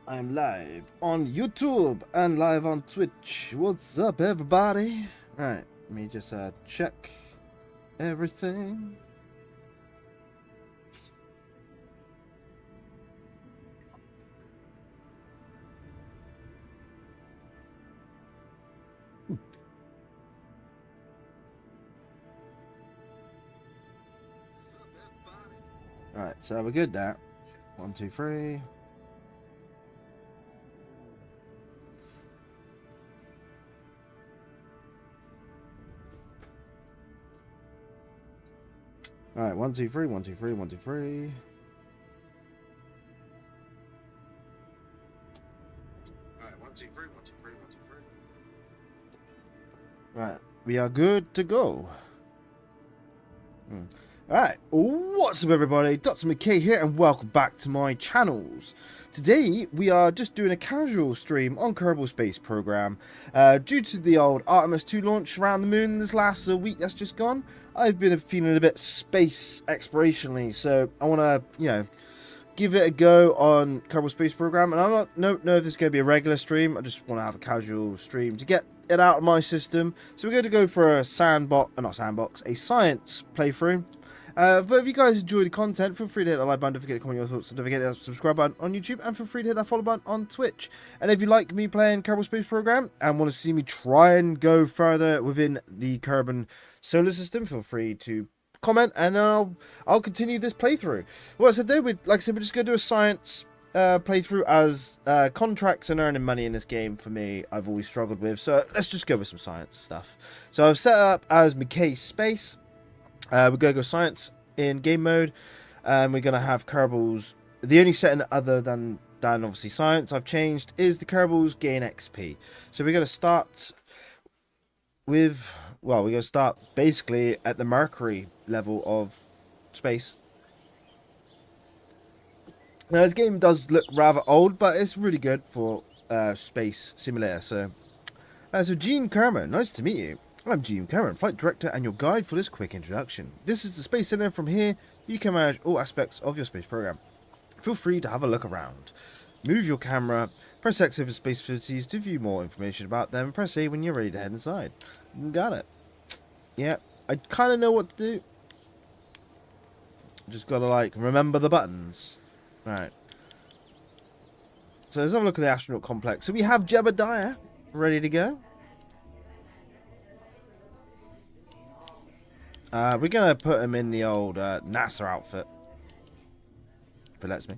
I'm live on YouTube and live on Twitch. What's up, everybody? Alright, let me just check everything. Alright, so we're good there. 1, 2, 3. Alright, 1, 2, 3, 1, 2, 3, 1, 2, 3. Alright, 1, 2, 3, 1, 2, 3, 1, 2, 3. Right, we are good to go. Alright, what's up everybody, Dr. McKay here and welcome back to my channels. Today we are just doing a casual stream on Kerbal Space Program. Due to the old Artemis 2 launch around the moon this last week that's just gone, I've been feeling a bit space explorationally, so I want to, give it a go on Kerbal Space Program. And I don't know if this is going to be a regular stream. I just want to have a casual stream to get it out of my system. So we're going to go for a science playthrough. But if you guys enjoy the content, feel free to hit that like button, don't forget to comment your thoughts, don't forget to hit that subscribe button on YouTube, and feel free to hit that follow button on Twitch. And if you like me playing Kerbal Space Program and want to see me try and go further within the Kerbal solar system, feel free to comment and I'll continue this playthrough. What I said there, like I said, we're just going to do a science playthrough, as contracts and earning money in this game for me I've always struggled with, so let's just go with some science stuff. So I've set up as McKay Space. We're going to go science in game mode, and we're going to have Kerbal's. The only setting other than obviously science I've changed is the Kerbal's gain XP. So we're going to start with, well, we're going to start basically at the Mercury level of space. Now this game does look rather old, but it's really good for space simulator. So Gene Kerman, nice to meet you. I'm Gene Cameron, Flight Director and your guide for this quick introduction. This is the Space Center. From here, you can manage all aspects of your space program. Feel free to have a look around. Move your camera, press X over space facilities to view more information about them, press A when you're ready to head inside. Got it. Yeah, I kind of know what to do. Just gotta, like, remember the buttons. Alright. So let's have a look at the astronaut complex. So we have Jebediah ready to go. We're going to put him in the old NASA outfit. If it lets me.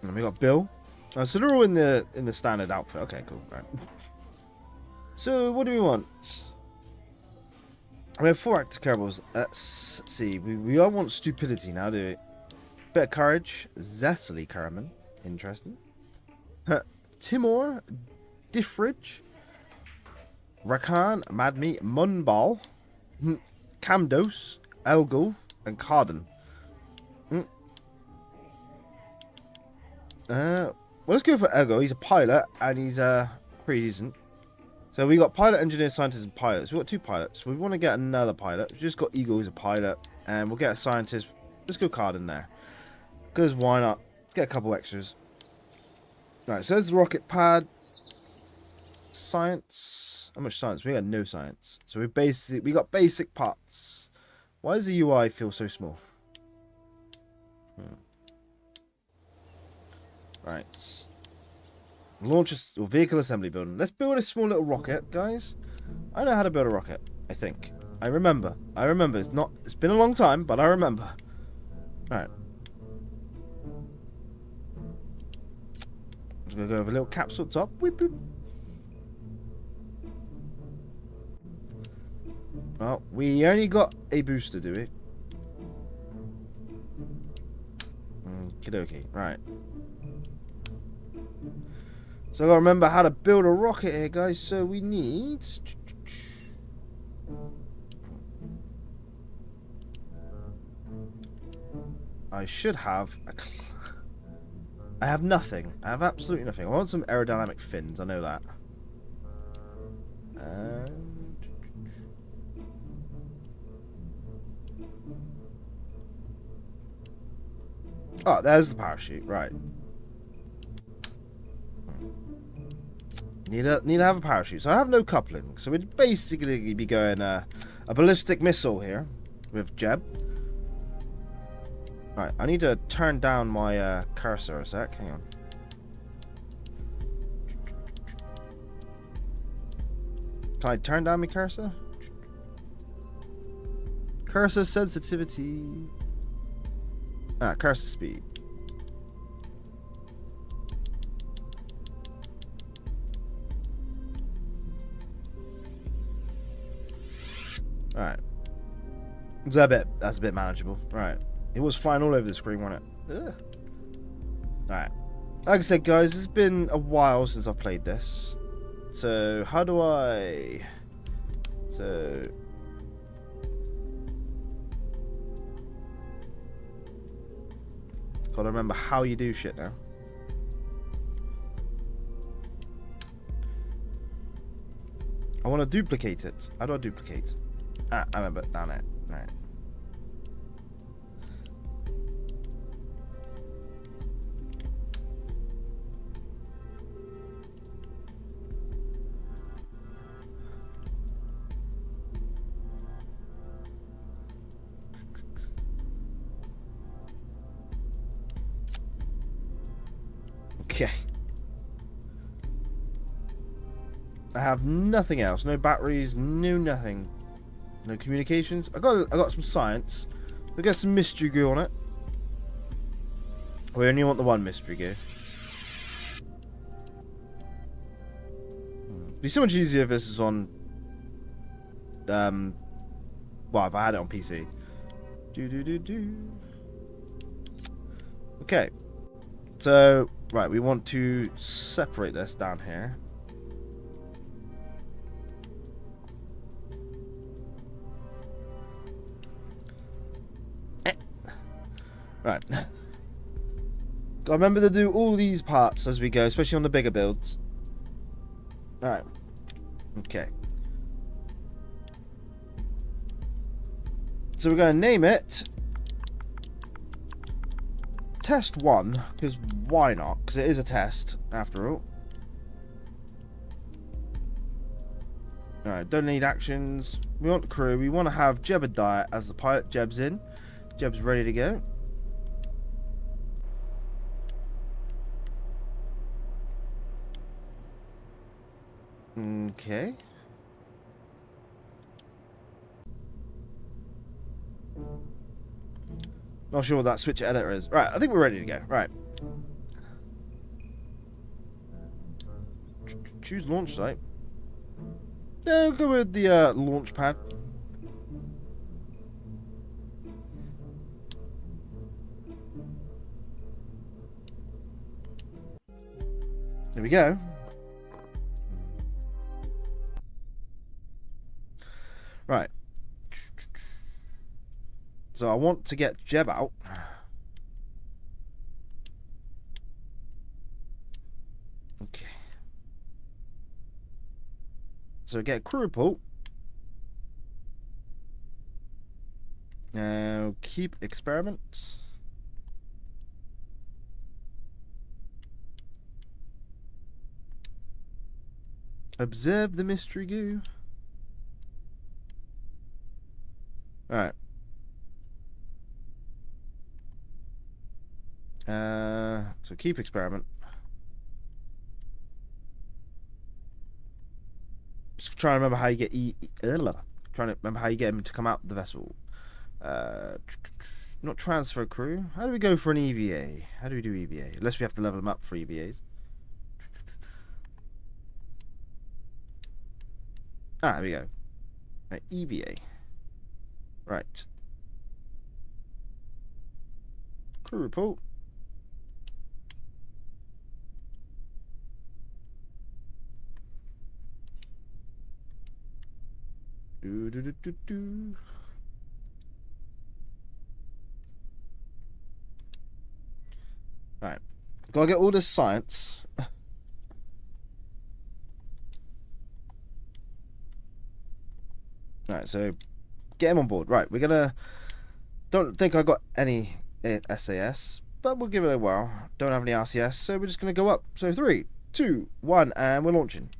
And we got Bill. So they're all in the standard outfit. Okay, cool. Right. So what do we want? We have 4 active Kerbals. Let's see. We all want stupidity now, do we? Bit of courage. Cecily Kerman. Interesting. Timor, Diffridge, Rakan, Madme, Munbal, Camdos, Elgul, and Carden. Well, let's go for Elgo. He's a pilot, and he's pretty decent. So we got pilot, engineer, scientist, and pilots. We've got 2 pilots. We want to get another pilot. We've just got Eagle, who's a pilot, and we'll get a scientist. Let's go Carden there. Because why not? Let's get a couple extras. Right, so there's the rocket pad. Science. How much science? We got no science. So we got basic parts. Why does the UI feel so small? Right. Launch a vehicle assembly building. Let's build a small little rocket, guys. I know how to build a rocket, I think. I remember. It's been a long time, but I remember. Alright. I'm going to go with a little capsule top. Whip, whip. Well, we only got a booster, do we? Okie-dokie. Right. So I've got to remember how to build a rocket here, guys. So we need... I should have... I have nothing. I have absolutely nothing. I want some aerodynamic fins. I know that. Oh, there's the parachute. Right. Need to have a parachute. So I have no coupling. So we'd basically be going a ballistic missile here with Jeb. Right, I need to turn down my cursor a sec. Hang on. Can I turn down my cursor? Cursor sensitivity. Cursor speed. Alright. That's a bit manageable. Right. It was flying all over the screen, wasn't it? Ugh. Alright. Like I said, guys, it's been a while since I've played this. So, how do I... So... Gotta remember how you do shit now. I want to duplicate it. How do I duplicate? I remember. Down it. Right. Okay. I have nothing else. No batteries. No nothing. No communications. I got some science. We got some mystery goo on it. We only want the one mystery goo. It'd be so much easier if this is on. Well, if I had it on PC. Okay. So, right, we want to separate this down here. Right. Gotta remember to do all these parts as we go, especially on the bigger builds. Alright. Okay. So we're going to name it Test 1, because why not? Because it is a test, after all. Alright, don't need actions. We want the crew. We want to have Jebediah as the pilot. Jeb's in. Jeb's ready to go. Okay. Not sure what that switch editor is. Right, I think we're ready to go. Right. Choose launch site. Yeah, we'll go with the launch pad. There we go. Right. So I want to get Jeb out. Okay. So get a crew report. Now keep experiments. Observe the mystery goo. Alright. So keep experiment. Just trying to remember how you get trying to remember how you get him to come out the vessel. Not transfer crew. How do we go for an EVA? How do we do EVA? Unless we have to level them up for EVAs. There we go. EVA. Right. Crew report. Right. Gotta get all this science. Alright, so get him on board. Right, we're gonna... Don't think I got any SAS, but we'll give it a whirl. Don't have any RCS, so we're just going to go up. So 3, 2, 1, and we're launching.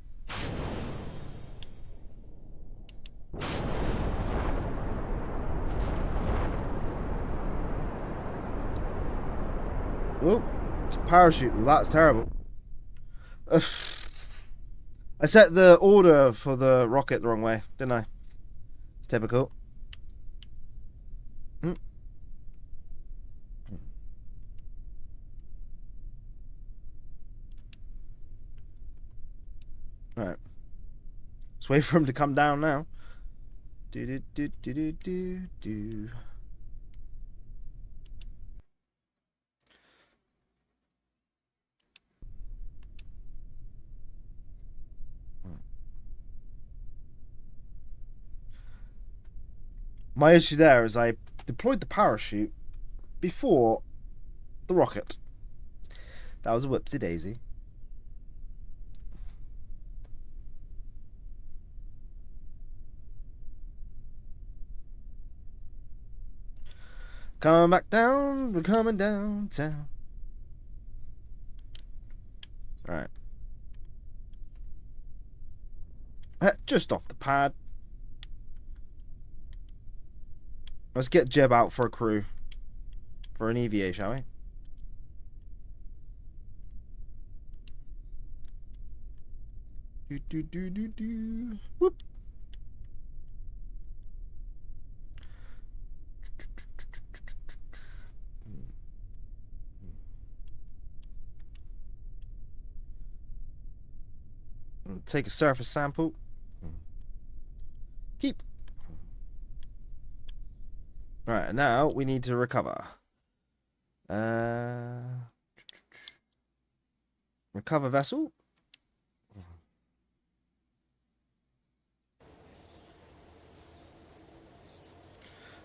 Whoop. Parachute. Well, that's terrible. I set the order for the rocket the wrong way, didn't I? It's typical. Alright. Let's wait for him to come down now. Do. My issue there is I deployed the parachute before the rocket. That was a whoopsie daisy. Come back down, we're coming downtown. Alright. Just off the pad. Let's get Jeb out for a crew. For an EVA, shall we? Do. Whoop. Take a surface sample. Keep. Alright, now we need to recover. Recover vessel.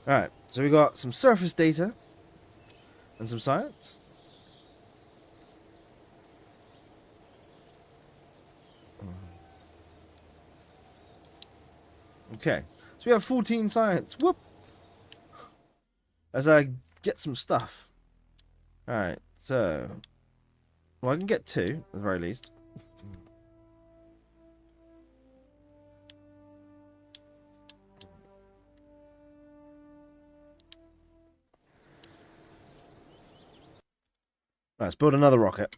Alright, so we got some surface data and some science. Okay, so we have 14 science. Whoop! As I get some stuff. Alright, so... Well, I can get 2, at the very least. Right, let's build another rocket.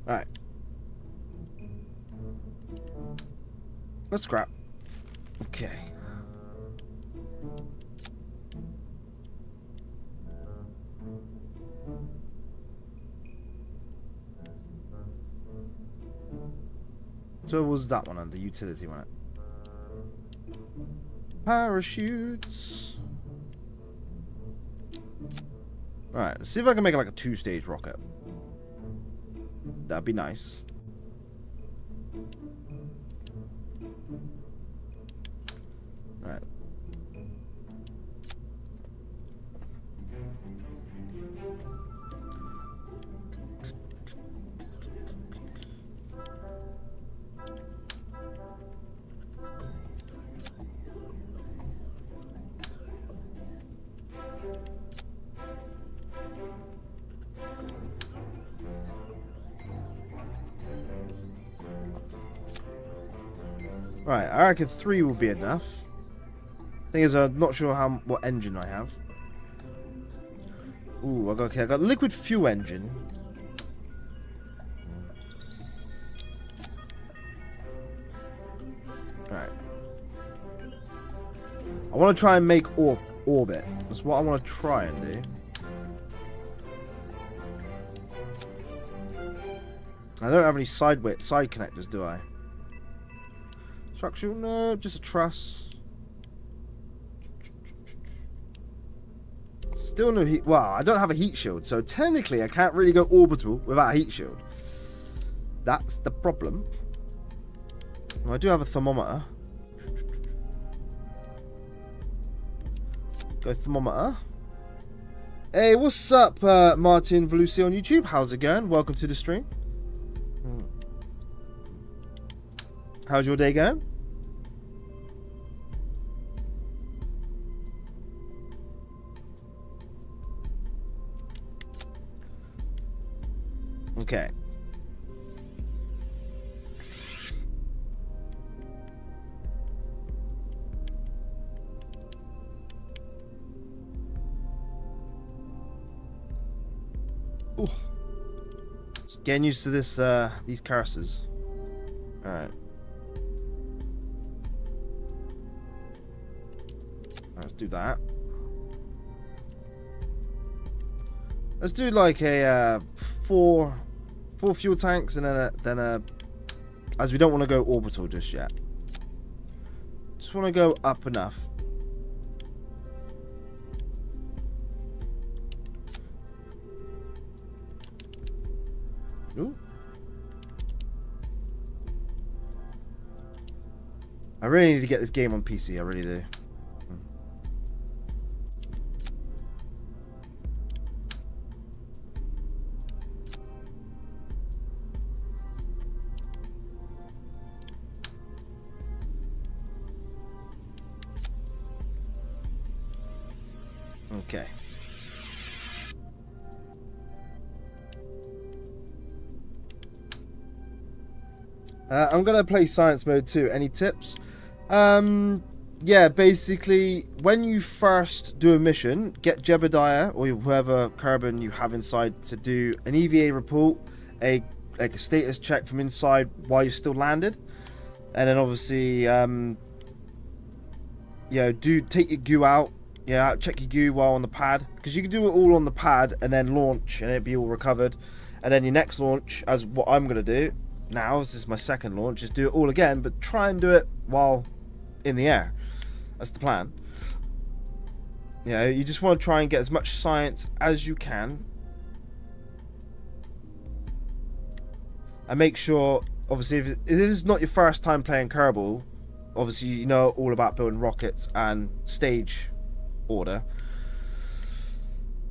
Alright. Let's scrap. Okay. So what was that one under? Utility one. Parachutes. Alright, let's see if I can make it like a 2-stage rocket. That'd be nice. Alright. Right, I reckon 3 will be enough. Thing is, I'm not sure what engine I have. Ooh, I got liquid fuel engine. Right. I want to try and make orbit. That's what I want to try and do. I don't have any side connectors, do I? Structural? No, just a truss. Still no heat. Well, I don't have a heat shield, so technically I can't really go orbital without a heat shield. That's the problem. Well, I do have a thermometer. Go thermometer. Hey, what's up, Martin Velusi on YouTube? How's it going? Welcome to the stream. How's your day going? Okay. Ooh. Getting used to this, these cursors. Alright. Let's do that. Let's do like a four fuel tanks and then a as we don't want to go orbital just yet. Just want to go up enough. Ooh. I really need to get this game on PC, I really do. Okay. I'm gonna play science mode too. Any tips? Yeah, basically, when you first do a mission, get Jebediah or whoever Kerbal you have inside to do an EVA report, a status check from inside while you're still landed, and then obviously, take your goo out. Yeah, check your goo while on the pad, because you can do it all on the pad and then launch and it'll be all recovered, and then your next launch, as what I'm gonna do now, this is my second launch, just do it all again, but try and do it while in the air. That's the plan. You just want to try and get as much science as you can, and make sure, obviously, if it's not your first time playing Kerbal, obviously you know all about building rockets and stage order.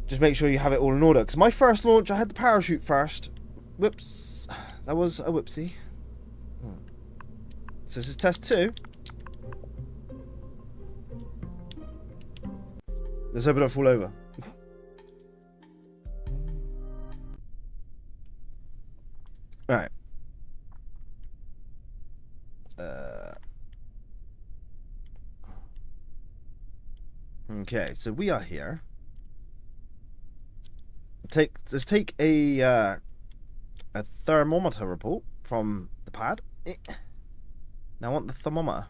Just make sure you have it all in order, because my first launch I had the parachute first. Whoops, that was a whoopsie. So this is test 2. Let's hope I don't fall over. Alright. Okay, so we are here. Let's take a thermometer report from the pad. Now I want the thermometer.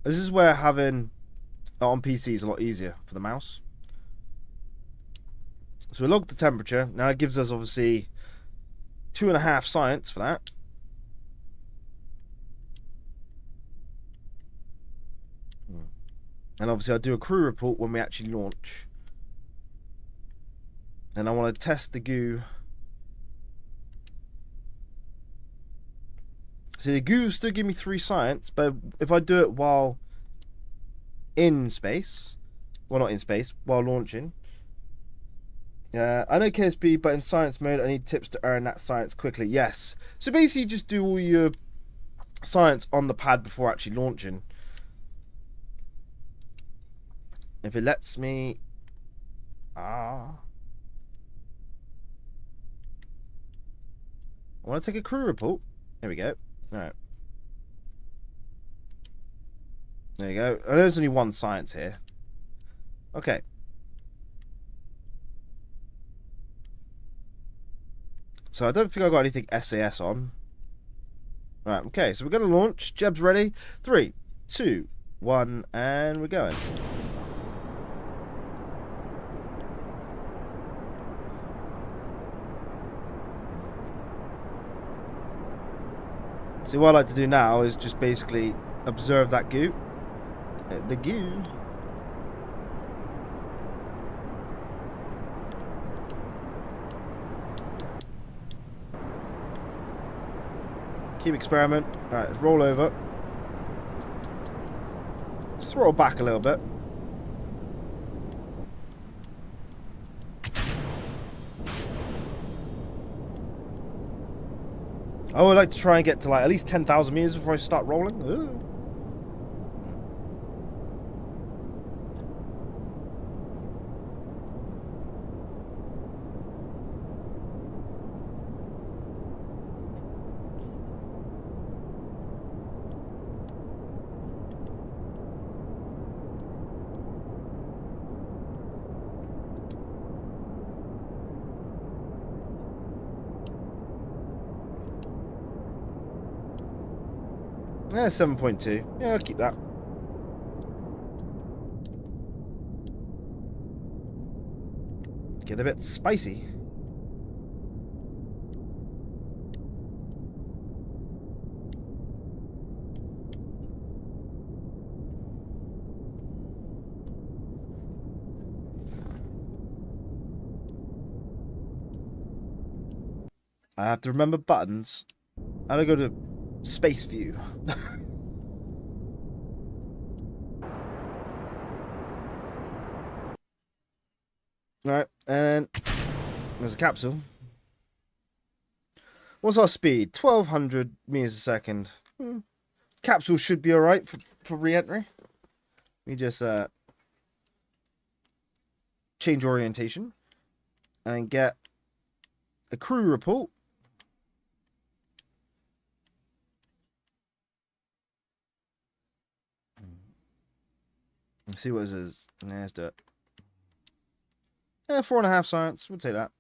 This is where having on PC is a lot easier for the mouse. So we log the temperature. Now it gives us obviously 2.5 science for that. And obviously I'll do a crew report when we actually launch. And I want to test the goo. See, the goo still give me 3 science, but if I do it while in space, well, not in space, while launching. I know KSB, but in science mode, I need tips to earn that science quickly. Yes. So basically, just do all your science on the pad before actually launching. If it lets me... I want to take a crew report. There we go. Alright. There you go. Oh, there's only 1 science here. Okay. So I don't think I got anything SAS on. Right, okay, so we're going to launch. Jeb's ready. 3, 2, 1, and we're going. See, what I like to do now is just basically observe that goo. The goo. Keep experiment. Alright, let's roll over. Just throw it back a little bit. I would like to try and get to like at least 10,000 meters before I start rolling. Ooh. Yeah, 7.2. Yeah, I'll keep that. Get a bit spicy. I have to remember buttons. How do I go to space view? Alright, and there's a capsule. What's our speed? 1200 meters a second. Capsule should be alright for re-entry. We just change orientation and get a crew report. Let's see what this is. Nah, let's do it. Yeah, 4.5 science. We'll take that.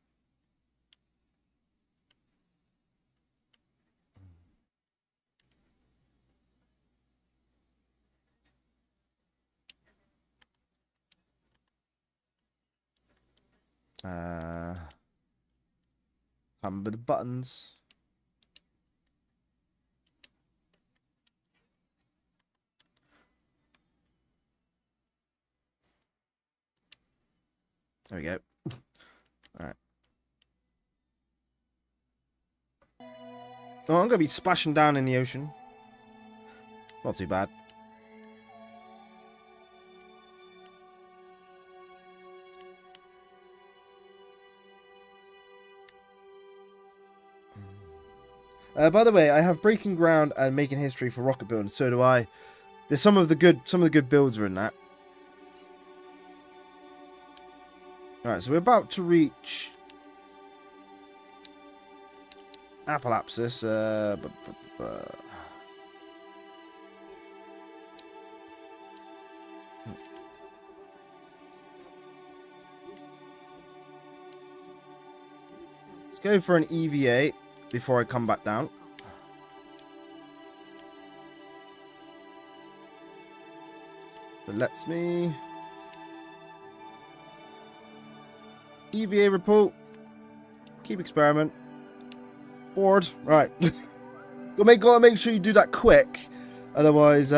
Can't remember the buttons. There we go. Alright. Oh, I'm going to be splashing down in the ocean. Not too bad. By the way, I have breaking ground and making history for rocket building. So do I. There's some of the good builds are in that. Alright, so we're about to reach Apoapsis. Let's go for an EVA before I come back down. But lets me EVA report. Keep experiment. Bored. Right. Gotta make sure you do that quick. Otherwise,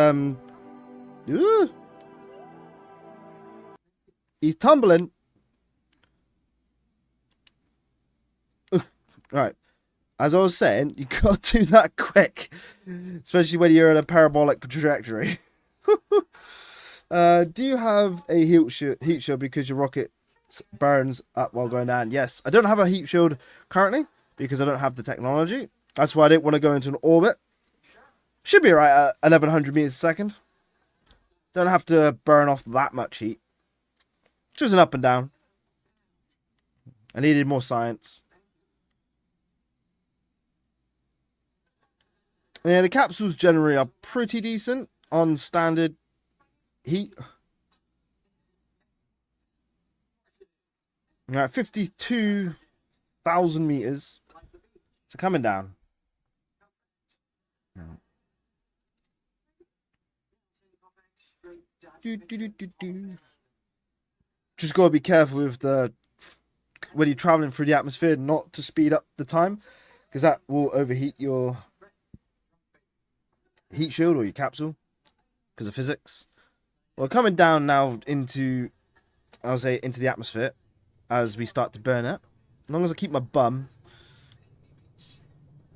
he's tumbling. Right. As I was saying, you gotta do that quick. Especially when you're in a parabolic trajectory. Do you have a heat shield because your rocket burns up while going down? Yes. I don't have a heat shield currently because I don't have the technology. That's why I didn't want to go into an orbit. Should be right at 1100 meters a second. Don't have to burn off that much heat. Just an up and down. I needed more science. Yeah, the capsules generally are pretty decent on standard heat. Right, 52,000 meters. So coming down. Just gotta be careful with when you're traveling through the atmosphere, not to speed up the time, because that will overheat your heat shield or your capsule because of physics. Well, coming down now into, I'll say, into the atmosphere as we start to burn it. As long as I keep my bum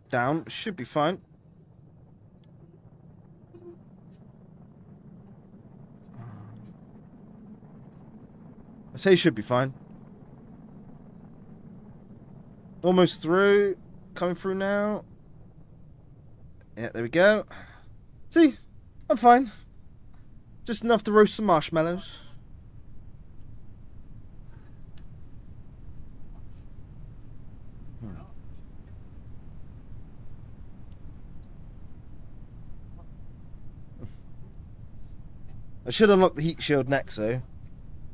down, should be fine. I say should be fine. Almost through. Coming through now. Yeah, there we go. See? I'm fine. Just enough to roast some marshmallows. I should unlock the heat shield next, though.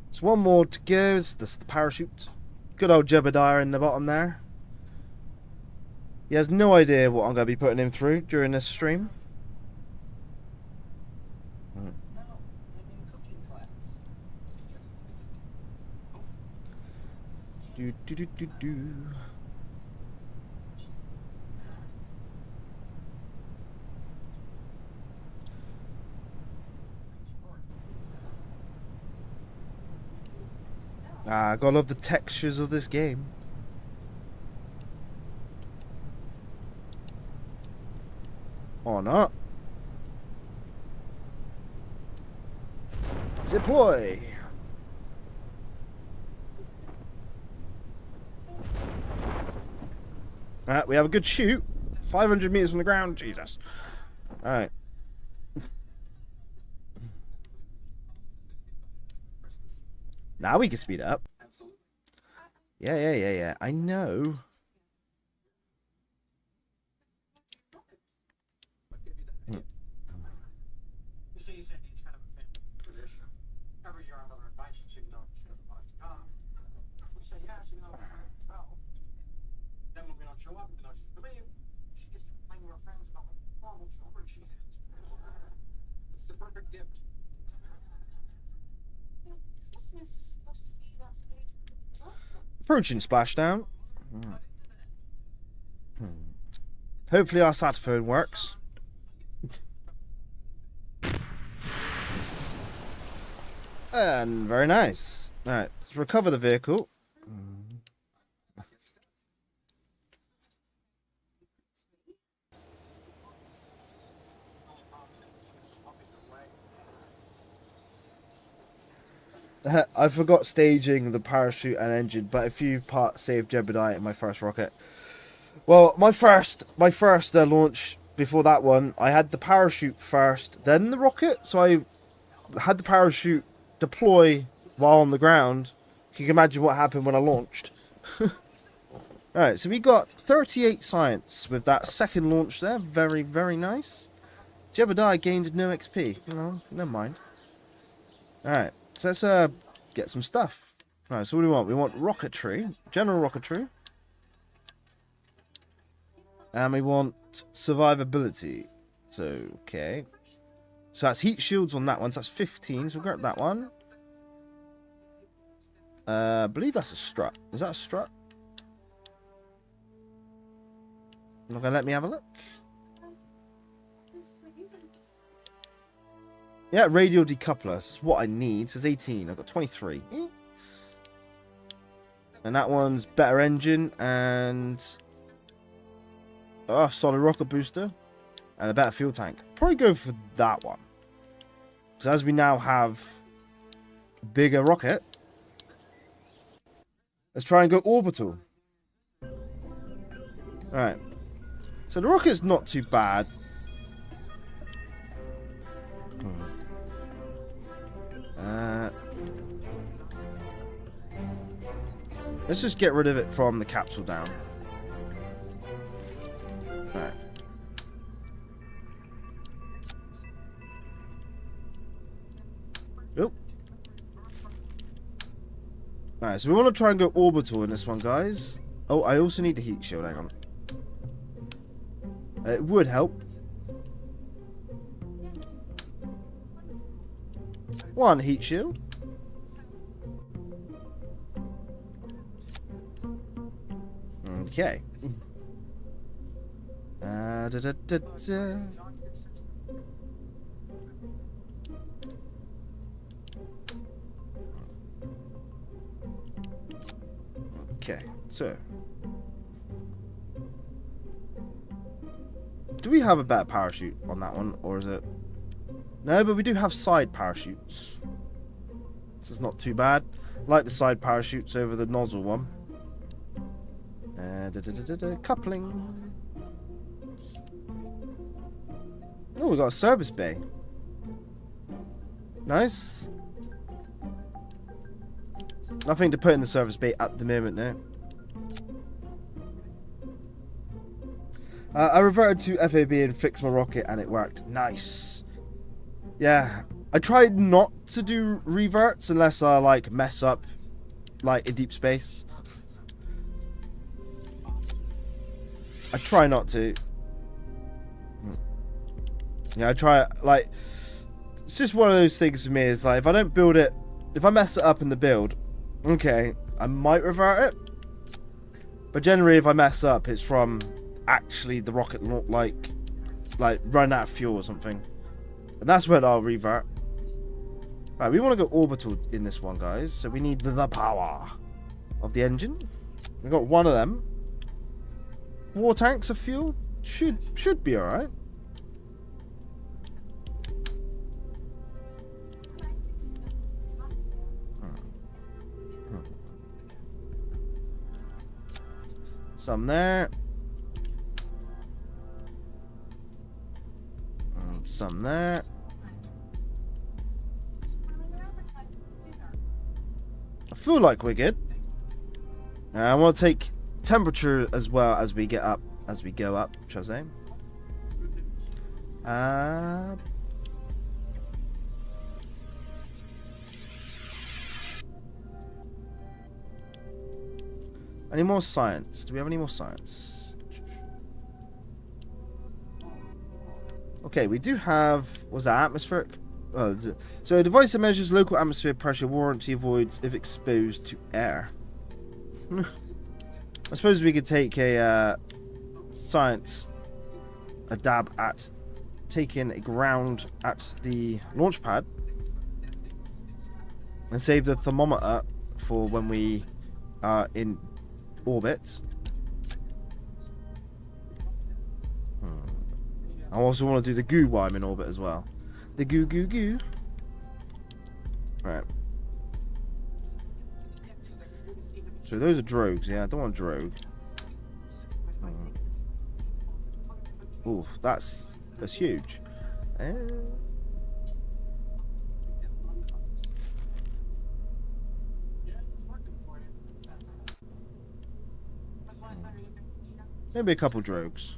There's one more to go. It's the parachute. Good old Jebediah in the bottom there. He has no idea what I'm going to be putting him through during this stream. Do do do do do. Ah, gotta love the textures of this game. Or not. Deploy. Alright, we have a good shoot. 500 meters from the ground. Jesus. Alright. Now we can speed up. Yeah. I know. Approaching splashdown. Hopefully our sat phone works. And very nice. Alright, let's recover the vehicle. I forgot staging the parachute and engine, but a few parts saved Jebediah in my first rocket. Well, my first launch before that one, I had the parachute first, then the rocket. So I had the parachute deploy while on the ground. You can imagine what happened when I launched. Alright, so we got 38 science with that second launch there. Very, very nice. Jebediah gained no XP. You know, never mind. Alright. So let's get some stuff. Alright, so what do we want? We want rocketry, general rocketry. And we want survivability. So, okay. So that's heat shields on that one. So that's 15. So we'll grab that one. I believe that's a strut. Is that a strut? Not going to let me have a look. Yeah, radial decoupler. That's what I need. It says 18. I've got 23. And that one's better engine and solid rocket booster and a better fuel tank. Probably go for that one. So as we now have a bigger rocket, let's try and go orbital. Alright. So the rocket's not too bad. Let's just get rid of it from the capsule down. Alright. Oop. Alright, so we want to try and go orbital in this one, guys. Oh, I also need the heat shield. Hang on. It would help. One heat shield. Okay. Da, da, da, da. Okay, so do we have a better parachute on that one, or is it? No, but we do have side parachutes. This is not too bad. I like the side parachutes over the nozzle one. Coupling. Oh, we got a service bay. Nice. Nothing to put in the service bay at the moment now. I reverted to FAB and fixed my rocket and it worked. Nice. Yeah. I tried not to do reverts unless I like mess up like in deep space. I try not to. Yeah, I try like It's just one of those things for me. It's like, if I don't build it, if I mess it up in the build, okay, I might revert it. But generally, if I mess up, it's from actually the rocket, like run out of fuel or something. And that's when I'll revert. Right, we want to go orbital in this one, guys. So we need the power of the engine. We've got one of them. 4 tanks of fuel. Should be alright. Some there. Some there. I feel like we're good. I want to take temperature as well as we get up, as we go up, shall I say? Any more science? Do we have any more science? Okay, we do have. Was that atmospheric? Oh, so a device that measures local atmosphere pressure warranty avoids if exposed to air. I suppose we could take a science, a dab at taking a ground at the launch pad and save the thermometer for when we are in orbit. I also want to do the goo while I'm in orbit as well. The goo. Right. So those are drogues, yeah. I don't want a drogue. Oof, that's huge. Maybe a couple drogues.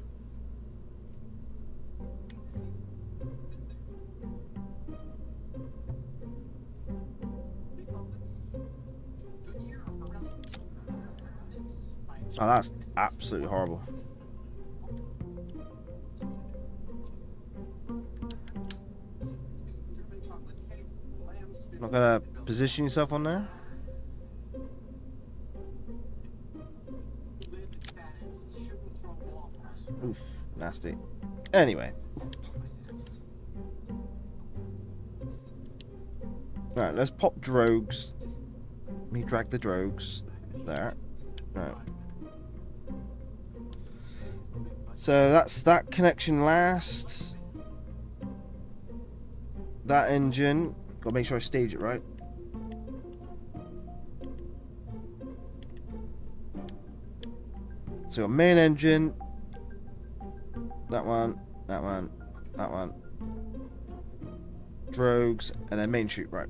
Oh, that's absolutely horrible. Not gonna position yourself on there? Oof, nasty. Anyway. Alright, let's pop drogues. Let me drag the drogues. There. Right. So that's that connection last. That engine. Gotta make sure I stage it right. So main engine. That one. That one. That one. Drogues. And then main chute, right.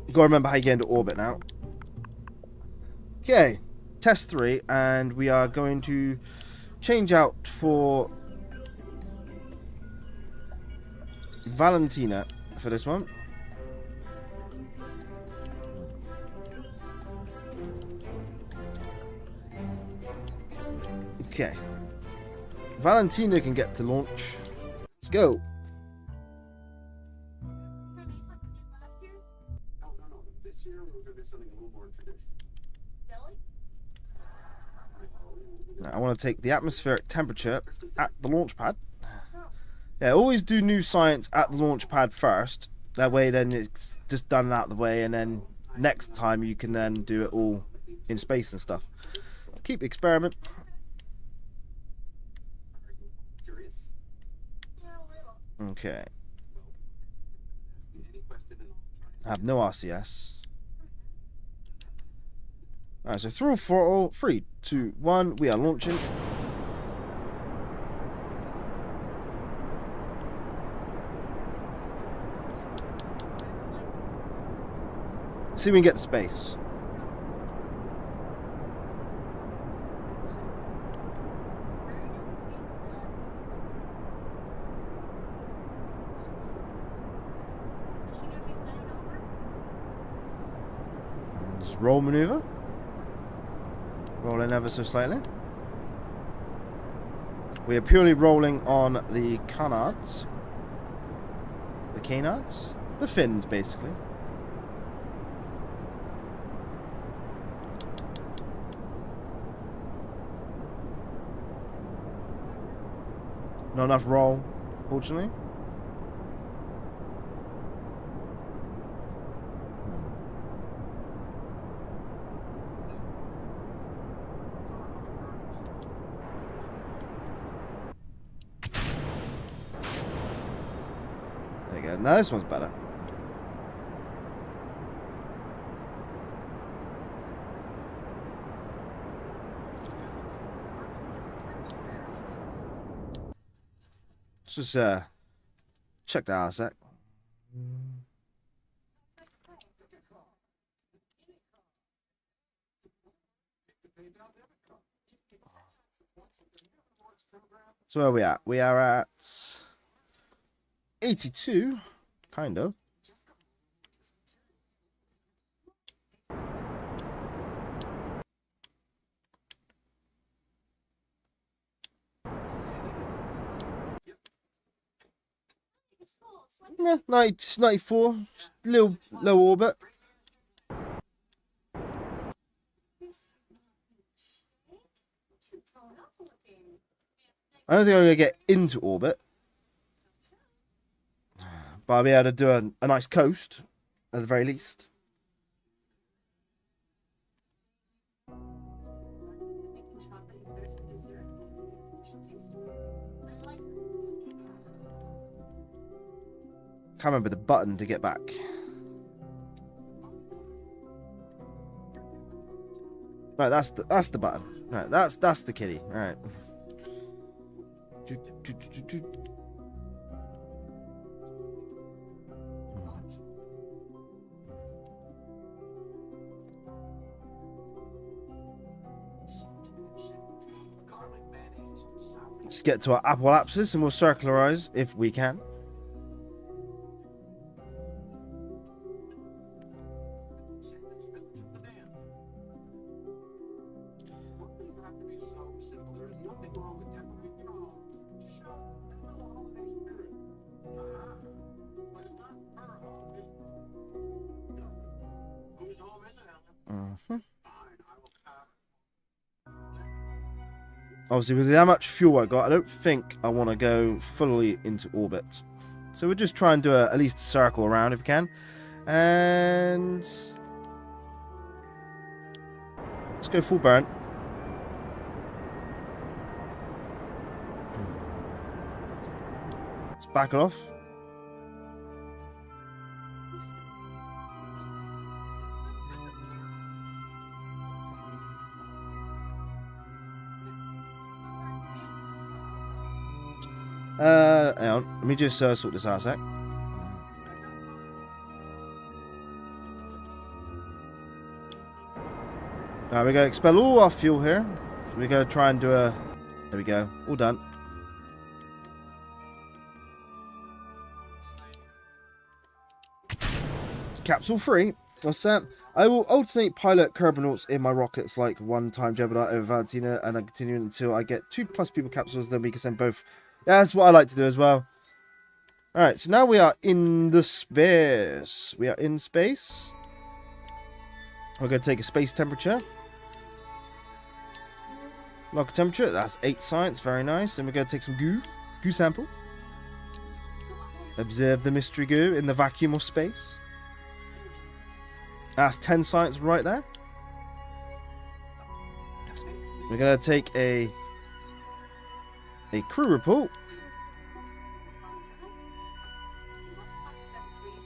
You gotta remember how you get into orbit now. Okay. Test 3, and we are going to change out for Valentina for this one. Okay. Valentina can get to launch. Let's go. This year we're going to do something a little more traditional. I want to take the atmospheric temperature at the launch pad. Yeah, always do new science at the launch pad first. That way then it's just done out of the way, and then next time you can then do it all in space and stuff. Keep experiment. Okay. I have no RCS. Alright, so through throttle, 3, 2, 1, we are launching. See if we can get to space. Just roll maneuver. Rolling ever so slightly. We are purely rolling on the canards. The canards? The fins, basically. Not enough roll, fortunately. There you go. Now this one's better. Let's just check that out a sec. So where are we at? We are at 82, kind of. Yeah, 90, 94, little low orbit. I don't think I'm going to get into orbit, but I'll be able to do a nice coast, at the very least. Can't remember the button to get back. Right, that's the button. Right, that's the kitty. All right. Let's get to our apoapsis and we'll circularize if we can. Obviously, with how much fuel I got, I don't think I want to go fully into orbit. So we'll just try and do at least a circle around if we can. And let's go full burn. Let's back it off. Hang on. Let me just sort this out a sec. Alright, we're going to expel all our fuel here. So we're going to try and do a... There we go. All done. Capsule free. What's that? I will alternate pilot Kerbal in my rockets like one time Jebediah over Valentina, and I continue until I get 2+ people capsules, then we can send both. Yeah, that's what I like to do as well. Alright, so now we are in the space. We are in space. We're going to take a space temperature. Local temperature, that's 8 science, very nice. And we're going to take some goo sample. Observe the mystery goo in the vacuum of space. That's 10 science right there. We're going to take a crew report.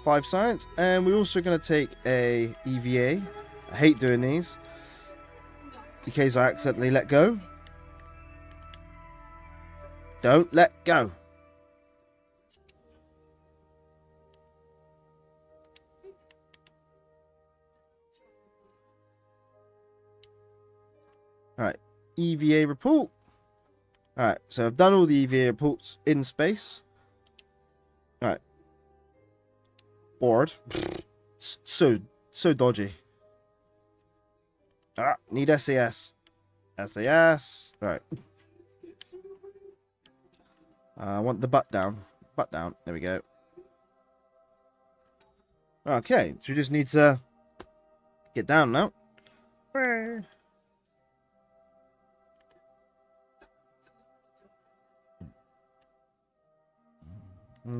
5 science. And we're also going to take a EVA. I hate doing these, in case I accidentally let go. Don't let go. Alright, EVA report. Alright, so I've done all the EVA reports in space. Alright. Bored. So dodgy. Ah, need SAS. SAS. Alright. I want the butt down. Butt down. There we go. Okay, so we just need to get down now.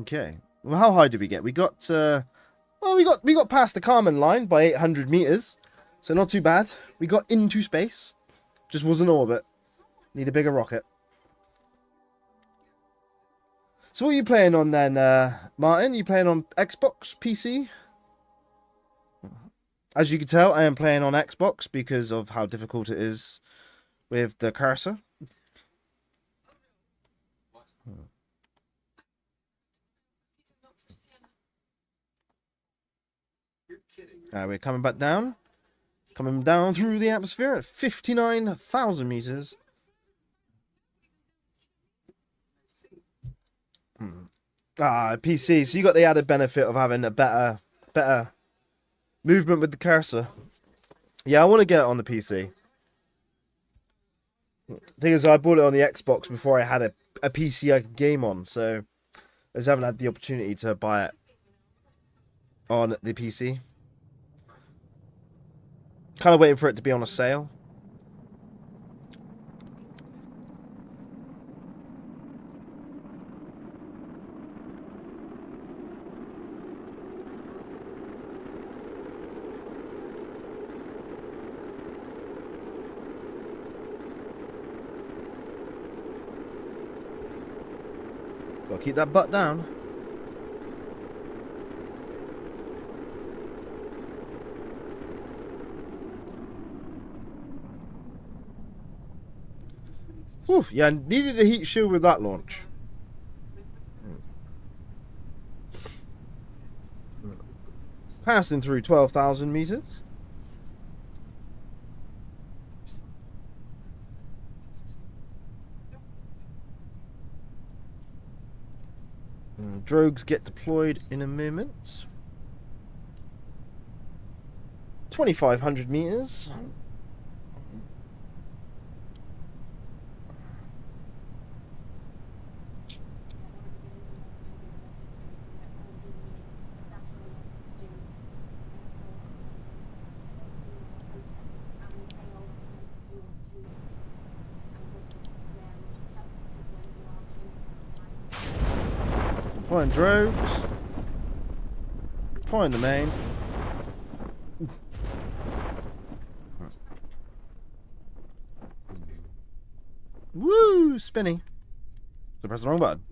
Okay. Well, how high did we get? We got well, we got past the Kármán line by 800 meters, so not too bad. We got into space, just wasn't orbit. Need a bigger rocket. So what are you playing on then, Martin? You playing on Xbox, PC? As you can tell, I am playing on Xbox because of how difficult it is with the cursor. We're coming back down. Coming down through the atmosphere at 59,000 meters. PC. So you got the added benefit of having a better movement with the cursor. Yeah, I want to get it on the PC. Thing is, I bought it on the Xbox before I had a PC I could game on, so I just haven't had the opportunity to buy it on the PC. Kind of waiting for it to be on a sale. Gotta keep that butt down. Whew, yeah, I needed a heat shield with that launch. Passing through 12,000 meters. Drogues get deployed in a moment. 2,500 meters. Deploying drogues. Deploying the main. Woo! Spinning. So press the wrong button.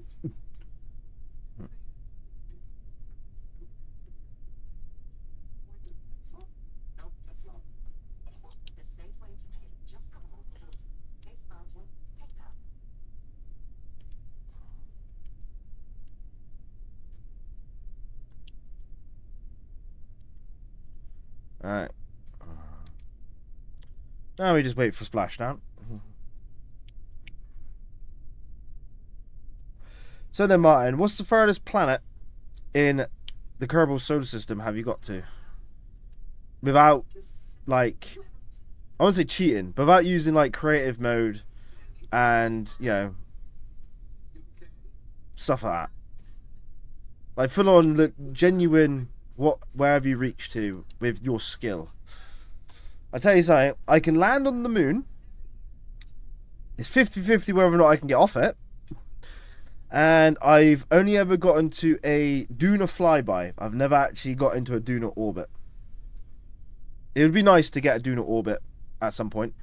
Alright. Now we just wait for splashdown. So then, Martin, what's the furthest planet in the Kerbal solar system have you got to? Without, like, I won't say cheating, but without using, like, creative mode and, you know, stuff like that. Like, full on, the genuine, where have you reached to with your skill? I tell you something, I can land on the moon. It's 50-50 whether or not I can get off it. And I've only ever gotten to a Duna flyby. I've never actually got into a Duna orbit. It would be nice to get a Duna orbit at some point.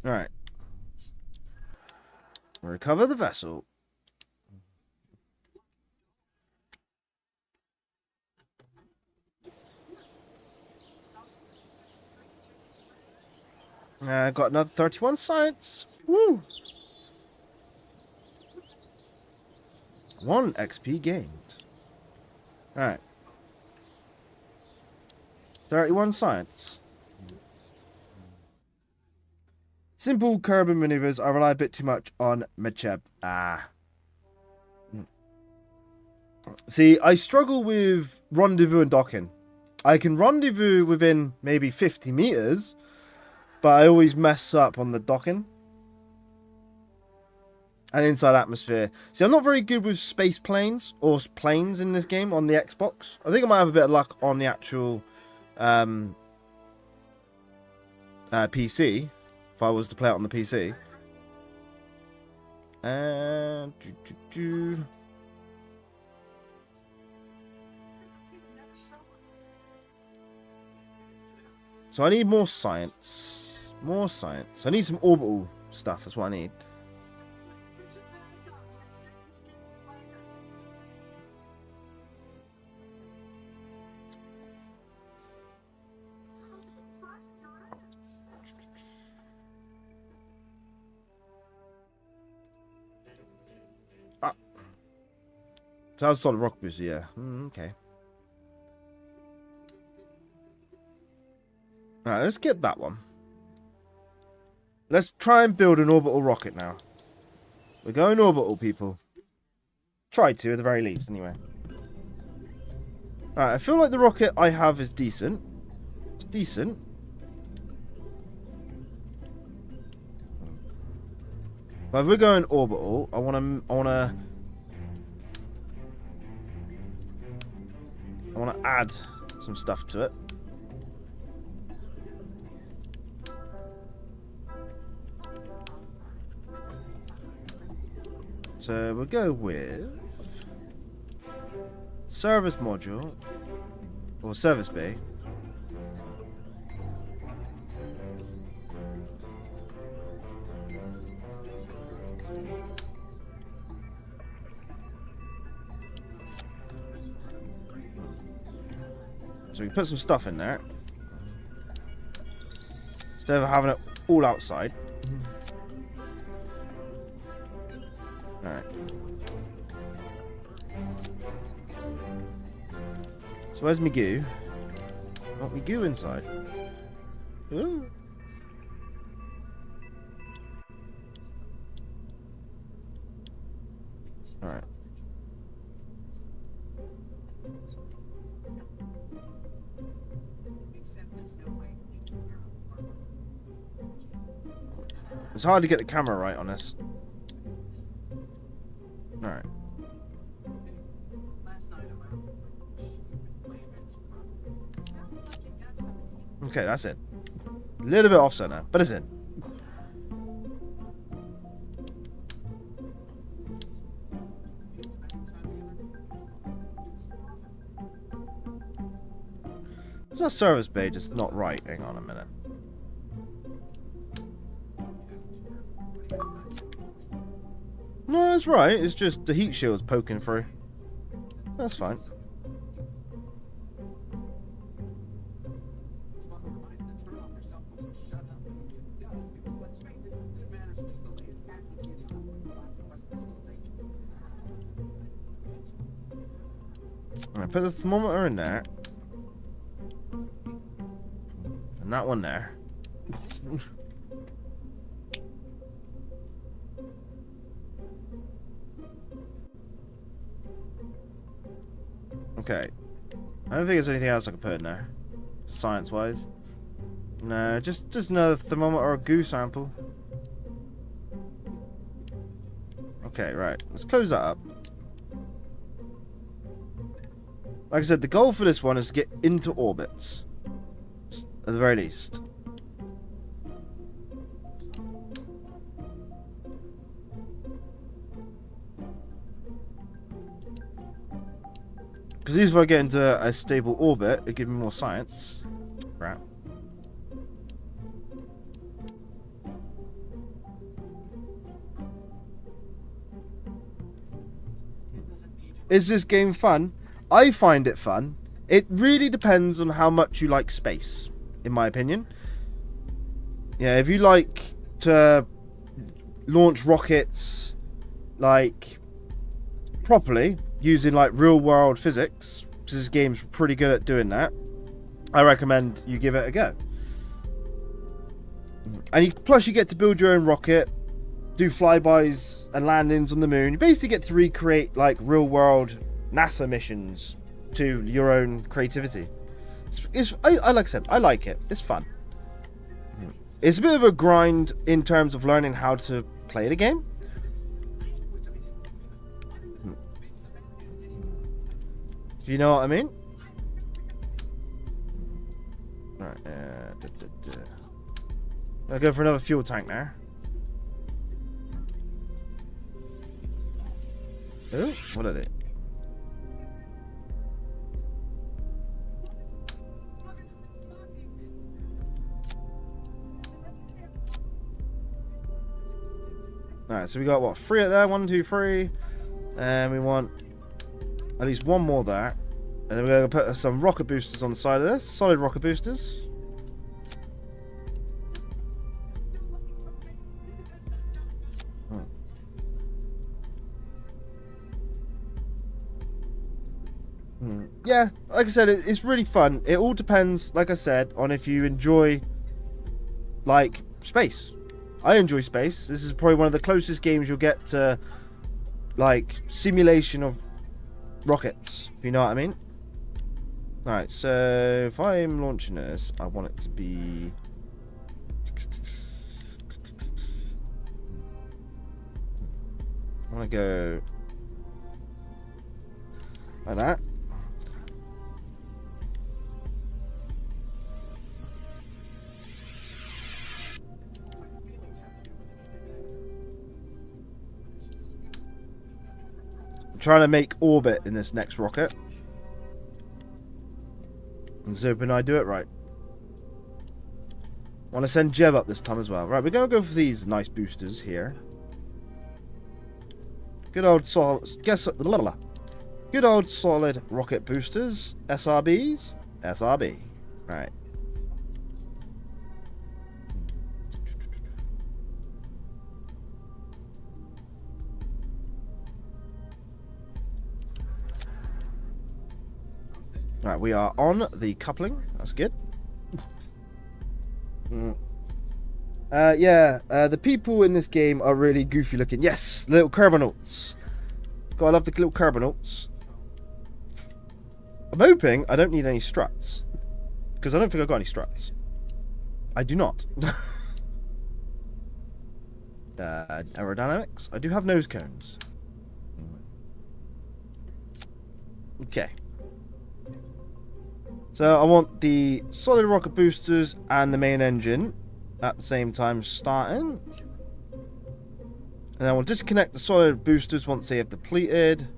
Alright. Recover the vessel. Got another 31 science. Woo! 1 XP gained. Alright. 31 science. Simple Kerbal maneuvers. I rely a bit too much on Mecheb. See, I struggle with rendezvous and docking. I can rendezvous within maybe 50 meters, but I always mess up on the docking. And inside atmosphere. See, I'm not very good with space planes or planes in this game on the Xbox. I think I might have a bit of luck on the actual PC, if I was to play it on the PC. And so I need more science. More science. I need some orbital stuff. That's what I need. So that was solid rock booster, yeah. Okay. Alright, let's get that one. Let's try and build an orbital rocket now. We're going orbital, people. Try to, at the very least, anyway. Alright, I feel like the rocket I have is decent. It's decent. But if we're going orbital, I wanna add some stuff to it. So we'll go with service module or service bay. So we put some stuff in there instead of having it all outside. Alright. So where's me goo? Want me goo inside? Ooh. Alright. It's hard to get the camera right on this. Alright. Okay, that's it. A little bit off center, but it's in. It's a service bay just not right. Hang on a minute. No, it's right. It's just the heat shield's poking through. That's fine. Alright, put the thermometer in there. And that one there. Okay. I don't think there's anything else I can put in there. Science-wise. No, just another thermometer or goo sample. Okay, right. Let's close that up. Like I said, the goal for this one is to get into orbits. At the very least. Because if I get into a stable orbit, it gives me more science. Crap. Is this game fun? I find it fun. It really depends on how much you like space, in my opinion. Yeah, if you like to launch rockets, like, properly, using, like, real-world physics, because this game's pretty good at doing that, I recommend you give it a go. And plus you get to build your own rocket, do flybys and landings on the moon. You basically get to recreate, like, real-world NASA missions to your own creativity. Like I said, I like it. It's fun. It's a bit of a grind in terms of learning how to play the game. If you know what I mean. Right. I'll go for another fuel tank there. Oh, what are they? Alright, so we got what? 3 there. 1, 2, 3. And we want at least 1 more there. And then we're going to put some rocket boosters on the side of this. Solid rocket boosters. Yeah, like I said, it's really fun. It all depends, like I said, on if you enjoy, like, space. I enjoy space. This is probably one of the closest games you'll get to, like, simulation of rockets, if you know what I mean. Alright, so if I'm launching this, I want it to be... I want to go like that. Trying to make orbit in this next rocket. And hoping I do it right. Want to send Jeb up this time as well. Right, we're going to go for these nice boosters here. Good old solid... Good old solid rocket boosters. SRBs. SRB. Right. Right, we are on the coupling. That's good. The people in this game are really goofy looking. Yes, little Kerbal. Gotta love the little Kerbal. I'm hoping I don't need any struts. Because I don't think I've got any struts. I do not. Aerodynamics. I do have nose cones. Okay. So I want the solid rocket boosters and the main engine at the same time starting. And I will disconnect the solid boosters once they have depleted.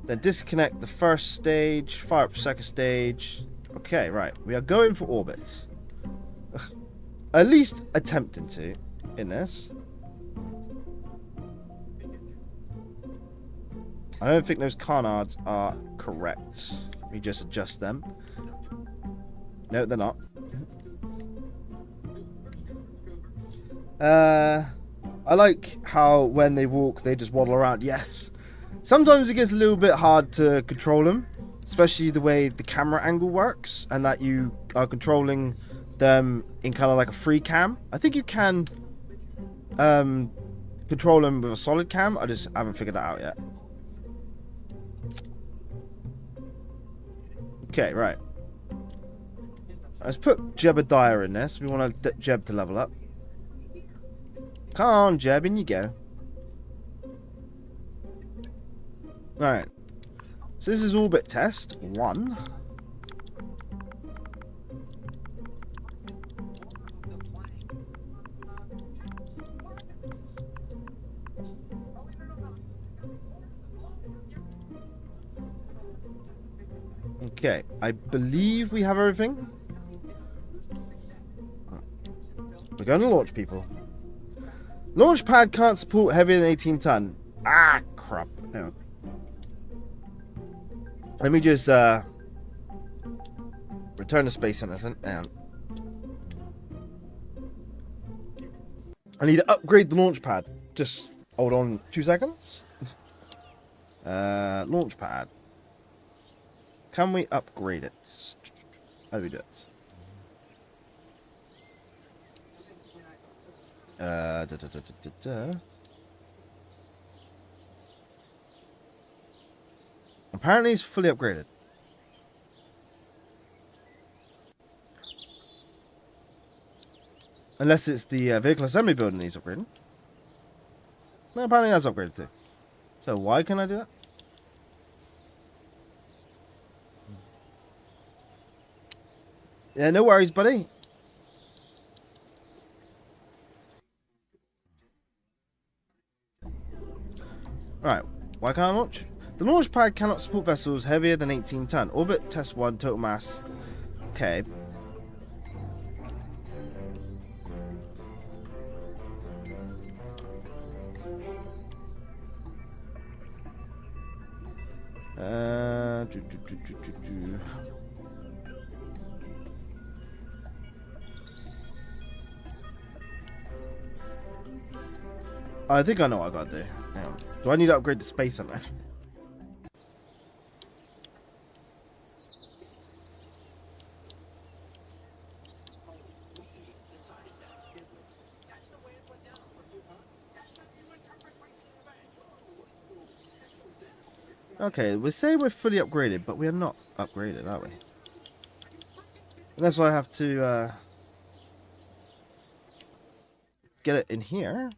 Then disconnect the first stage, fire up the second stage. Okay, right. We are going for orbits. At least attempting to in this. I don't think those canards are correct. Let me just adjust them. No, they're not. I like how when they walk, they just waddle around. Yes. Sometimes it gets a little bit hard to control them, especially the way the camera angle works, and that you are controlling them in kind of like a free cam. I think you can control them with a solid cam. I just haven't figured that out yet. Okay, right. Let's put Jebediah in this. We want Jeb to level up. Come on, Jeb, in you go. Alright. So this is orbit test 1. Okay, I believe we have everything. We're going to launch, people. Launch pad can't support heavier than 18 ton. Ah, crap. Hang on. Let me just return to Space Center. Hang on. I need to upgrade the launch pad. Just hold on 2 seconds. Launch pad. Can we upgrade it? How do we do it? Apparently it's fully upgraded. Unless it's the vehicle assembly building needs upgrading. No, apparently that's upgraded too. So why can I do that? Yeah, no worries, buddy. Alright, why can't I launch? The launch pad cannot support vessels heavier than 18 ton. Orbit test 1, total mass. Okay. I think I know what I got there. Hang on. Do I need to upgrade the space on that? Okay, we say we're fully upgraded, but we are not upgraded, are we? And that's why I have to get it in here.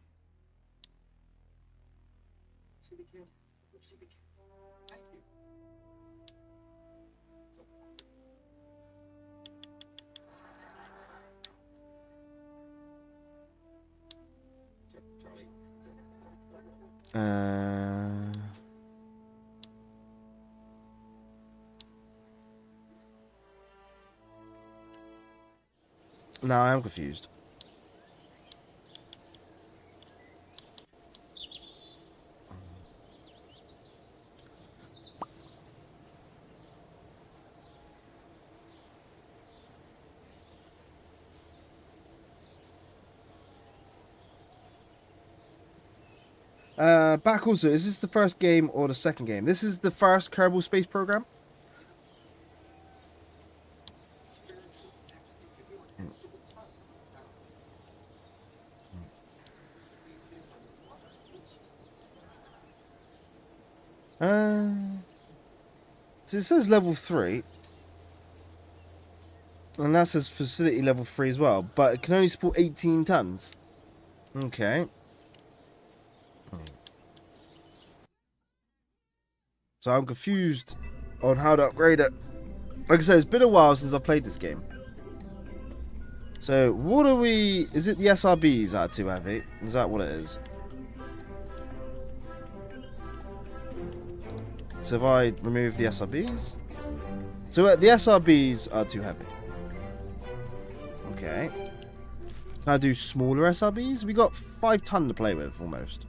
Now I am confused. Back also, is this the first game or the second game? This is the first Kerbal Space Program. So it says level 3. And that says facility level 3 as well. But it can only support 18 tons. Okay. So I'm confused on how to upgrade it. Like I said, it's been a while since I played this game. So what are we... Is it the SRBs that are too heavy? Is that what it is? So if I remove the SRBs? So the SRBs are too heavy. Okay. Can I do smaller SRBs? We got 5 ton to play with, almost.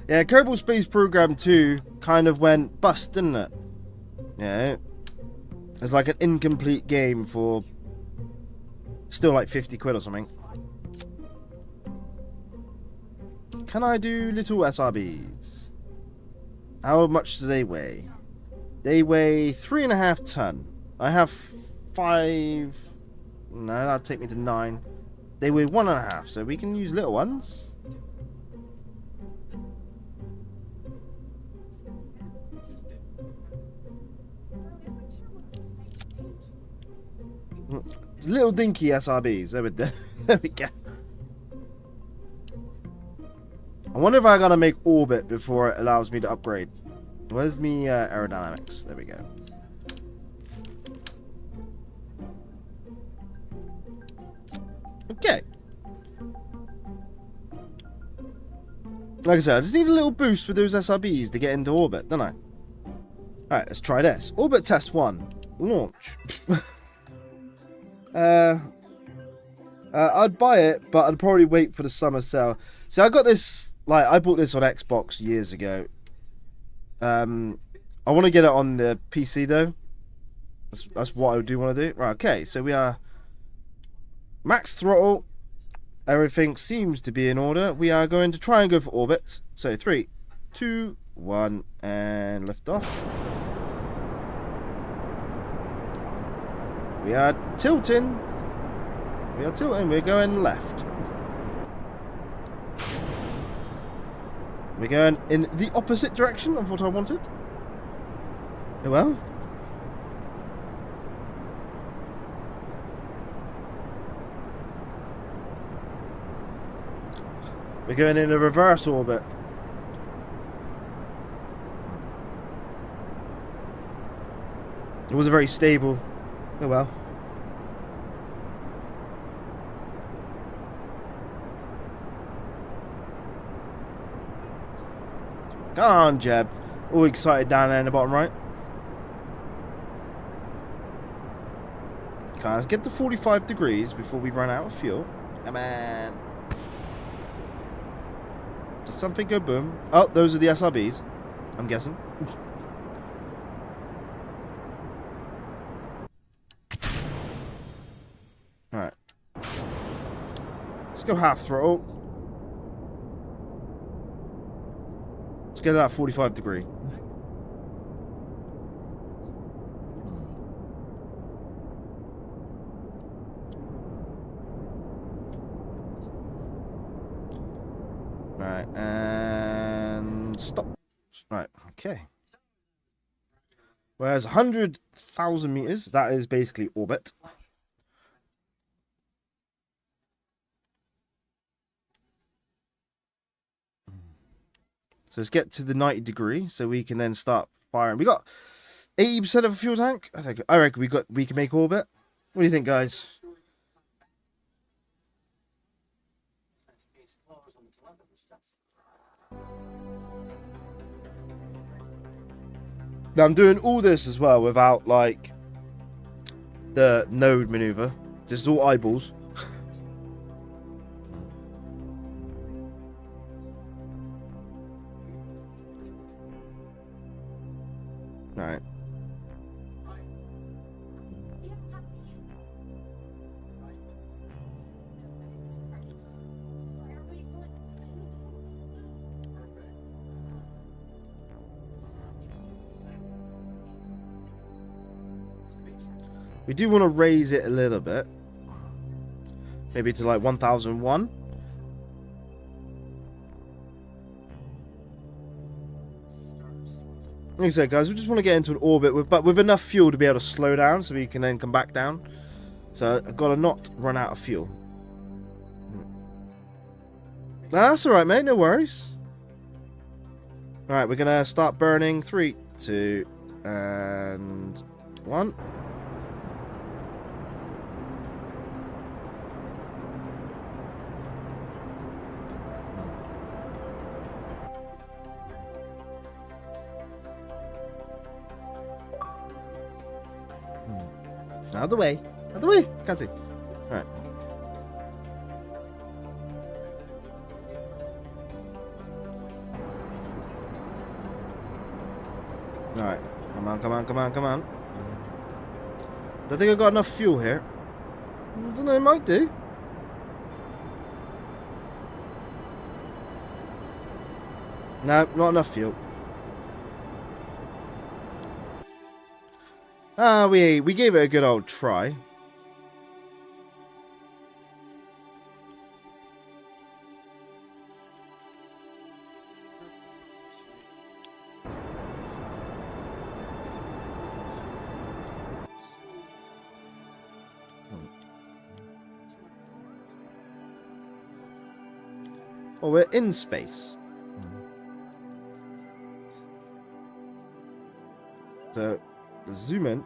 Yeah, Kerbal Space Program 2 kind of went bust, didn't it? Yeah. It's like an incomplete game for still like 50 quid or something. Can I do little SRBs? How much do they weigh? They weigh 3.5 ton. I have 5. No, that'd take me to 9. They weigh 1.5, so we can use little ones. Little dinky SRBs. There we go. I wonder if I gotta make orbit before it allows me to upgrade. Where's me aerodynamics? There we go. Okay. Like I said, I just need a little boost with those SRBs to get into orbit, don't I? Alright, let's try this. Orbit test 1. Launch. I'd buy it, but I'd probably wait for the summer sale. So I got this, like, I bought this on Xbox years ago. I want to get it on the PC though. That's what I do want to do. Right, okay, so we are max throttle. Everything seems to be in order. We are going to try and go for orbit. So 3, 2, 1, and lift off. We are tilting. We are tilting. We're going left. We're going in the opposite direction of what I wanted. Oh well. We're going in a reverse orbit. It wasn't very stable. Oh well. Come on, Jeb. All excited down there in the bottom right. Okay, let's get to 45 degrees before we run out of fuel. Come on. Does something go boom? Oh, those are the SRBs, I'm guessing. Alright. Let's go half throttle. Let's get to that 45 degree. Right, and stop. Right, okay. Whereas 100,000 meters, that is basically orbit. So let's get to the 90 degree so we can then start firing. We got 80% of a fuel tank. I reckon we can make orbit. What do you think, guys? Now I'm doing all this as well without like the node maneuver. This is all eyeballs. Alright. We do want to raise it a little bit. Maybe to like 1001. Like I said, guys, we just want to get into an orbit, but with enough fuel to be able to slow down so we can then come back down. So I've got to not run out of fuel. That's alright, mate. No worries. Alright, we're going to start burning. 3, 2, and 1. Out of the way. Out of the way. Can't see. Alright. Alright. Come on, come on, come on, come on. Don't think I've got enough fuel here. I don't know, it might do. No, not enough fuel. We gave it a good old try. Well, we're in space. So, zoom in.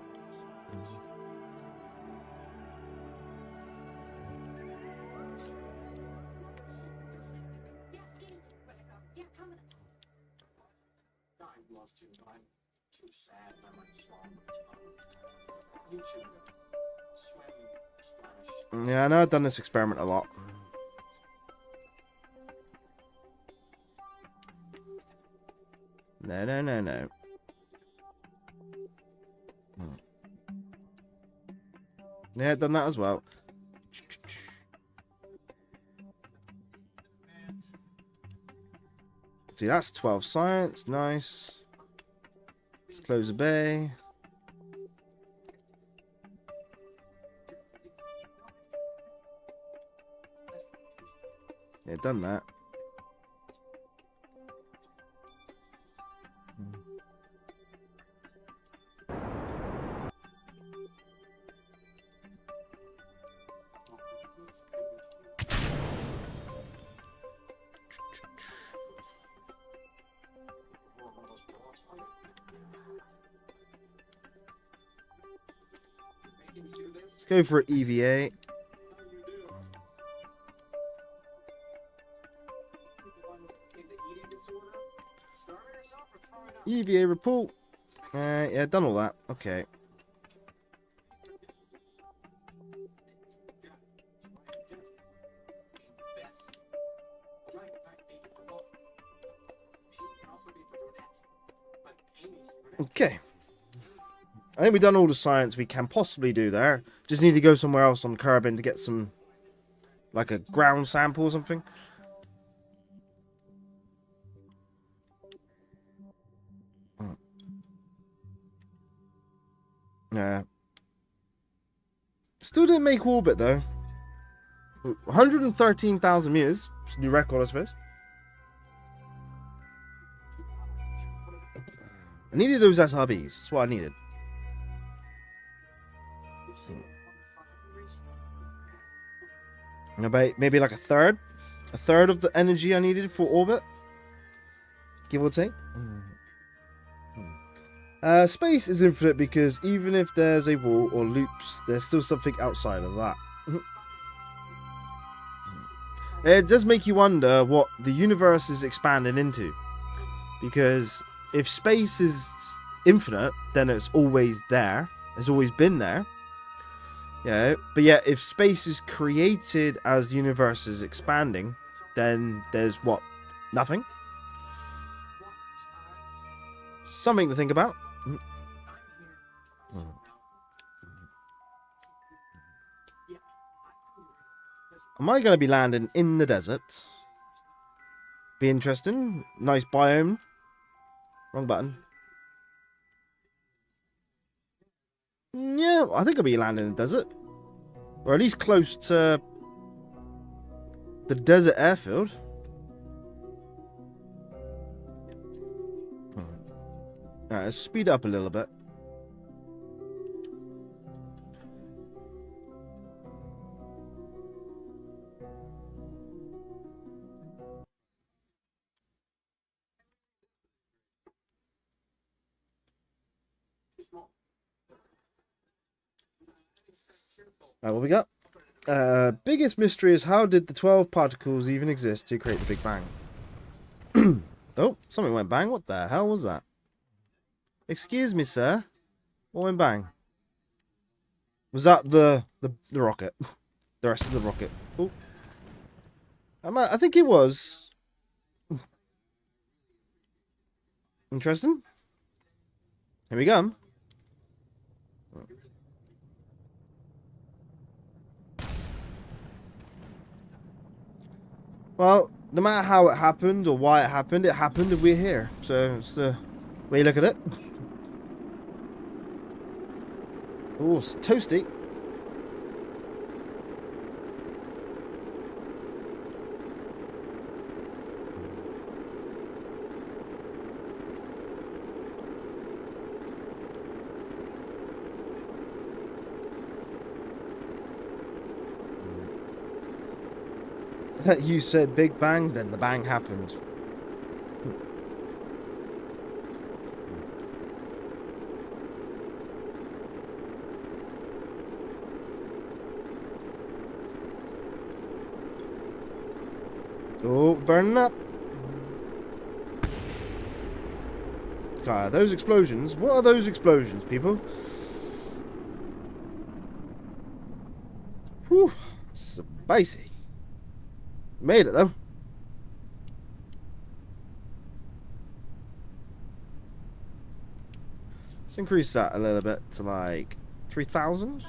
Yeah, I know I've done this experiment a lot. No, no, no, no. Yeah, I've done that as well. See, that's 12 science. Nice. Let's close the bay. Yeah, done that. Let's go for EVA. EVA report. Yeah, done all that. Okay. Okay. I think we've done all the science we can possibly do there. Just need to go somewhere else on Kerbin to get some, like a ground sample or something. Yeah. Still didn't make orbit though. 113,000 meters. It's a new record, I suppose. I needed those SRBs. That's what I needed. About maybe like a third of the energy I needed for orbit, give or take. Space is infinite because even if there's a wall or loops, there's still something outside of that. It does make you wonder what the universe is expanding into, because if space is infinite, then it's always there. It's always been there. Yeah, but yeah, if space is created as the universe is expanding, then there's what? Nothing? Something to think about. Am I going to be landing in the desert? Be interesting. Nice biome. Wrong button. Yeah, I think I'll be landing in the desert. Or at least close to the desert airfield. Alright, let's speed up a little bit. Alright, what we got? Biggest mystery is how did the 12 particles even exist to create the Big Bang? Oh, something went bang. What the hell was that? Excuse me, sir. What went bang? Was that the rocket? The rest of the rocket. Oh. I think it was. Interesting. Here we go. Well, no matter how it happened or why it happened and we're here. So it's the way you look at it. Oh, it's toasty. You said Big Bang, then the bang happened. Oh, burning up. God, those explosions. What are those explosions, people? Whew, spicy. Made it though. Let's increase that a little bit to like 3,000.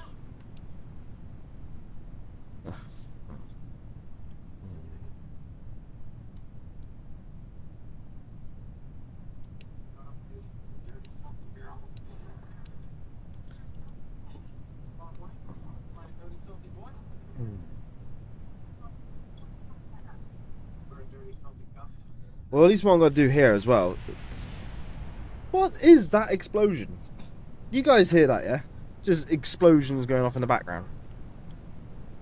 Well, at least what I'm going to do here as well. What is that explosion? You guys hear that, yeah? Just explosions going off in the background.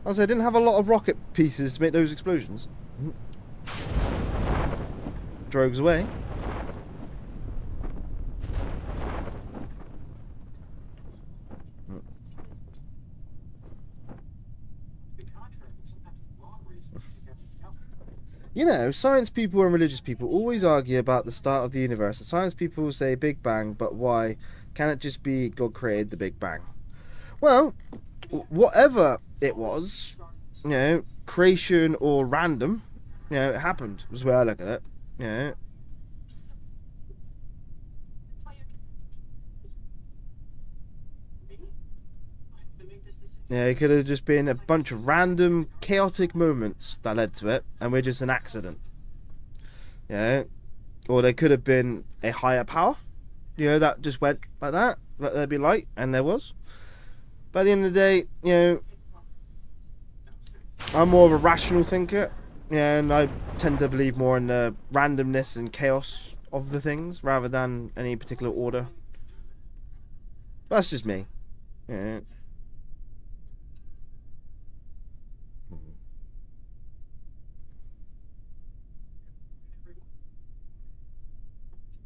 I said I didn't have a lot of rocket pieces to make those explosions. Drogues away. You know, science people and religious people always argue about the start of the universe. The science people say Big Bang, but why? Can it just be God created the Big Bang? Well, whatever it was, you know, creation or random, you know, it happened. Was the way I look at it. You know, Me? I have to make this decision. yeah, it could have just been a bunch of random, chaotic moments that led to it, and we're just an accident. You know, or there could have been a higher power, you know, that just went like that. Let there be light, and there was. But at the end of the day, you know, I'm more of a rational thinker, yeah, and I tend to believe more in the randomness and chaos of the things rather than any particular order. That's just me. Yeah.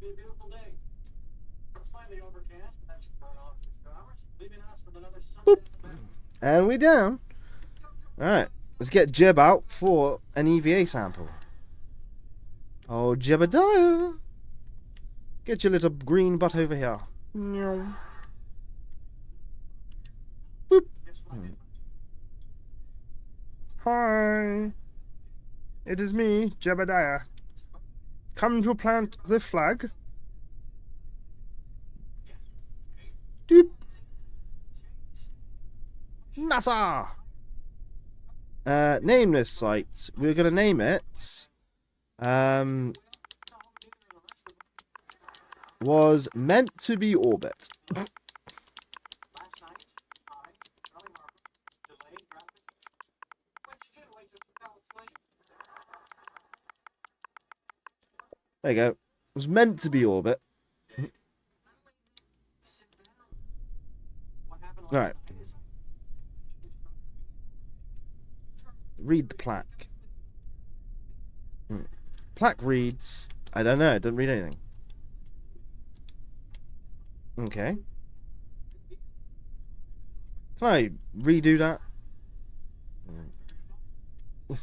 Should be a beautiful day. Slightly overcast, but that should burn off in a few hours, leaving us with another Sunday. And we're down. Alright, let's get Jeb out for an EVA sample. Oh, Jebediah. Get your little green butt over here. Meow. Boop. Hi. It is me, Jebediah. Come to plant the flag. Doop. NASA. Name this site. We're gonna name it. Was meant to be orbit. Last night, I, Charlie Harper, delayed gratification. What you did, wait till you fell asleep. There you go. Was meant to be orbit. Sit down. What happened All right. last night is Read the plaque. Plaque reads. I don't know. It doesn't read anything. Okay. Can I redo that? he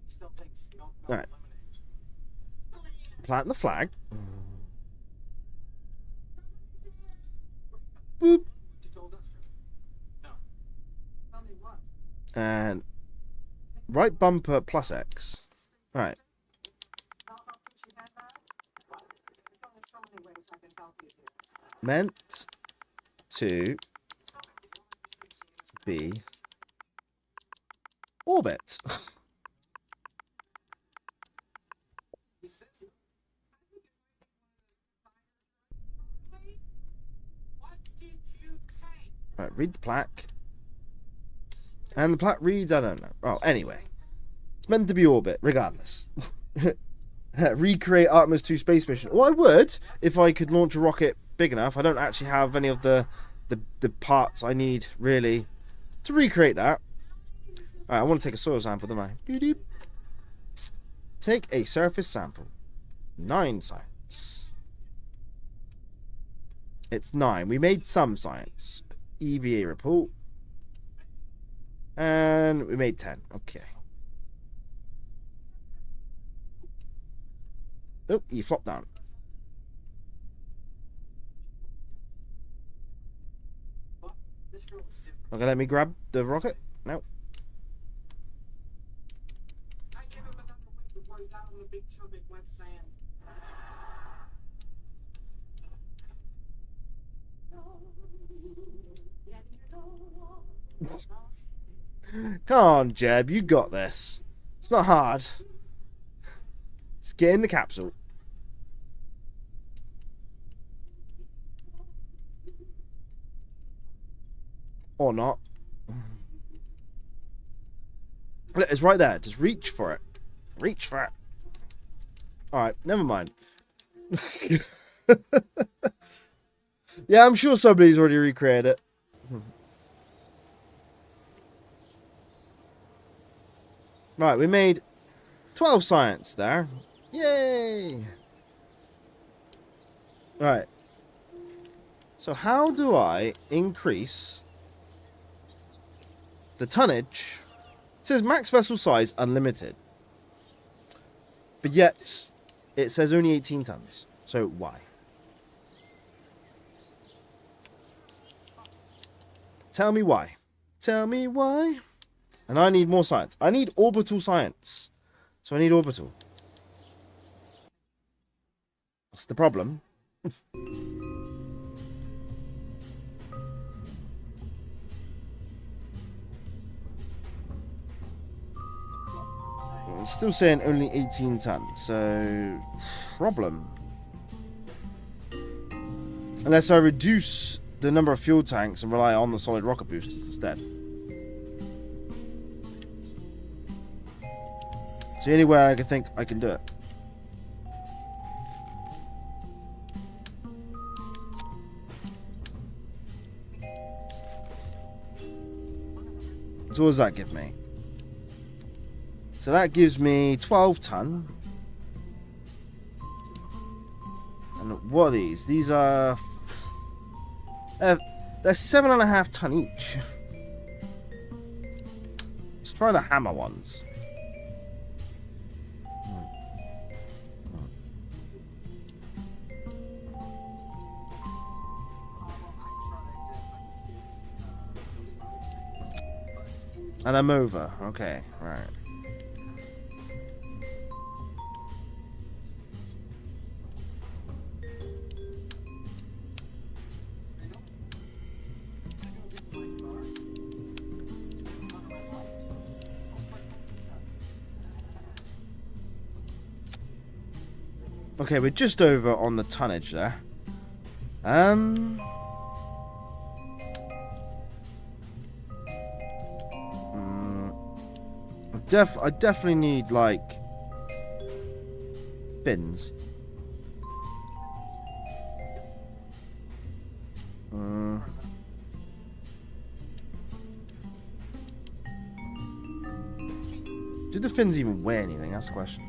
still thinks you don't All right. lemonade. Plant the flag. Boop. You told us to. No. Tell me what? And right bumper plus X. All right. Not that you had that? What? There's only so many ways I can help you here. Meant to be orbit. He says it. What did you take? Right, read the plaque. And the plaque reads, I don't know. Oh, anyway. It's meant to be orbit, regardless. Recreate Artemis 2 space mission. Well, I would, if I could launch a rocket big enough. I don't actually have any of the parts I need, really, to recreate that. Alright, I want to take a soil sample, don't I? Doop. Take a surface sample. 9 science. It's 9. We made some science. EVA report. And we made 10. Okay. Oh, you flopped down. Well, this girl is different. Okay, let me grab the rocket. No. I gave him another week before he's out on the big chubby wet sand. Come on, Jeb. You got this. It's not hard. Just get in the capsule. Or not. Look, it's right there. Just reach for it. Reach for it. Alright, never mind. Yeah, I'm sure somebody's already recreated it. Right, we made 12 science there. Yay! Right. So how do I increase the tonnage It says max vessel size unlimited. But yet, it says only 18 tons. So why? Tell me why. Tell me why. And I need more science. I need orbital science. So I need orbital. What's the problem? It's still saying only 18 tons, so problem. Unless I reduce the number of fuel tanks and rely on the solid rocket boosters instead. It's the only way I can think I can do it. So what does that give me? So that gives me 12 ton. And what are these? These are... they're 7.5 ton each. Let's try the hammer ones. And I'm over. Okay, right. Okay, we're just over on the tonnage there. I definitely need, like, bins. Do the fins even weigh anything? That's the question.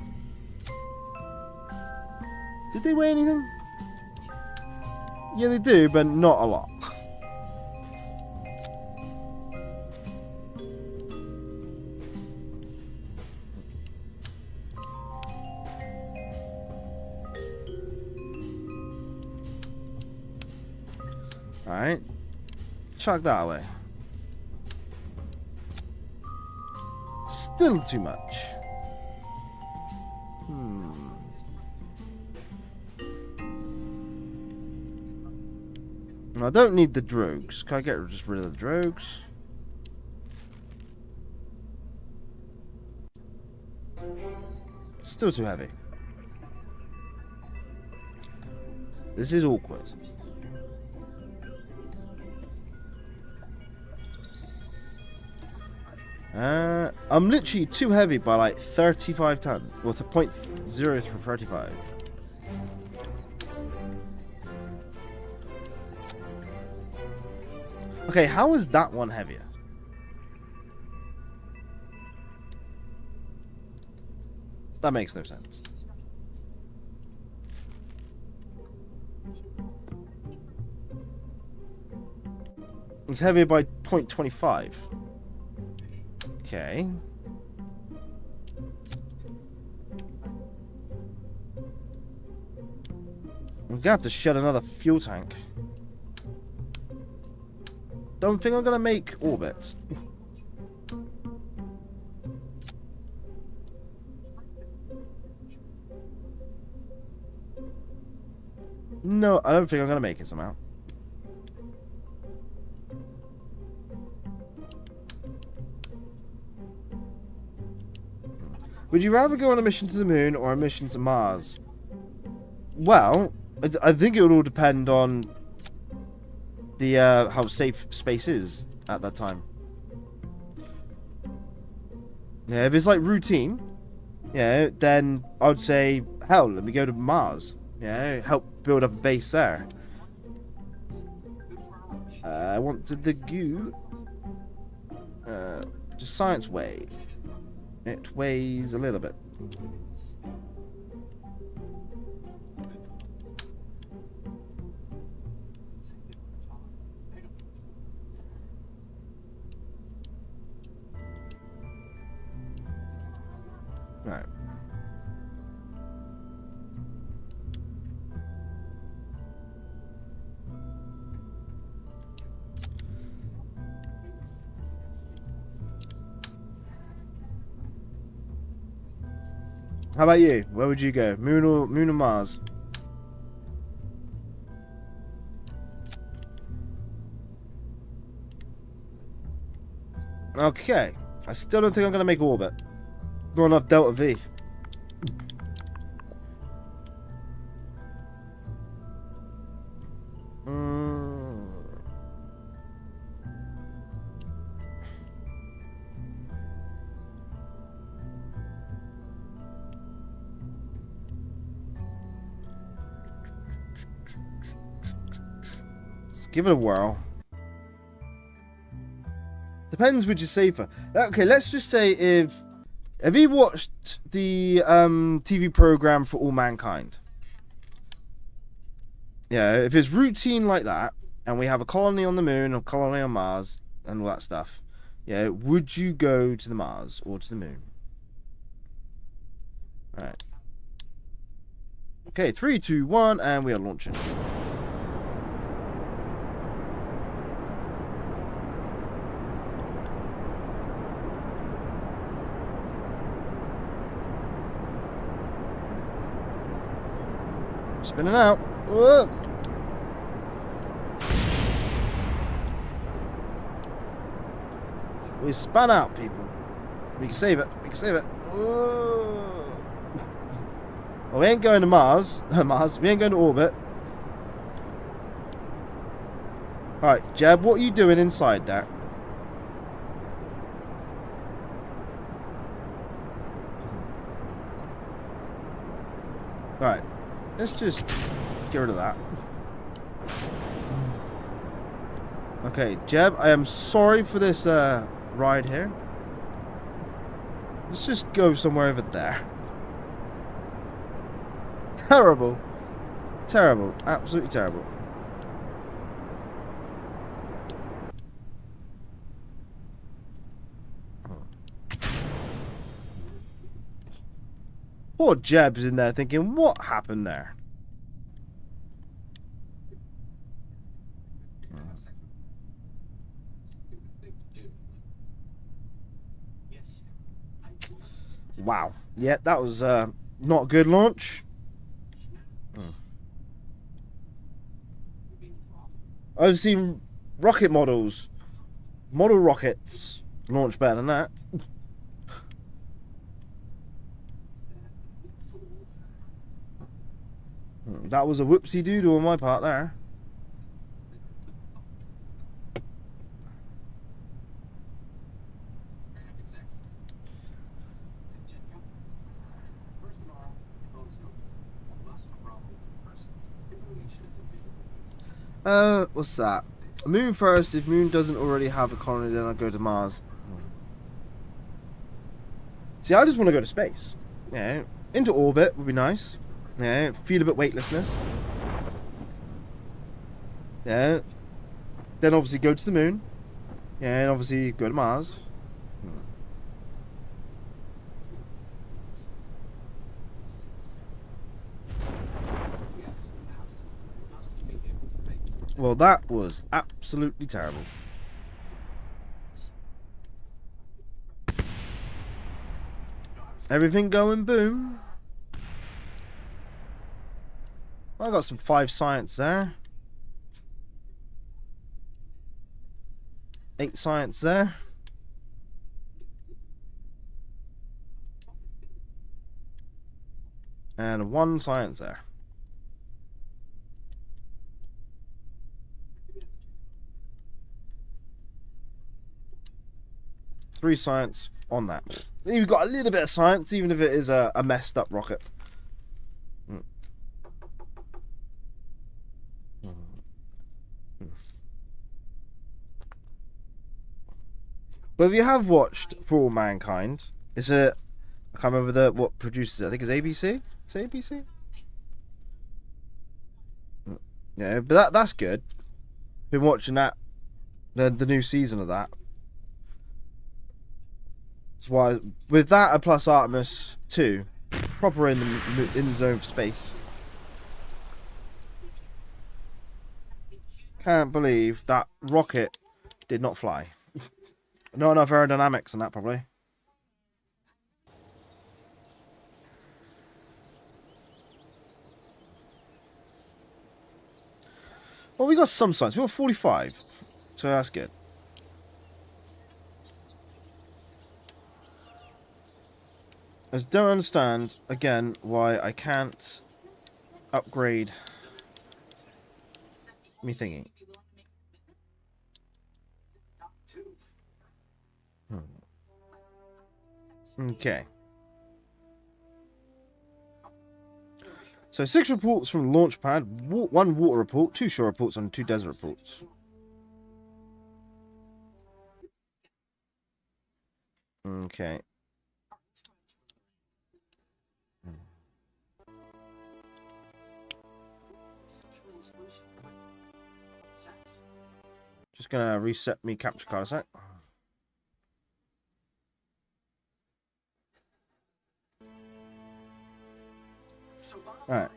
Did they weigh anything? Yeah, they do, but not a lot. Alright. Chuck that away. Still too much. I don't need the drogues. Can I get just rid of the drogues? Still too heavy. This is awkward. I'm literally too heavy by like 35 tons. Well, to 0.0 through 35. Okay, how is that one heavier? That makes no sense. It's heavier by 0.25. Okay. I'm gonna have to shed another fuel tank. Don't think I'm gonna make orbits. No, I don't think I'm gonna make it somehow. Would you rather go on a mission to the moon or a mission to Mars? Well, I think it would all depend on the how safe space is at that time. Yeah, if it's like routine, yeah, then I would say, hell, let me go to Mars. Yeah, help build up a base there. I wanted the goo. Just science weigh. It weighs a little bit. How about you? Where would you go? Moon or Mars? Okay. I still don't think I'm going to make orbit. Not enough Delta V. Let's give it a whirl. Depends which is safer. Okay, let's just say if... Have you watched the TV program For All Mankind? Yeah, if it's routine like that, and we have a colony on the moon, a colony on Mars, and all that stuff, yeah, would you go to the Mars or to the moon? Alright. Okay, 3, 2, 1, and we are launching. Spinning out. Whoa. We spun out, people. We can save it. We can save it. Whoa. Well, we ain't going to Mars. Mars. We ain't going to orbit. Alright, Jeb, what are you doing inside there? Alright. Let's just get rid of that. Okay, Jeb, I am sorry for this ride here. Let's just go somewhere over there. Terrible. Terrible. Absolutely terrible. Poor Jeb's in there thinking, what happened there? Wow. Yeah, that was not a good launch. I've seen rocket model rockets launch better than that. That was a whoopsie doodle on my part there. What's that? Moon first. If Moon doesn't already have a colony, then I'll go to Mars. See, I just want to go to space. Yeah, into orbit would be nice. Yeah, feel a bit weightlessness. Yeah. Then obviously go to the moon. Yeah, and obviously go to Mars. Well, that was absolutely terrible. Everything going boom. I got some 5 science there. 8 science there. And 1 science there. Three science on that. You've got a little bit of science, even if it is a messed up rocket. But if you have watched For All Mankind, is it? I can't remember what produces it. I think it's ABC. Is it ABC? Yeah, but that's good. Been watching that, the new season of that. That's why with that and plus Artemis 2, proper in the zone of space. Can't believe that rocket did not fly. Not enough aerodynamics on that, probably. Well, we got some science. We got 45. So that's good. I just don't understand, again, why I can't upgrade me thingy. Okay. So 6 reports from launch pad, 1 water report, 2 shore reports, and 2 desert reports. Okay. Just gonna reset me capture card a sec. Alright.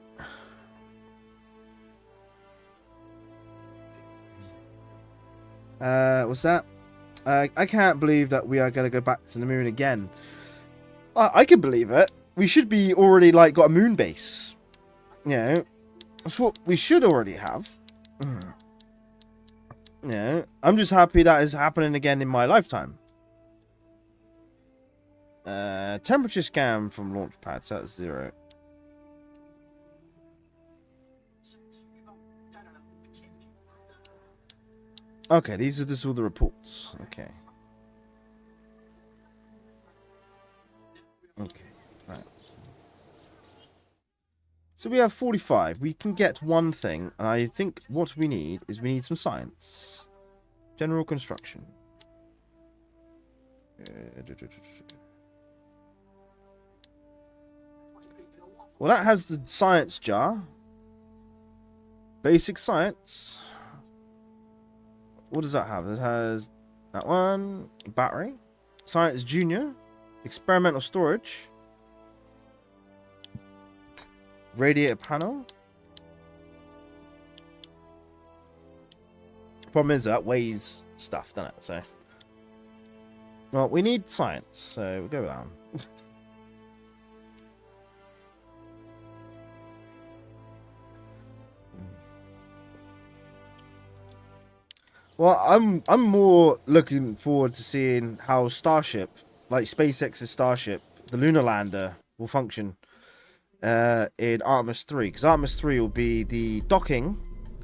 What's that? I can't believe that we are gonna go back to the moon again. I can believe it. We should be already, like, got a moon base. You know, that's what we should already have. Yeah, I'm just happy that is happening again in my lifetime. Temperature scan from launch pad, so that's 0. Okay, these are just all the reports. Okay. Okay, right. So we have 45. We can get one thing, and I think what we need is we need some science. General construction. Well, that has the science jar. Basic science. What does that have? It has that one. Battery. Science Junior. Experimental storage. Radiator panel. Problem is that weighs stuff, doesn't it? So, well, we need science, so we'll go down. Well, I'm more looking forward to seeing how Starship, like SpaceX's Starship, the lunar lander, will function in Artemis 3. Because Artemis 3 will be the docking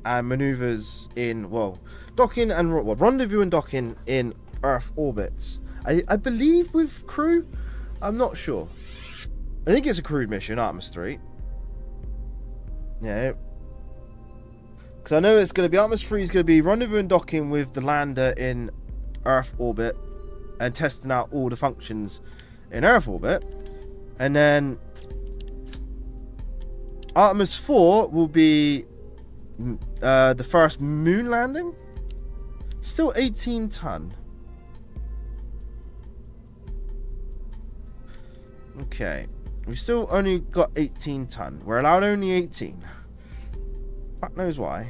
and maneuvers in, well, docking and rendezvous and docking in Earth orbits. I believe with crew. I'm not sure. I think it's a crewed mission, Artemis 3. Yeah. Because I know it's going to be Artemis 3 is going to be rendezvous and docking with the lander in Earth orbit and testing out all the functions in Earth orbit. And then Artemis 4 will be the first moon landing. Still 18 ton. Okay. We've still only got 18 ton. We're allowed only 18. Fuck knows why.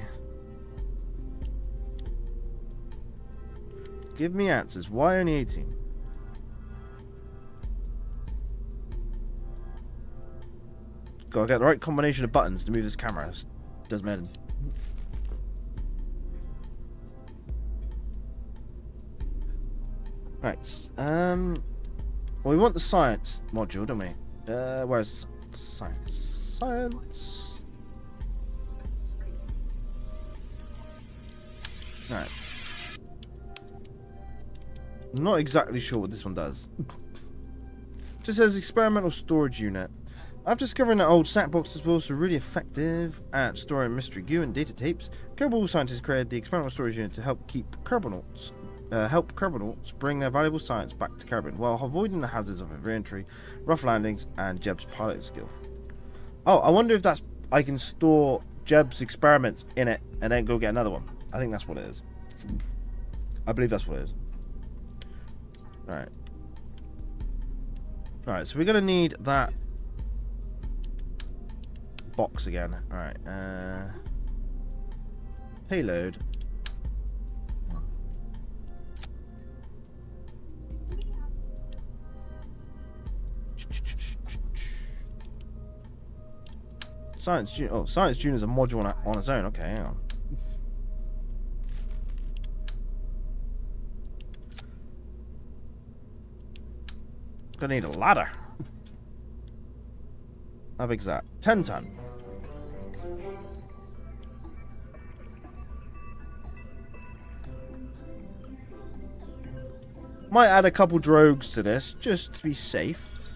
Give me answers. Why only 18? Gotta get the right combination of buttons to move this camera. It doesn't matter. Right. Well, we want the science module, don't we? Where's science? Science. Alright. I'm not exactly sure what this one does. Just says experimental storage unit. After discovering that old snack boxes were also really effective at storing mystery goo and data tapes, Kerbal scientists created the experimental storage unit to help Kerbonauts bring their valuable science back to Kerbin while avoiding the hazards of re-entry, rough landings, and Jeb's piloting skill. Oh, I wonder if that's I can store Jeb's experiments in it and then go get another one. I think that's what it is. I believe that's what it is. Alright. Alright, so we're going to need that box again. Alright. Payload. Science Junior. Oh, Science Junior is a module on its own. Okay, hang on. Gonna need a ladder. How big's that? 10 ton. Might add a couple drogues to this, just to be safe.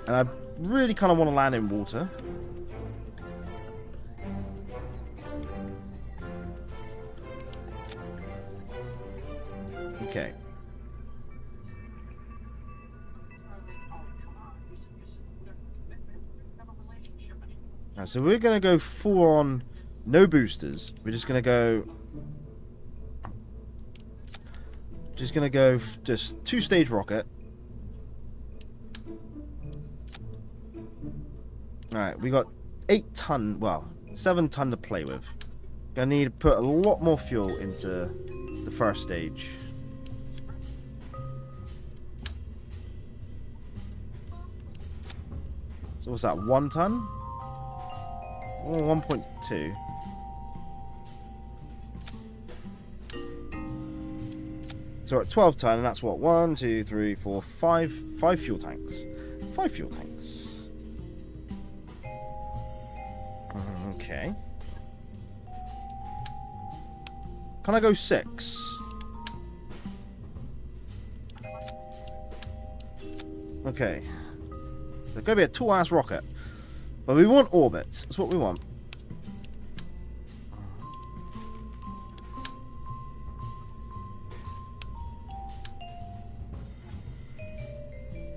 And I really kind of want to land in water. Okay. Alright, so we're going to go full on no boosters. We're just going to go... just two-stage rocket. Alright, we got 8 ton, well, 7 ton to play with. Gonna need to put a lot more fuel into the first stage. So what's that, 1 ton? Oh, 1.2. So we're at 12 ton, and that's what? 1, 2, 3, 4, 5 fuel tanks. 5 fuel tanks. Okay. Can I go 6? Okay. So it's gonna be a tall-ass rocket. But we want orbit. That's what we want.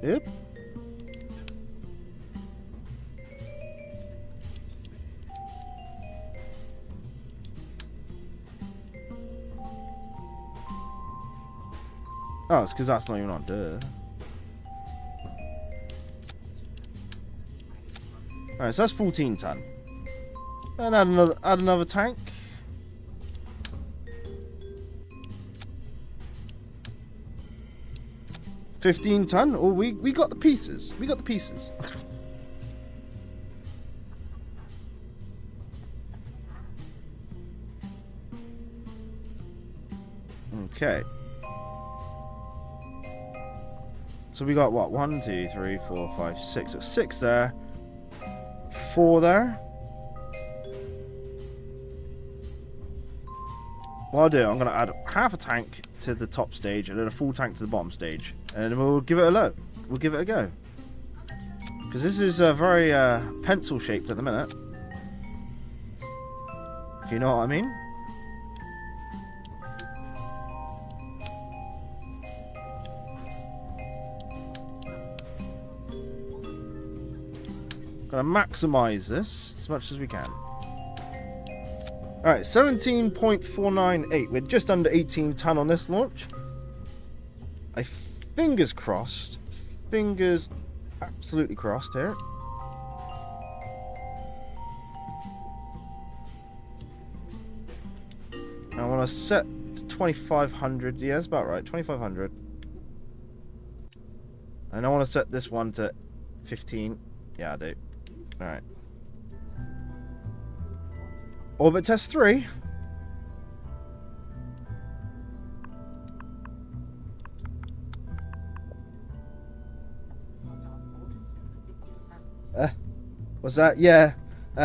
Yep. Oh, it's because that's not even on. Duh. Alright, so that's 14 ton. And add another tank. $15 ton. Oh, we got the pieces. We got the pieces. Okay. So we got what? 1, 2, 3, 4, 5, 6. So 6 there. 4 there. What I'll do, I'm going to add half a tank to the top stage and then a full tank to the bottom stage. And then we'll give it a look. We'll give it a go. Because this is very pencil shaped at the minute. If you know what I mean. Gonna maximize this as much as we can. Alright, 17.498. We're just under 18 ton on this launch. Fingers crossed. Fingers absolutely crossed here. I want to set to 2500. Yeah, that's about right. 2500. And I want to set this one to 15. Yeah, I do. Alright. Orbit test 3. What's that? Yeah.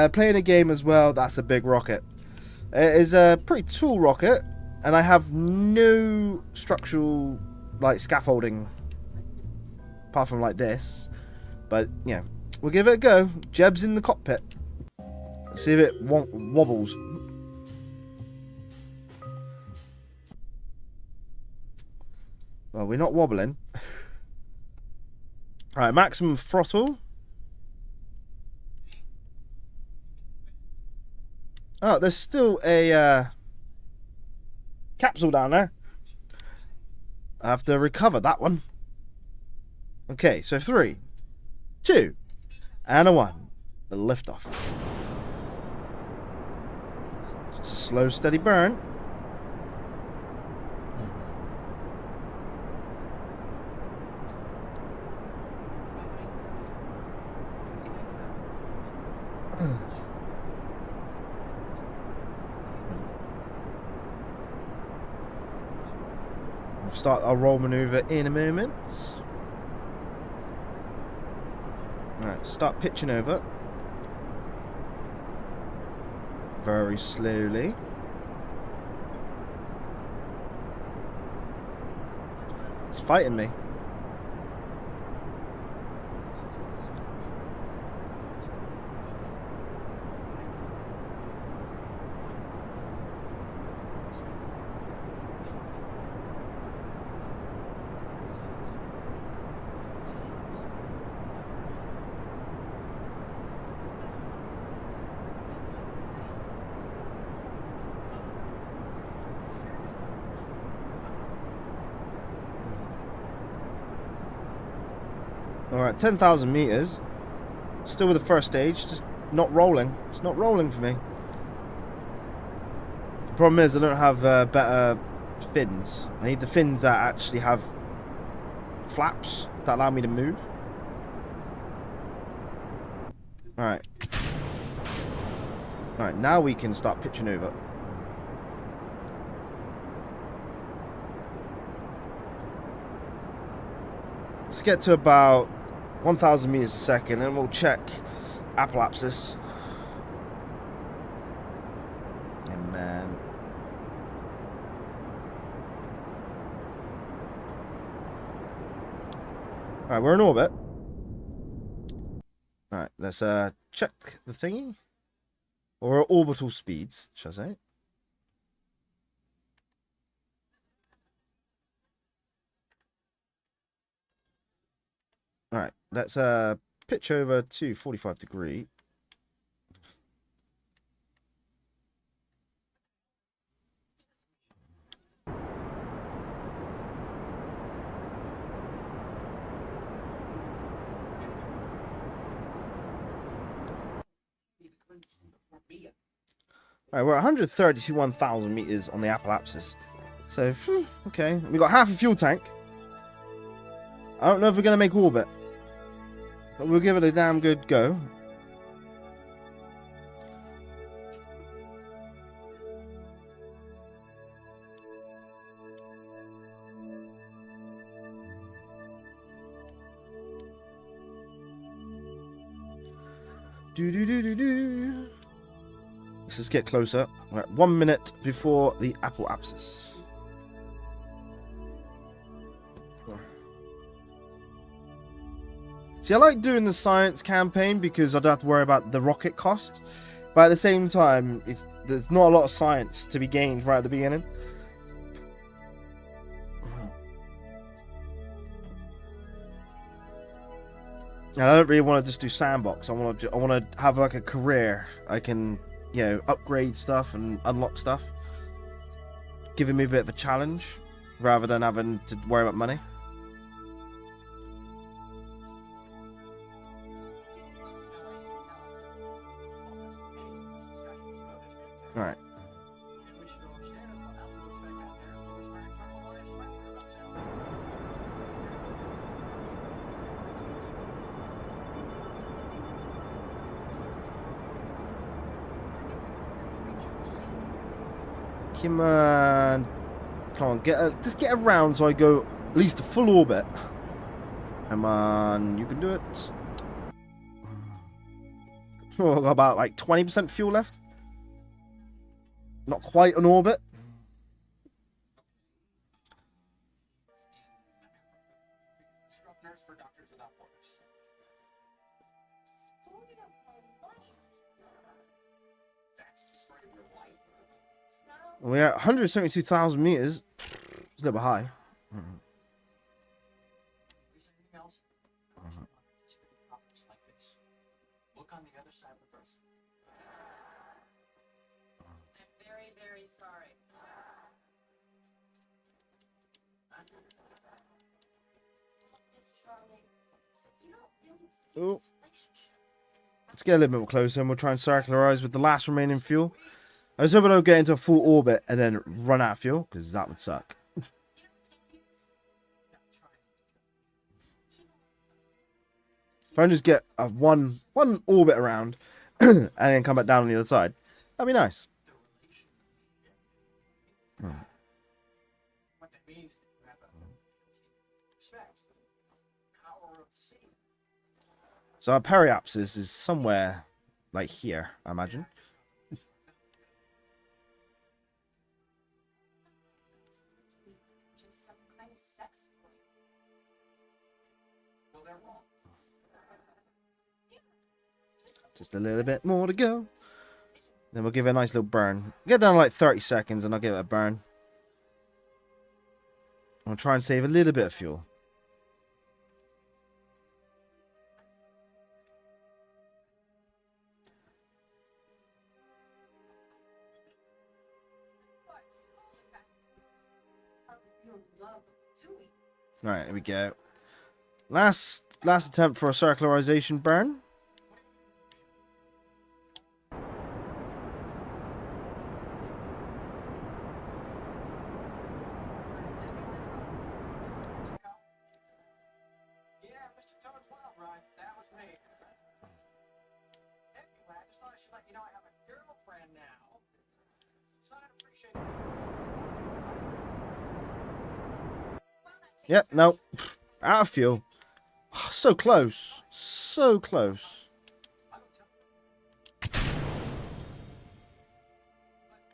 Playing a game as well, that's a big rocket. It is a pretty tall rocket, and I have no structural, like, scaffolding, apart from, like, this. But, yeah, we'll give it a go. Jeb's in the cockpit. See if it wobbles. Well, we're not wobbling. Alright, maximum throttle. Oh, there's still a capsule down there. I have to recover that one. Okay, so 3, 2, and a 1. The liftoff. It's a slow, steady burn. start our roll maneuver in a moment. Alright, start pitching over. Very slowly. It's fighting me. Alright, 10,000 meters. Still with the first stage, just not rolling. It's not rolling for me. The problem is I don't have better fins. I need the fins that actually have flaps that allow me to move. Alright. Alright, now we can start pitching over. Let's get to about 1,000 meters a second and we'll check apoapsis. Yeah, man. Alright, we're in orbit. Alright, let's check the thingy. Or our orbital speeds, shall I say. Alright, let's pitch over to 45 degree. Alright, we're at 131,000 meters on the apoapsis. So, okay. We got half a fuel tank. I don't know if we're going to make orbit. But we'll give it a damn good go. Do. Let's just get closer. We're at 1 minute before the apoapsis. See, I like doing the science campaign because I don't have to worry about the rocket cost. But at the same time, if there's not a lot of science to be gained right at the beginning. And I don't really want to just do sandbox. I want to have like a career. I can, you know, upgrade stuff and unlock stuff. Giving me a bit of a challenge rather than having to worry about money. Alright. Come on. Come on, just get around so I go at least a full orbit. Come on, you can do it. Oh, about like 20% fuel left. Not quite an orbit. We're at 172,000 meters. It's a little bit high. Look on the other side of the person. I'm very, very sorry. Oh. Let's get a little bit more closer and we'll try and circle our eyes with the last remaining fuel. I was hoping I would get into a full orbit and then run out of fuel, because that would suck. If I can just get a one orbit around and then come back down on the other side, that'd be nice. What that means is that you have a So our periapsis is somewhere like here, I imagine. Just some kind of sex toy. Well, they're wrong. Just a little bit more to go. Then we'll give it a nice little burn. Get down to like 30 seconds and I'll give it a burn. I'll try and save a little bit of fuel. Alright, here we go. Last attempt for a circularization burn. Yeah, Mr. Toad's Wild Ride. That was me. Anyway, I just thought I should let you know I have a girlfriend now. So I'd appreciate it. Yep, no. Out of fuel. So close. So close.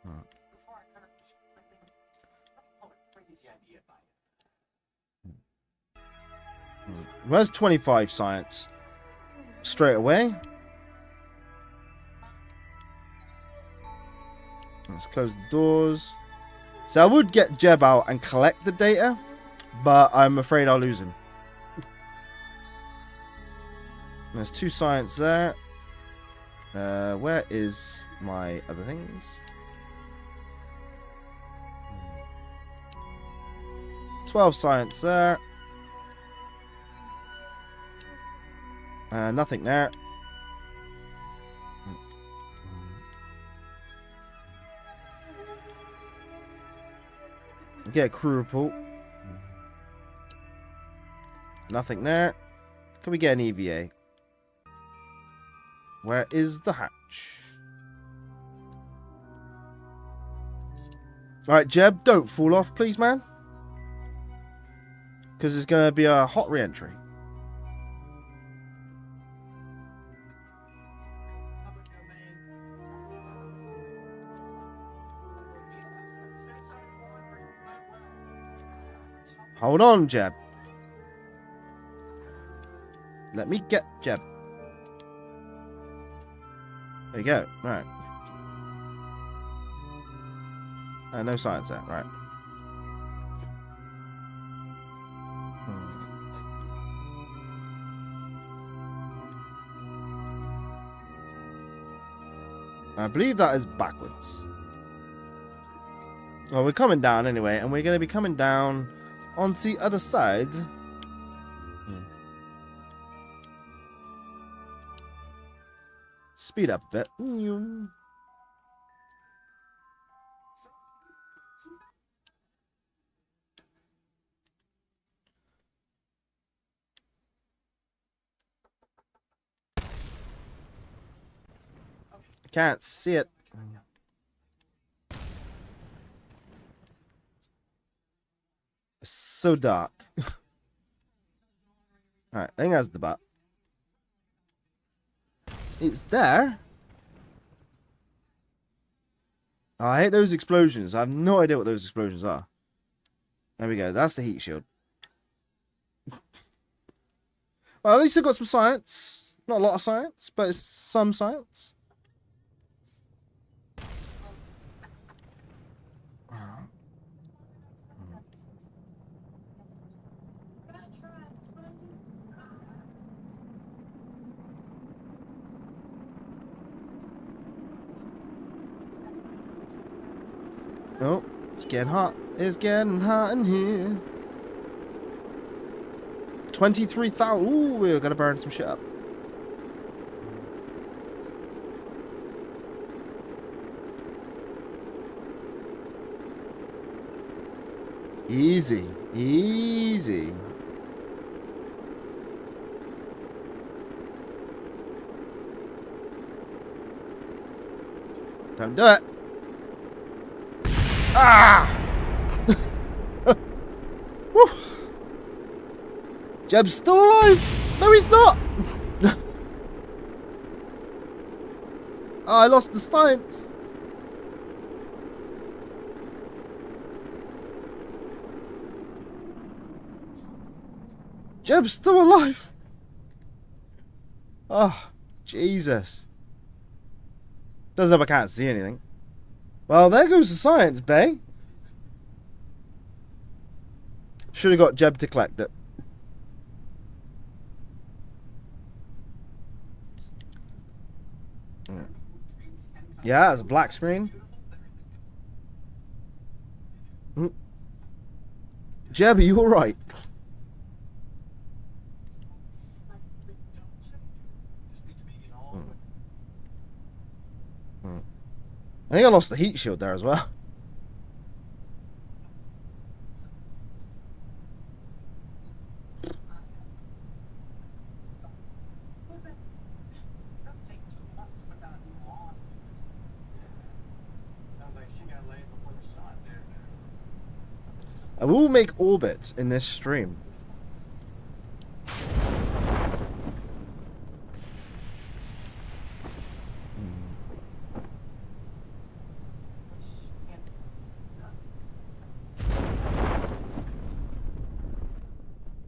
Before I cut it completely, let me pull a crazy idea by you. Where's 25 science? Straight away. Let's close the doors. So I would get Jeb out and collect the data, but I'm afraid I'll lose him. There's 2 science there. Where is my other things? 12 science there. Nothing there. Get a crew report. Nothing there. Can we get an EVA? Where is the hatch? Alright, Jeb, don't fall off, please, man. Because it's going to be a hot re-entry. Hold on, Jeb. Let me get Jeb. There you go. Right. No science there. Right. I believe that is backwards. Well, we're coming down anyway, and we're going to be coming down on the other side. Speed up a bit. Can't see it. It's so dark. Alright, I think that's the butt. It's there. Oh, I hate those explosions. I have no idea what those explosions are. There we go. That's the heat shield. Well, at least I got some science. Not a lot of science, but it's some science. Oh, it's getting hot. It's getting hot in here. 23,000. Ooh, we're gonna burn some shit up. Easy. Easy. Don't do it. Ah! Woo! Jeb's still alive! No, he's not! Oh, I lost the science. Jeb's still alive. Oh, Jesus. Doesn't help I can't see anything. Well, there goes the science bay. Should have got Jeb to collect it. Yeah, it's a black screen. Jeb, are you alright? I think I lost the heat shield there as well. I will make orbit in this stream.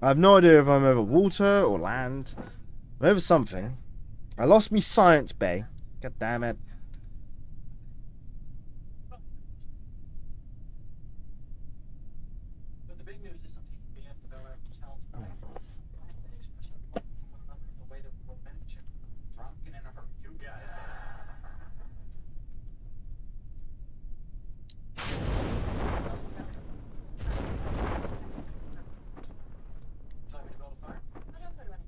I have no idea if I'm over water or land. I'm over something. I lost me science bay. God damn it. But the big news is something we have to go out and tell tonight. Finally express our love for one another the way that we were meant to. Drunk and in a hurry. You got it. So I'm gonna build a fire? I don't go to any.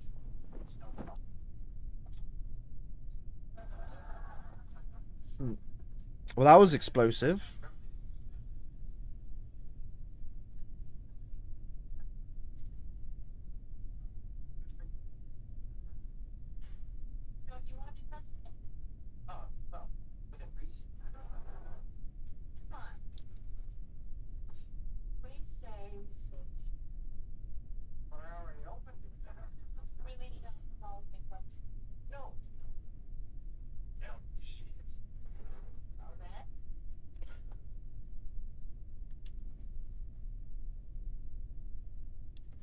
It's no trouble. Well, that was explosive. Don't you want to press it? Well, within reason. Come on. We say we see. But I already opened it. Really don't involve me, but No. No, shit. all that.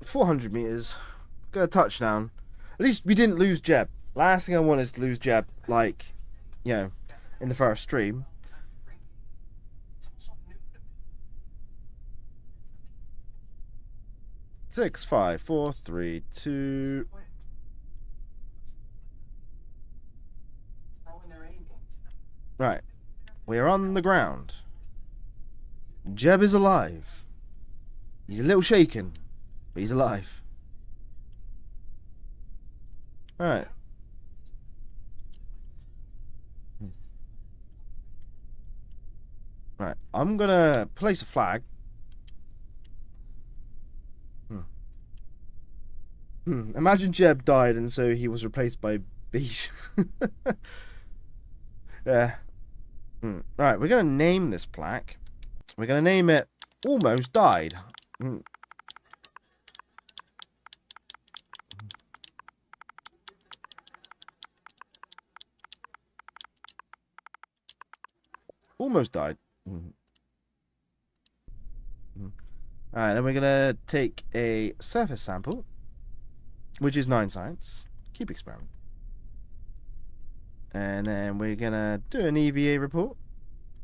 400 meters. Got a touchdown. At least we didn't lose Jeb. Last thing I want is to lose Jeb, like, you know, in the first stream. It's also new to me. 6, 5, 4, 3, 2. Wait. It's throwing their A game tonight. Right. We are on the ground. Jeb is alive. He's a little shaken, but he's alive. Alright. Right. I'm gonna place a flag. Imagine Jeb died and so he was replaced by Beach. Yeah. Right, we're gonna name this plaque. We're gonna name it Almost Died. Almost died. Alright, then we're gonna take a surface sample, which is 9 science. Keep experiment. And then we're gonna do an EVA report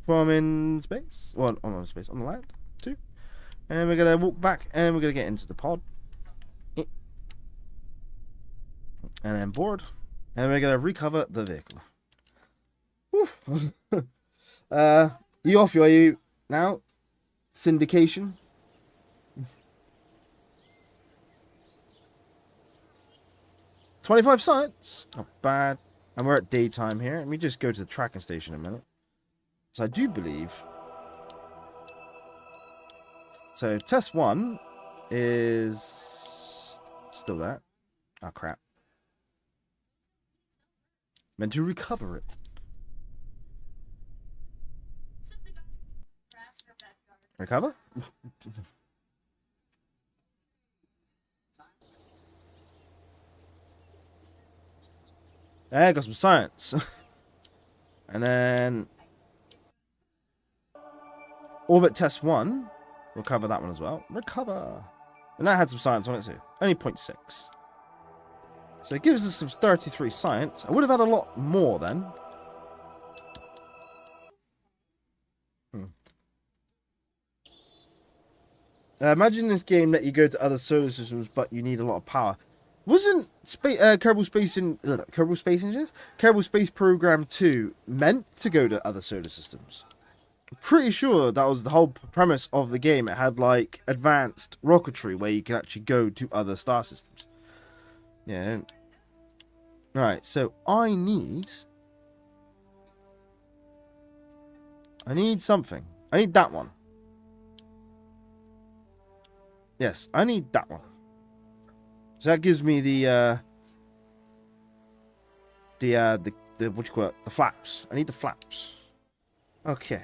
from in space. Well, on space, on the land, too. And we're gonna walk back and we're gonna get into the pod. And then board. And we're gonna recover the vehicle. You off, are you now? Syndication. 25 science. Not bad. And we're at daytime here. Let me just go to the tracking station a minute. So I do believe. So test 1 is still there. Oh crap. Meant to recover it. Recover? Yeah, got some science. And then orbit test 1. We'll cover that one as well. Recover. And that had some science on it too. Only 0.6. So it gives us some 33 science. I would have had a lot more then. Imagine this game let you go to other solar systems, but you need a lot of power. Wasn't Kerbal Space Program 2 meant to go to other solar systems? I'm pretty sure that was the whole premise of the game. It had like advanced rocketry where you can actually go to other star systems. Yeah. Alright, so I need something. I need that one. Yes, I need that one. So that gives me the what do you call it? The flaps. I need the flaps. Okay.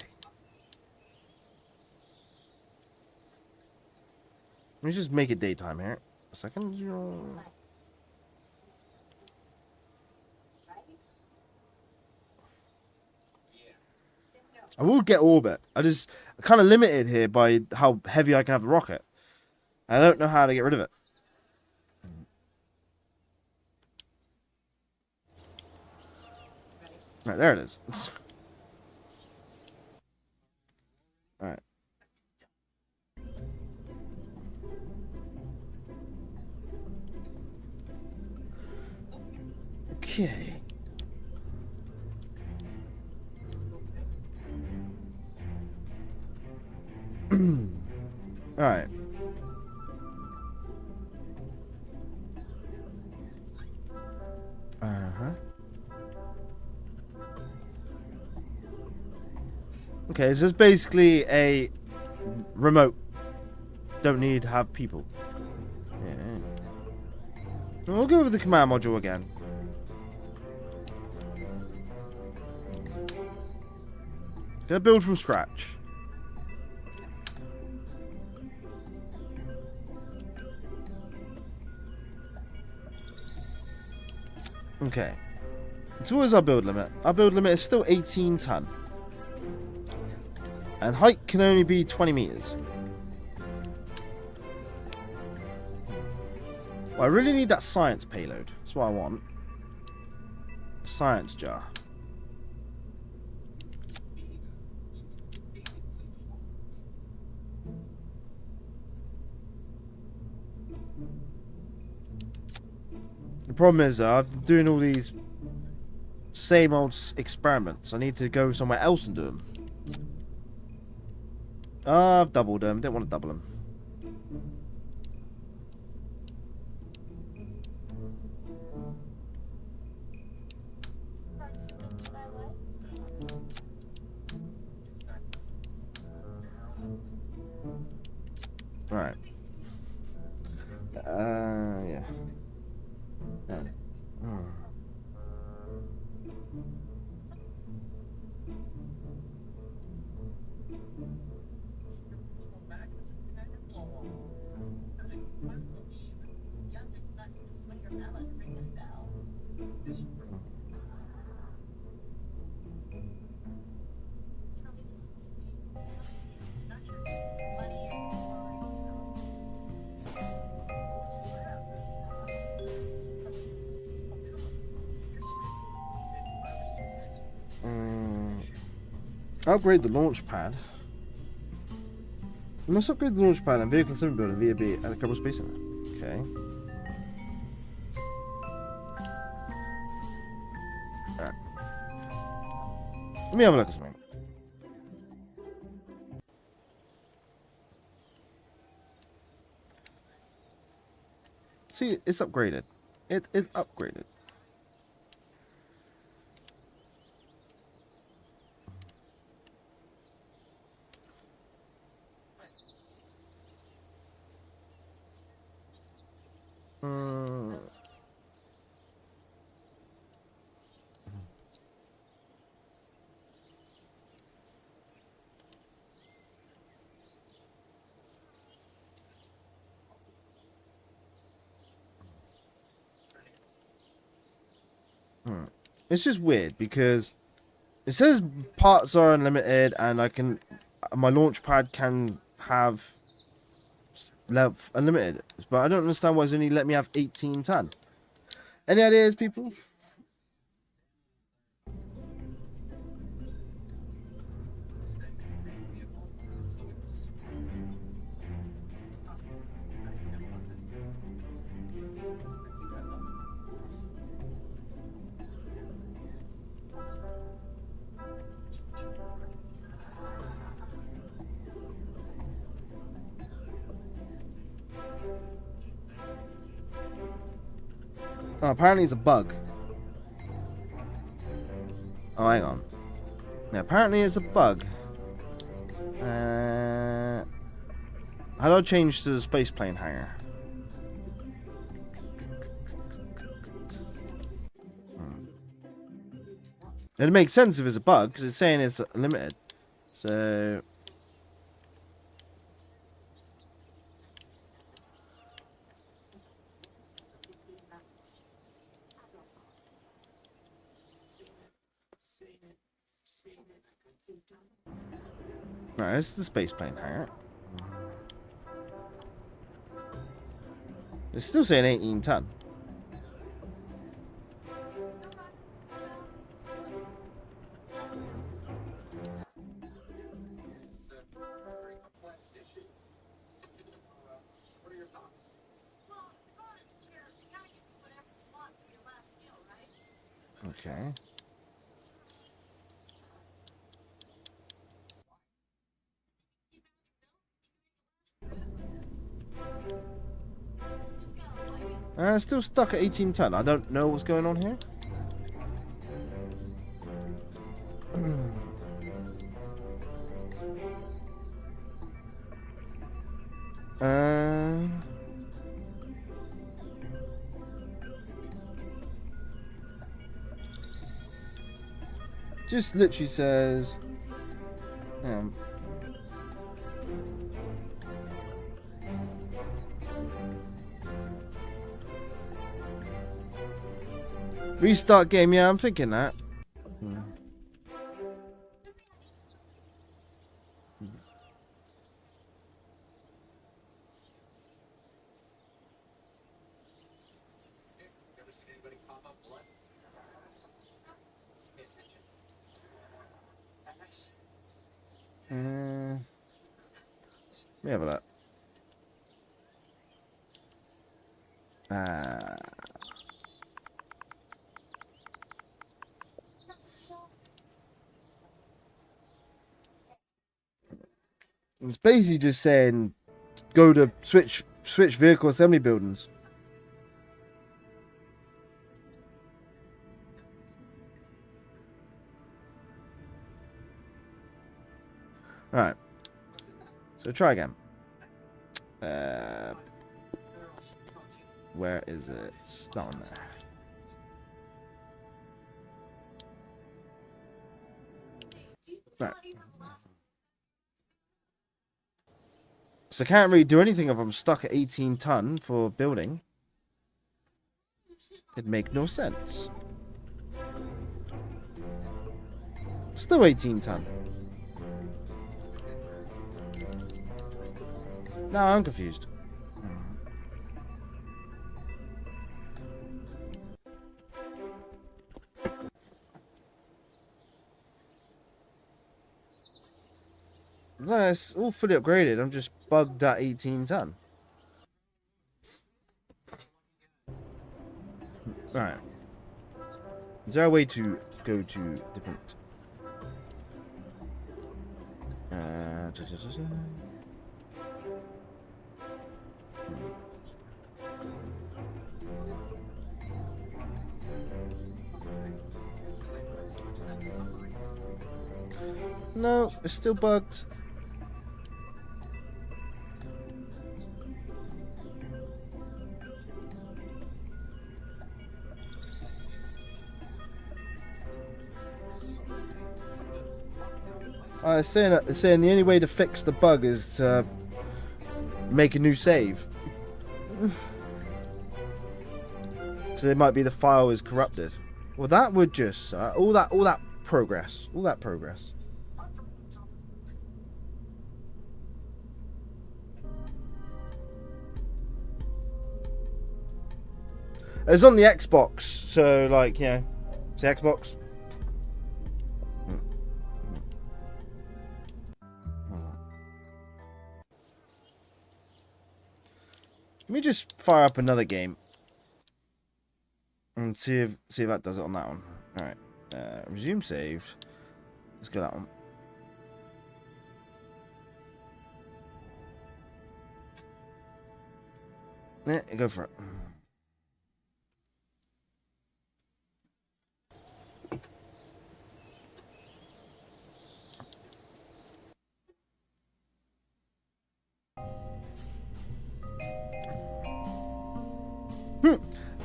Let me just make it daytime here. A second. I will get orbit. I'm kind of limited here by how heavy I can have the rocket. I don't know how to get rid of it. Right, there it is. Alright. Okay. Alright. Uh-huh. Okay, this is basically a remote. Don't need to have people. Yeah. We'll go with the command module again. Gonna build from scratch. Okay. So what is our build limit? Our build limit is still 18 ton. And height can only be 20 meters. Well, I really need that science payload. That's what I want. Science jar. The problem is, I'm doing all these same old experiments. I need to go somewhere else and do them. I've doubled them. Didn't want to double them. Alright. Yeah. Upgrade the launch pad. We must upgrade the launch pad and vehicle assembly building via B at the Kerbal Space Center. Okay. Alright. Let me have a look at something. See, it's upgraded. It is upgraded. It's just weird because It says parts are unlimited, and my launch pad can have unlimited, but I don't understand why it's only let me have 18 ton. Any ideas, people? Oh, apparently it's a bug. Oh, hang on. Yeah, apparently it's a bug. How do I change to the space plane hangar? It makes sense if it's a bug, because it's saying it's limited. So... Right, this is the space plane hangar. It's still saying 18 ton. It's a very complex issue. So what are your thoughts? Well, the bonus is here. You gotta get whatever you want for your last meal, right? Okay. It's still stuck at 18 ton. I don't know what's going on here. Just literally says... Restart game, yeah, I'm thinking that. Ever seen anybody cough up blood? Pay attention. Nice. Let me have a look. It's basically just saying go to switch vehicle assembly buildings. Alright. So try again. Where is it? It's not on there. Right. So I can't really do anything if I'm stuck at 18 ton for building. It'd make no sense. Still 18 ton. Now I'm confused. No, it's all fully upgraded. I'm just bugged at 18 ton. Alright. Is there a way to go to different... No, it's still bugged. It's saying the only way to fix the bug is to make a new save. So it might be the file is corrupted. Well, that would just all that progress. All that progress. It's on the Xbox, so like, you know, it's the Xbox. Let me just fire up another game and see if that does it on that one. All right, resume saved. Let's go that one. Yeah, go for it.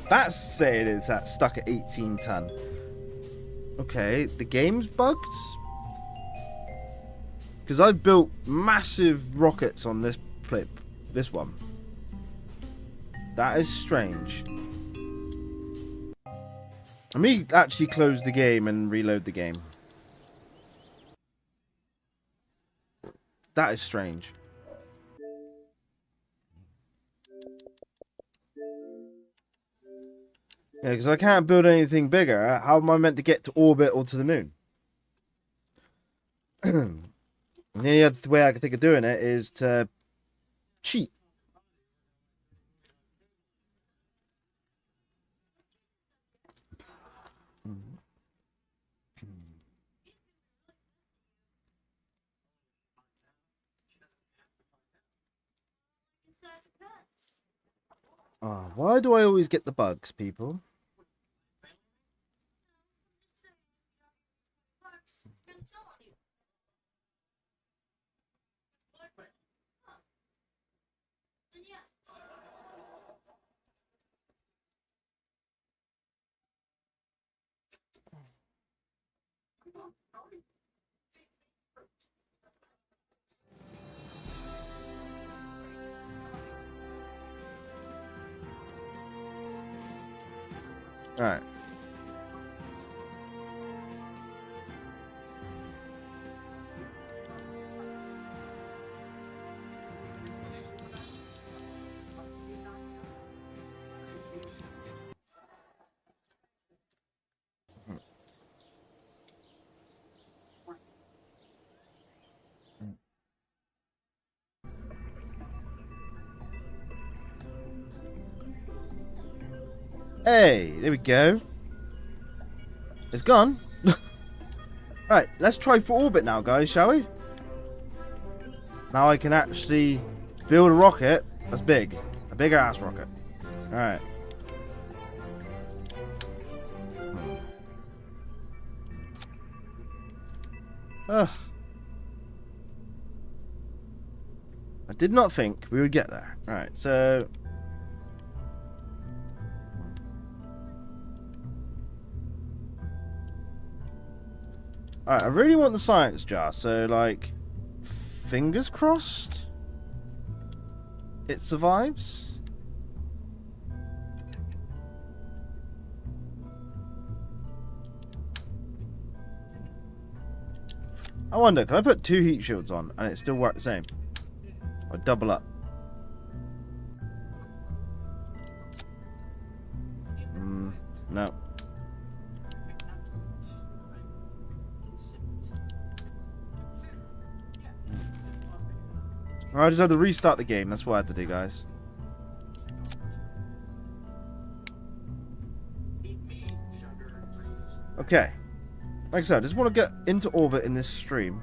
That's saying it's stuck at 18 ton. Okay, the game's bugged? Because I've built massive rockets on this one. That is strange. Let me actually close the game and reload the game. That is strange. Yeah, because I can't build anything bigger. How am I meant to get to orbit or to the moon? The only other way I can think of doing it is to cheat. Inside the pets. Oh, why do I always get the bugs, people? Just saying, bucks, gonna tell on you. And yeah. Alright. Hey, there we go. It's gone. Alright, let's try for orbit now, guys, shall we? Now I can actually build a rocket that's big. A bigger ass rocket. Alright. Ugh. I did not think we would get there. Alright, so... Alright, I really want the science jar, so like, fingers crossed it survives. I wonder, can I put 2 heat shields on and it still work the same? Or double up? No. I just had to restart the game. That's what I had to do, guys. Okay. Like I said, I just want to get into orbit in this stream.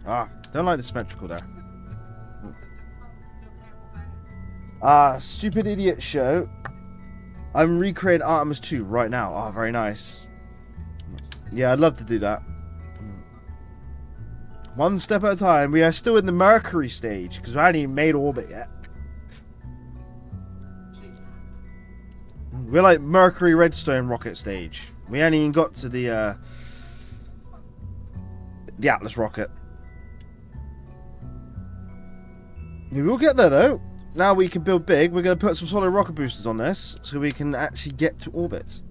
Ah, don't like the symmetrical there. Ah, stupid idiot show. I'm recreating Artemis 2 right now. Ah, very nice. Yeah, I'd love to do that. One step at a time. We are still in the Mercury stage because we haven't even made orbit yet. We're like Mercury Redstone rocket stage. We ain't even got to the Atlas rocket. We will get there though. Now we can build big. We're going to put some solid rocket boosters on this so we can actually get to orbit.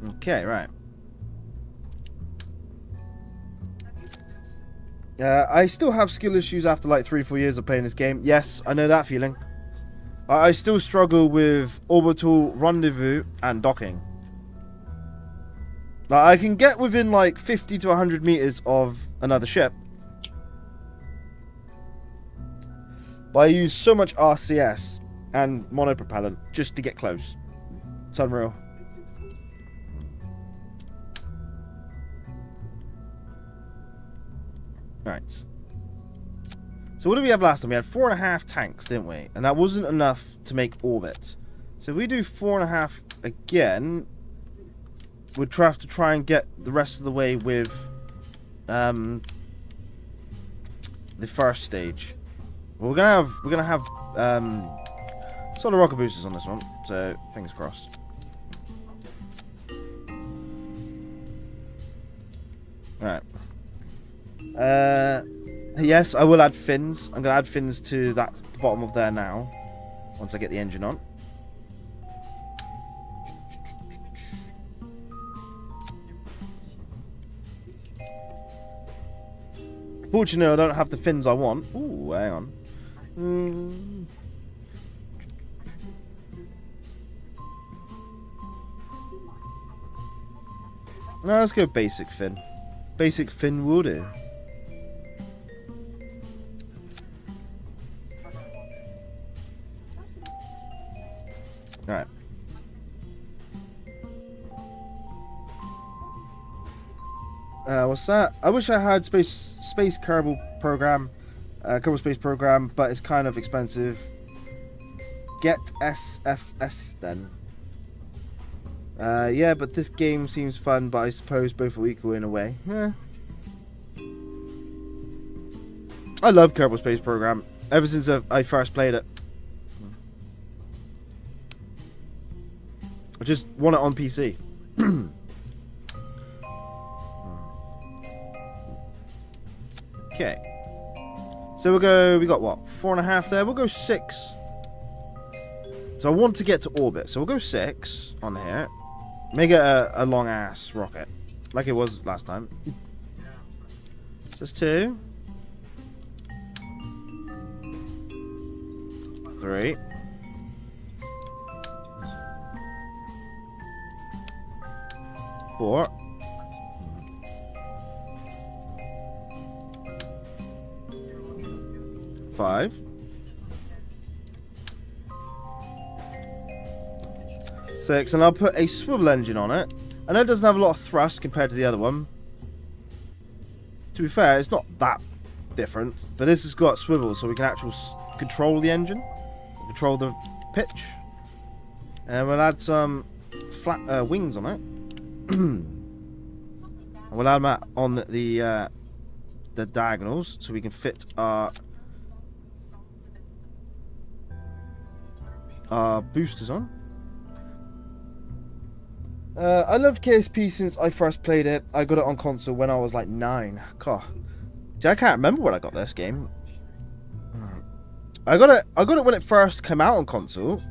Okay, right. I still have skill issues after like 3-4 years of playing this game. Yes, I know that feeling. I still struggle with orbital rendezvous and docking. Like, I can get within like 50 to 100 meters of another ship, but I use so much RCS and monopropellant just to get close. It's unreal. Right. So what did we have last time? We had 4.5 tanks, didn't we? And that wasn't enough to make orbit. So if we do 4.5 again, we'd have to try and get the rest of the way with the first stage. Well, we're gonna have solar rocket boosters on this one, so fingers crossed. All right. Yes, I will add fins. I'm gonna add fins to that bottom of there now. Once I get the engine on. Fortunately, I don't have the fins I want. Ooh, hang on. No, let's go basic fin. Basic fin will do. Alright. What's that? I wish I had Space Kerbal Program. Kerbal Space Program, but it's kind of expensive. Get SFS then. Yeah, but this game seems fun, but I suppose both are equal in a way. Yeah. I love Kerbal Space Program ever since I first played it. I just want it on PC. Okay. So we got what? 4.5 there. We'll go 6. So I want to get to orbit. So we'll go 6 on here. Make it a long ass rocket. Like it was last time. So that's 2. 3. 4. 5. 6, and I'll put a swivel engine on it. I know it doesn't have a lot of thrust compared to the other one. To be fair, it's not that different, but this has got swivels, so we can actually control the engine, control the pitch, and we'll add some flat wings on it. And we'll add them on the diagonals, so we can fit our boosters on. I love KSP since I first played it. I got it on console when I was like 9. God, I can't remember when I got this game. I got it when it first came out on console.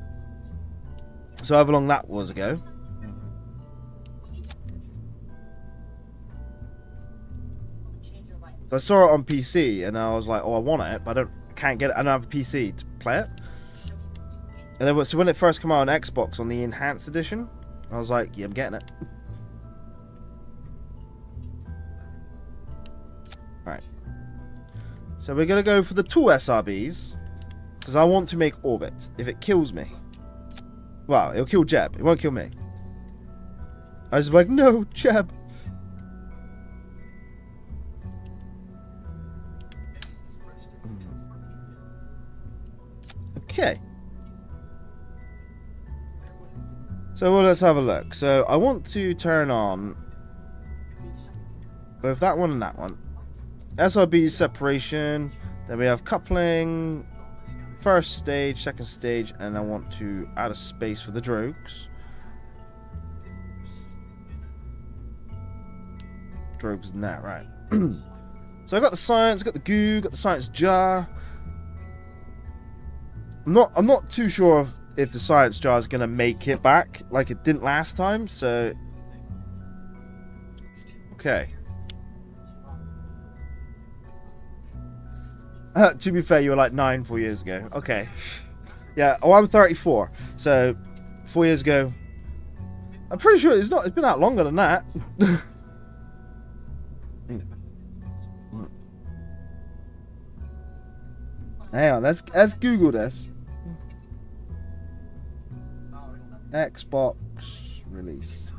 So however long that was ago. So I saw it on PC and I was like, oh, I want it, but I can't get it. I don't have a PC to play it. And then so when it first came out on Xbox on the Enhanced Edition, I was like, yeah, I'm getting it. Alright. So we're going to go for the 2 SRBs. Because I want to make orbit. If it kills me. Well, it'll kill Jeb. It won't kill me. I was like, no, Jeb. Okay. So well, let's have a look. So I want to turn on both that one and that one. SRB separation. Then we have coupling. First stage, second stage, and I want to add a space for the drogues. Drogues and that, right. So I got the science, got the goo, got the science jar. I'm not too sure if the science jar is gonna make it back like it didn't last time, so okay. To be fair, you were like 9 4 years ago. Okay. Yeah, oh, I'm 34. So 4 years ago. I'm pretty sure it's been out longer than that. Hang on, let's Google this. Xbox release.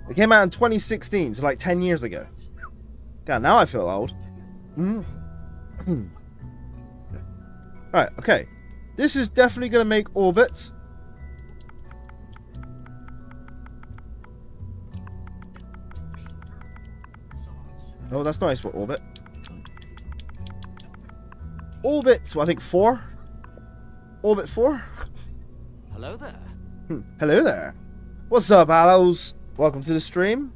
It came out in 2016, so like 10 years ago. God, now I feel old. Right, okay. This is definitely going to make orbit. Oh, that's nice for orbit. Orbit, well, I think 4. Orbit 4. Hello there. Hello there. What's up, Aloes? Welcome to the stream.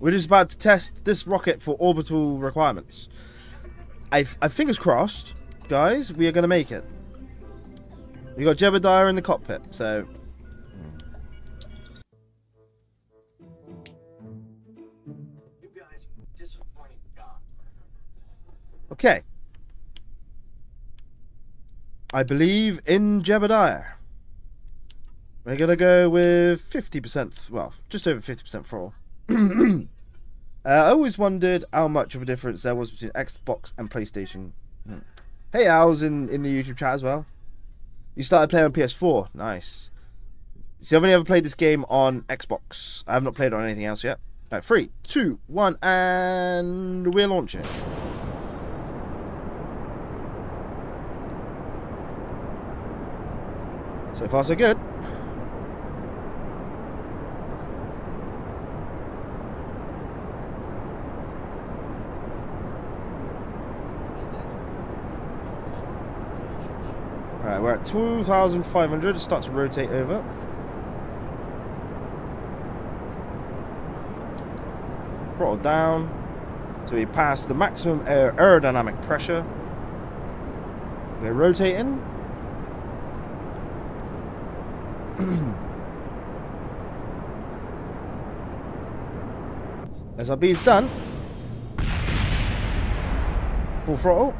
We're just about to test this rocket for orbital requirements. I fingers crossed, guys, we are going to make it. We got Jebediah in the cockpit, so... You guys are disappointing God. Okay. I believe in Jebediah. We're going to go with 50%, well, just over 50% throttle. I always wondered how much of a difference there was between Xbox and PlayStation. Hey, Al's in the YouTube chat as well. You started playing on PS4. Nice. See, I've only ever played this game on Xbox. I have not played it on anything else yet. Right, 3, 2, 1, and we're launching. So far, so good. Alright, we're at 2,500. It starts to rotate over. Throttle down. So we pass the maximum aerodynamic pressure. We're rotating. SRB is done. Full throttle.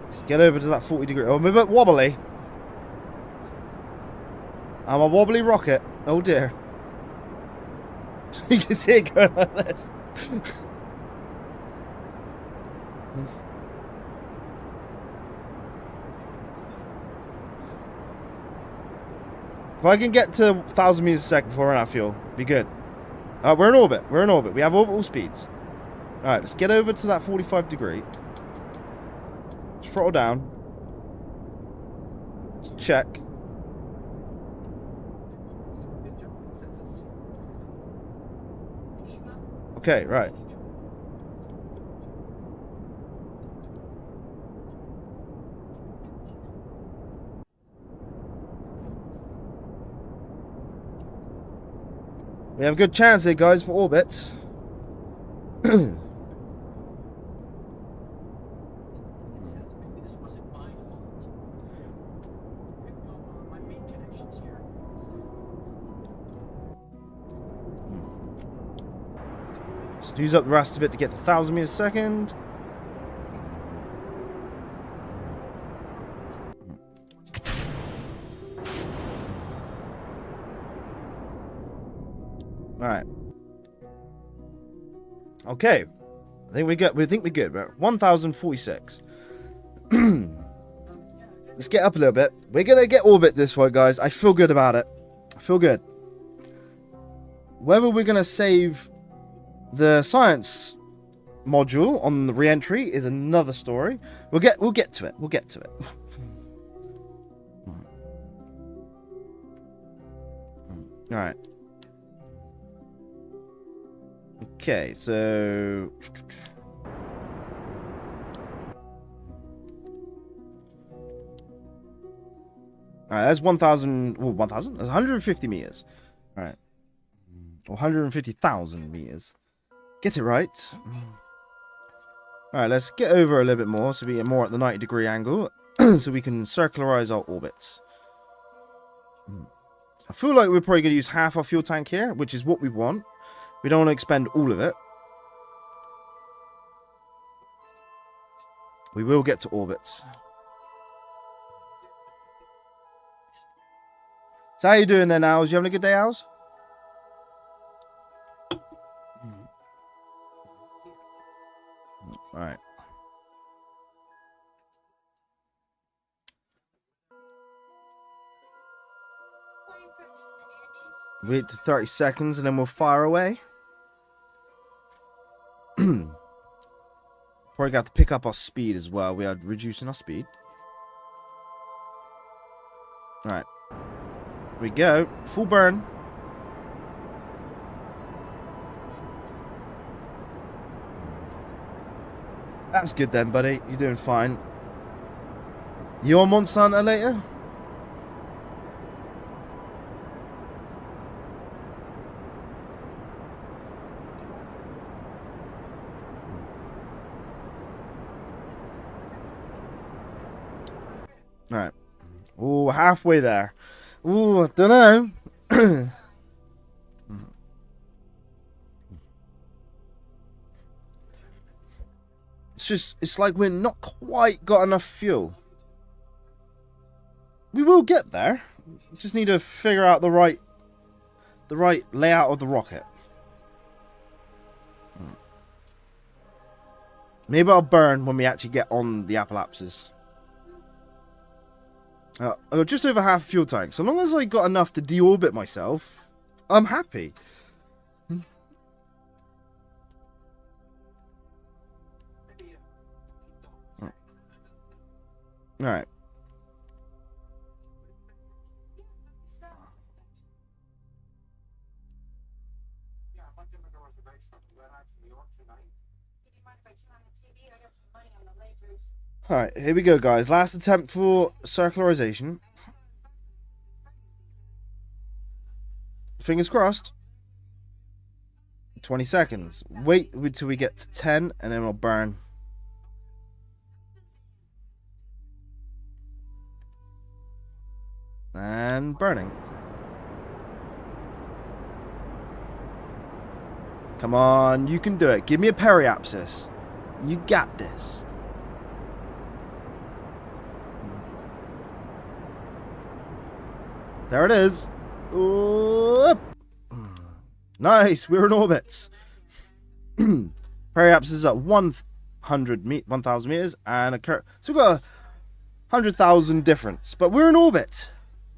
Let's get over to that 40 degree. Oh, I'm a bit wobbly. I'm a wobbly rocket. Oh dear. You can see it going like this. If I can get to 1,000 meters a second before I run out of fuel, be good. We're in orbit. We're in orbit. We have orbital speeds. Alright, let's get over to that 45 degree. Let's throttle down. Let's check. Okay, right. We have a good chance here, guys, for orbit. Just use up the rest of it to get to 1,000 meters a second. Alright. Okay. I think we're good. We think we're good. We're at 1,046. Let's get up a little bit. We're gonna get orbit this way, guys. I feel good about it. I feel good. Whether we're gonna save the science module on the re-entry is another story. We'll get to it. We'll get to it. All right. Okay, so alright, that's 1,000. Well, 1,000? That's 150 meters. Alright. Or 150,000 meters. Get it right. Alright, let's get over a little bit more so we get more at the 90-degree angle so we can circularize our orbits. I feel like we're probably going to use half our fuel tank here, which is what we want. We don't want to expend all of it. We will get to orbit. So how you doing there, Owls? You having a good day, Owls? Alright. Wait to 30 seconds and then we'll fire away. Probably got to pick up our speed as well. We are reducing our speed. Alright. Here we go. Full burn. That's good then, buddy. You're doing fine. You on Monster Hunter later? Alright. Oh, halfway there. Oh, I don't know. It's like we're not quite got enough fuel. We will get there. We just need to figure out the right layout of the rocket. Maybe I'll burn when we actually get on the apoapsis. I got just over half a fuel tank. So long as I got enough to deorbit myself, I'm happy. Alright. Yeah, I'd like to make a reservation to get out to New York tonight. Do you mind if I turn on the TV? I got some money on the Lakers. Alright, here we go, guys. Last attempt for circularization. Fingers crossed. 20 seconds. Wait until we get to 10 and then we'll burn. And burning. Come on, you can do it. Give me a periapsis. You got this. There it is. Oop. Nice, we're in orbit. Periapsis is at 1,000 meters and a curve. So we've got a 100,000 difference, but we're in orbit.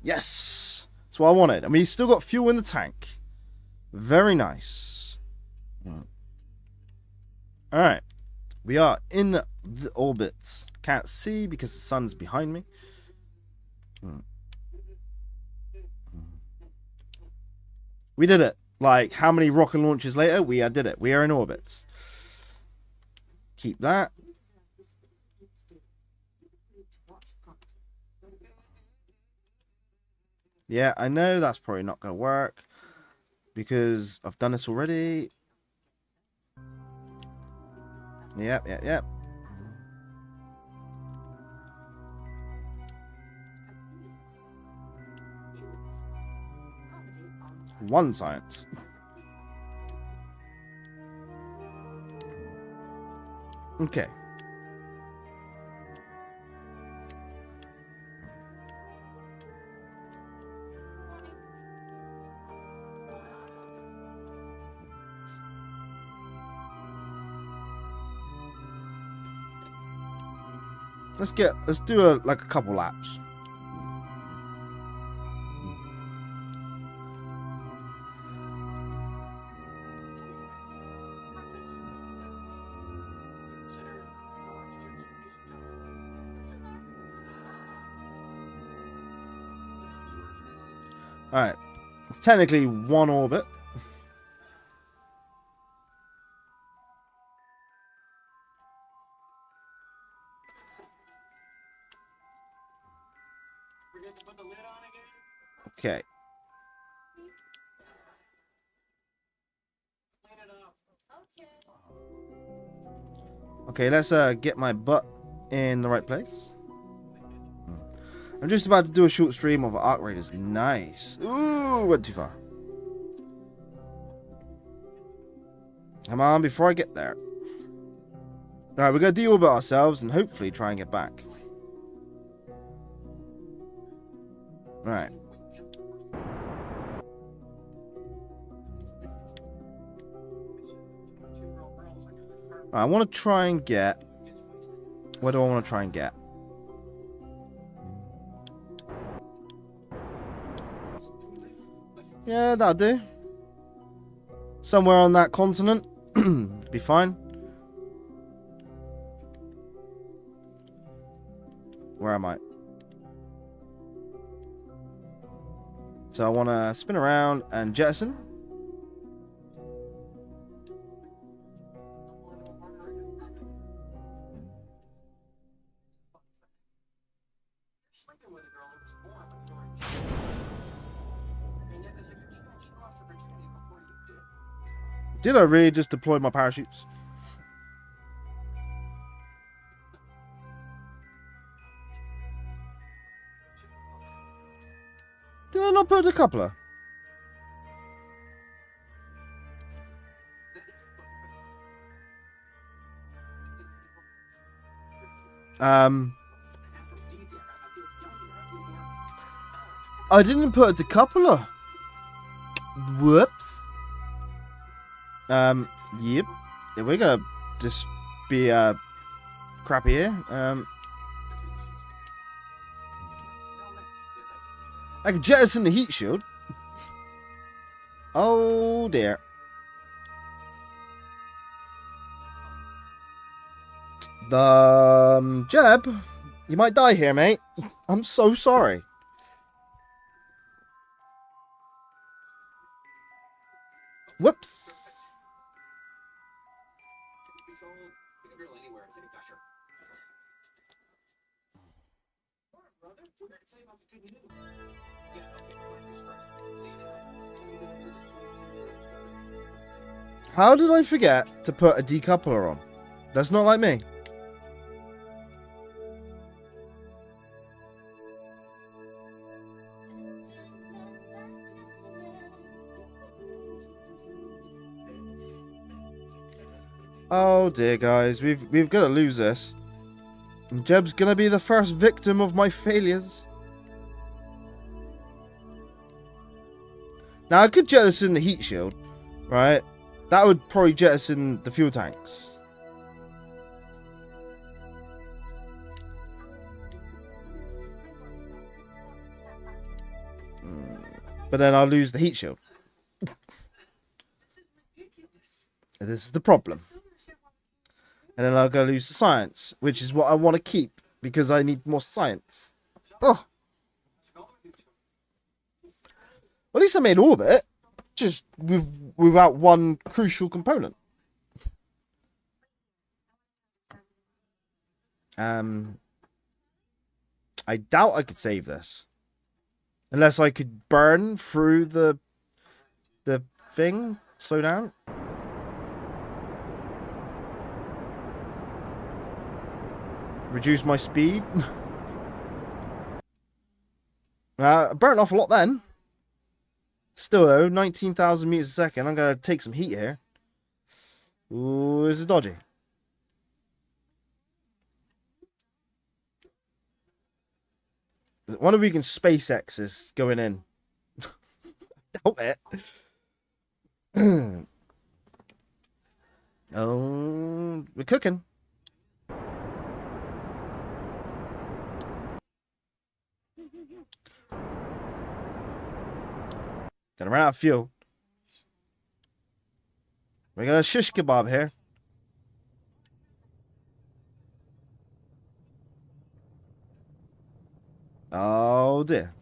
Yes, that's what I wanted. I mean, he's still got fuel in the tank. Very nice. All right, we are in the orbits. Can't see because the sun's behind me. We did it. Like, how many rocket launches later? We did it. We are in orbits. Keep that. Yeah, I know that's probably not going to work because I've done this already. Yep. One science. Okay. Let's do a couple laps. Alright. It's technically one orbit. Forget to put the lid on again? Okay. Clean it up. Okay. Okay, let's get my butt in the right place. I'm just about to do a short stream of Arc Raiders. Nice. Ooh, went too far. Come on, before I get there. Alright, we're going to deorbit ourselves and hopefully try and get back. Alright. I want to try and get... Where do I want to try and get? Yeah, that'll do. Somewhere on that continent. Be fine. Where am I? So I want to spin around and jettison. Sleeping with a girl who was born when you were a kid. And yet there's a good chance she lost her virginity before you did. Did I really just deploy my parachutes? Did I not put a coupler? I didn't put a decoupler. Whoops. Yep. Yeah, we're gonna just be crappy here. I can jettison the heat shield. Oh dear. Jeb, you might die here, mate. I'm so sorry. Whoops. How did I forget to put a decoupler on? That's not like me. Oh dear, guys, we've got to lose this. And Jeb's gonna be the first victim of my failures. Now I could jettison the heat shield, right? That would probably jettison the fuel tanks. But then I'll lose the heat shield. This is the problem. And then I'll go lose the science, which is what I want to keep, because I need more science. Oh. Well, at least I made orbit, just without one crucial component. I doubt I could save this. Unless I could burn through the thing. Slow down. Reduce my speed. Burnt off a lot then. Still though, 19,000 meters a second. I'm going to take some heat here. Ooh, this is dodgy. I wonder if we can SpaceX this going in. Doubt it. Oh, we're cooking. Gonna run out of fuel. We're gonna shish kebab here. Oh dear.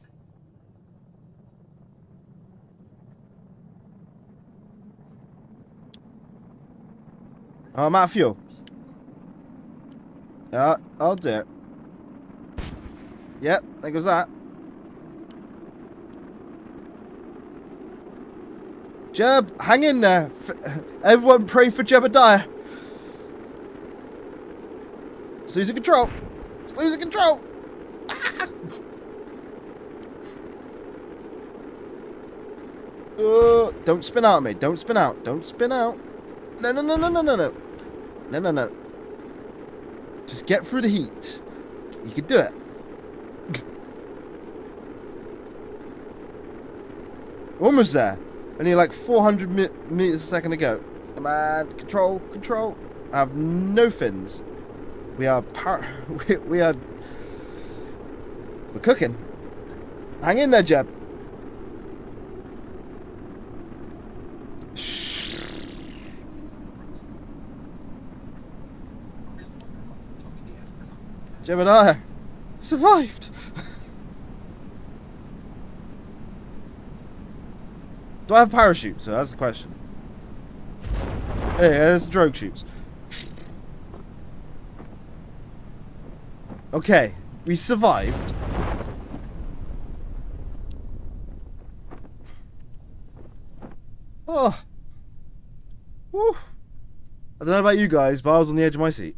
Oh, I'm out of fuel. I'll do it. Yep, there goes that. Jeb, hang in there. Everyone pray for Jebediah. It's losing control. It's losing control. Ah! Don't spin out on me. Don't spin out. Don't spin out. No, no, no, no, no, no, no. No, no, no. Just get through the heat. You can do it. Almost there. Only like 400 meters a second to go. Come on. Control. Control. I have no fins. We are we're cooking. Hang in there, Jeb. Jebediah survived. Do I have parachute? So that's the question. Hey, there's drogue chutes. Okay, we survived. Oh. Woo. I don't know about you guys, but I was on the edge of my seat.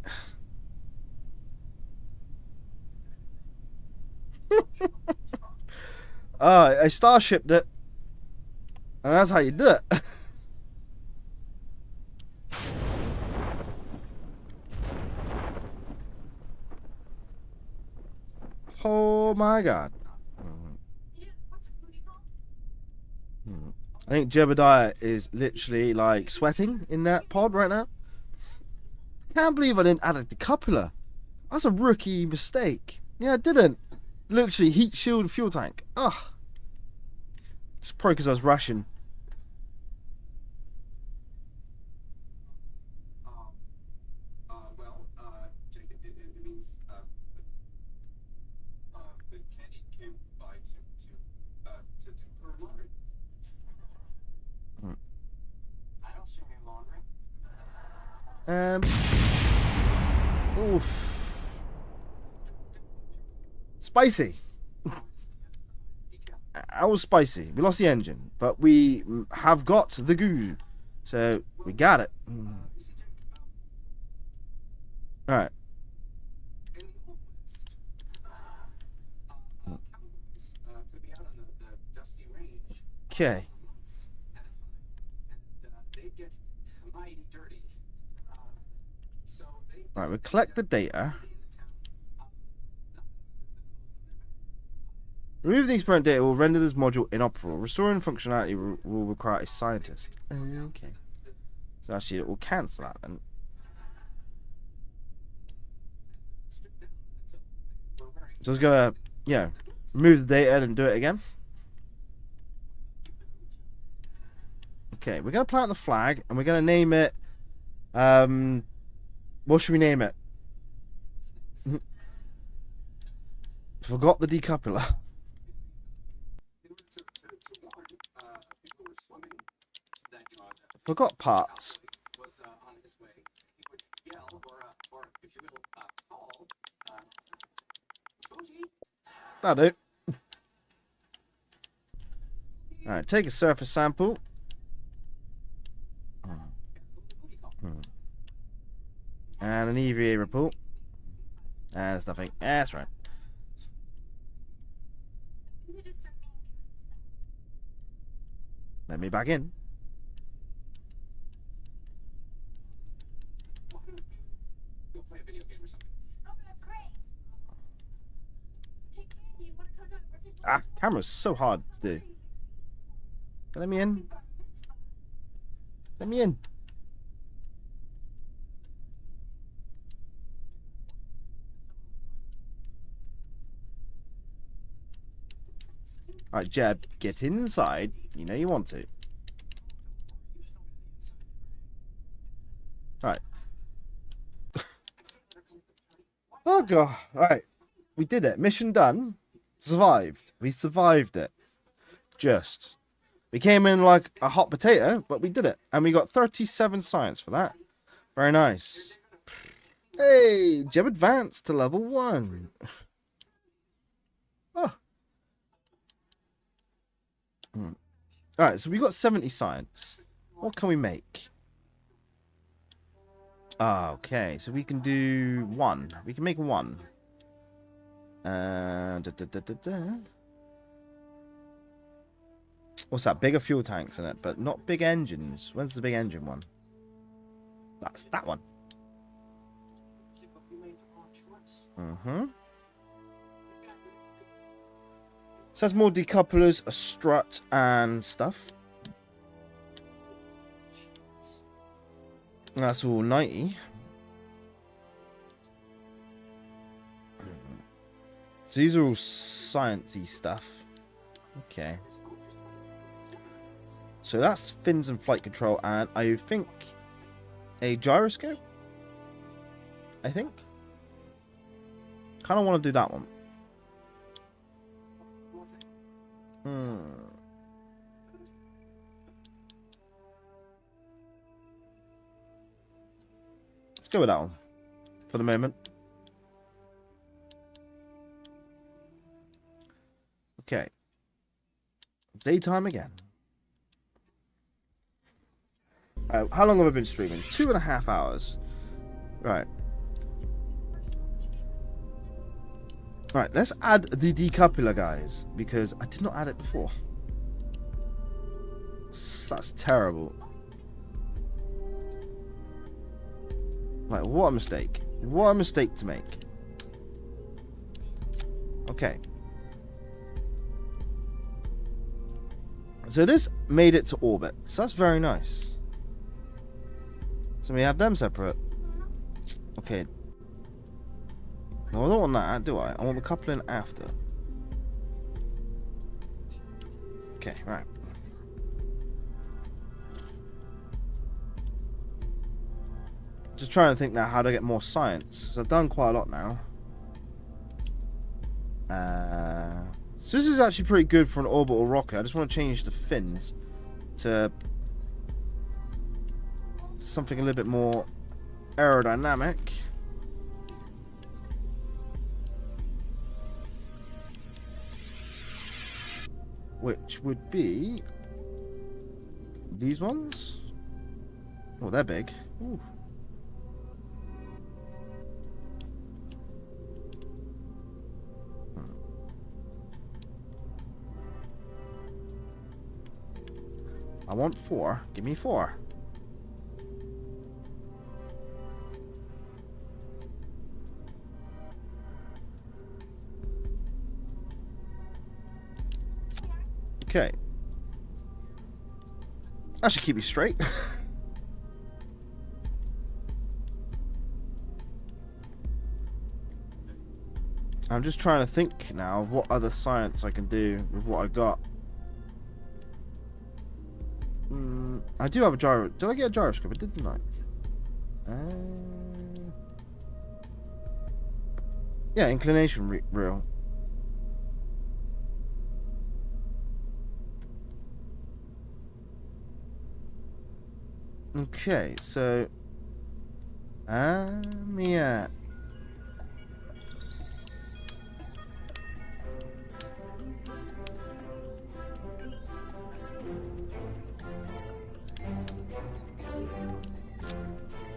I starshipped it. And that's how you do it. Oh my god. I think Jebediah is literally like sweating in that pod right now. I can't believe I didn't add a decoupler. That's a rookie mistake. Yeah, I didn't. Literally heat shield fuel tank. Ugh. It's probably because I was rushing. Jacob, it means the candy came by to do her laundry. I don't see any laundry. Oof. Spicy. I was spicy. We lost the engine, but we have got the goo. So we got it. Alright. In the Old West, cowboys could be out on the dusty range Okay. months at a time, and they'd get mighty dirty. So they Right, we collect the data. Remove the experiment data will render this module inoperable. Restoring functionality will require a scientist. Okay. So actually it will cancel that then. So it's gonna, yeah, remove the data and do it again. Okay, we're gonna plant the flag and we're gonna name it. What should we name it? Forgot the decoupler. Forgot parts. Was on his way. He would yell, or if you will, call, Boogie. That'll do. Alright, take a surface sample. And an EVA report. And there's nothing. That's right. Let me back in. Go play a video game or something. Okay, great. Hey, Candy, you wanna come down? We're taking Ah, camera's so hard to do. Let me in. Let me in. Alright, Jeb, get inside. You know you want to. Alright. Oh god. Alright. We did it. Mission done. Survived. We survived it. Just. We came in like a hot potato, but we did it. And we got 37 science for that. Very nice. Hey, Jeb advanced to level 1. Oh. Alright, so we got 70 science. What can we make? Okay, so we can do 1. We can make 1. What's that? Bigger fuel tanks in it, but not big engines. Where's the big engine one? That's that one. So that's more decouplers, a strut, and stuff. That's all 90. So these are all sciencey stuff. Okay. So that's fins and flight control, and I think a gyroscope. I think. Kind of want to do that one. Let's go with that one for the moment. Okay. Daytime again. How long have I been streaming? 2.5 hours. Right. Right, let's add the decoupler, guys, because I did not add it before. That's terrible. Like, what a mistake. What a mistake to make. Okay. So this made it to orbit. So that's very nice. So we have them separate. Okay. No, I don't want that, do I? I want the coupling after. Okay, right. Just trying to think now how to get more science. So I've done quite a lot now. So this is actually pretty good for an orbital rocket. I just want to change the fins to something a little bit more aerodynamic. Which would be these ones. Oh, they're big. Ooh. I want 4. Give me 4. Okay. That should keep me straight. I'm just trying to think now of what other science I can do with what I got. I do have a gyro. Did I get a gyroscope? I didn't I? Yeah, inclination reel. Okay, so yeah.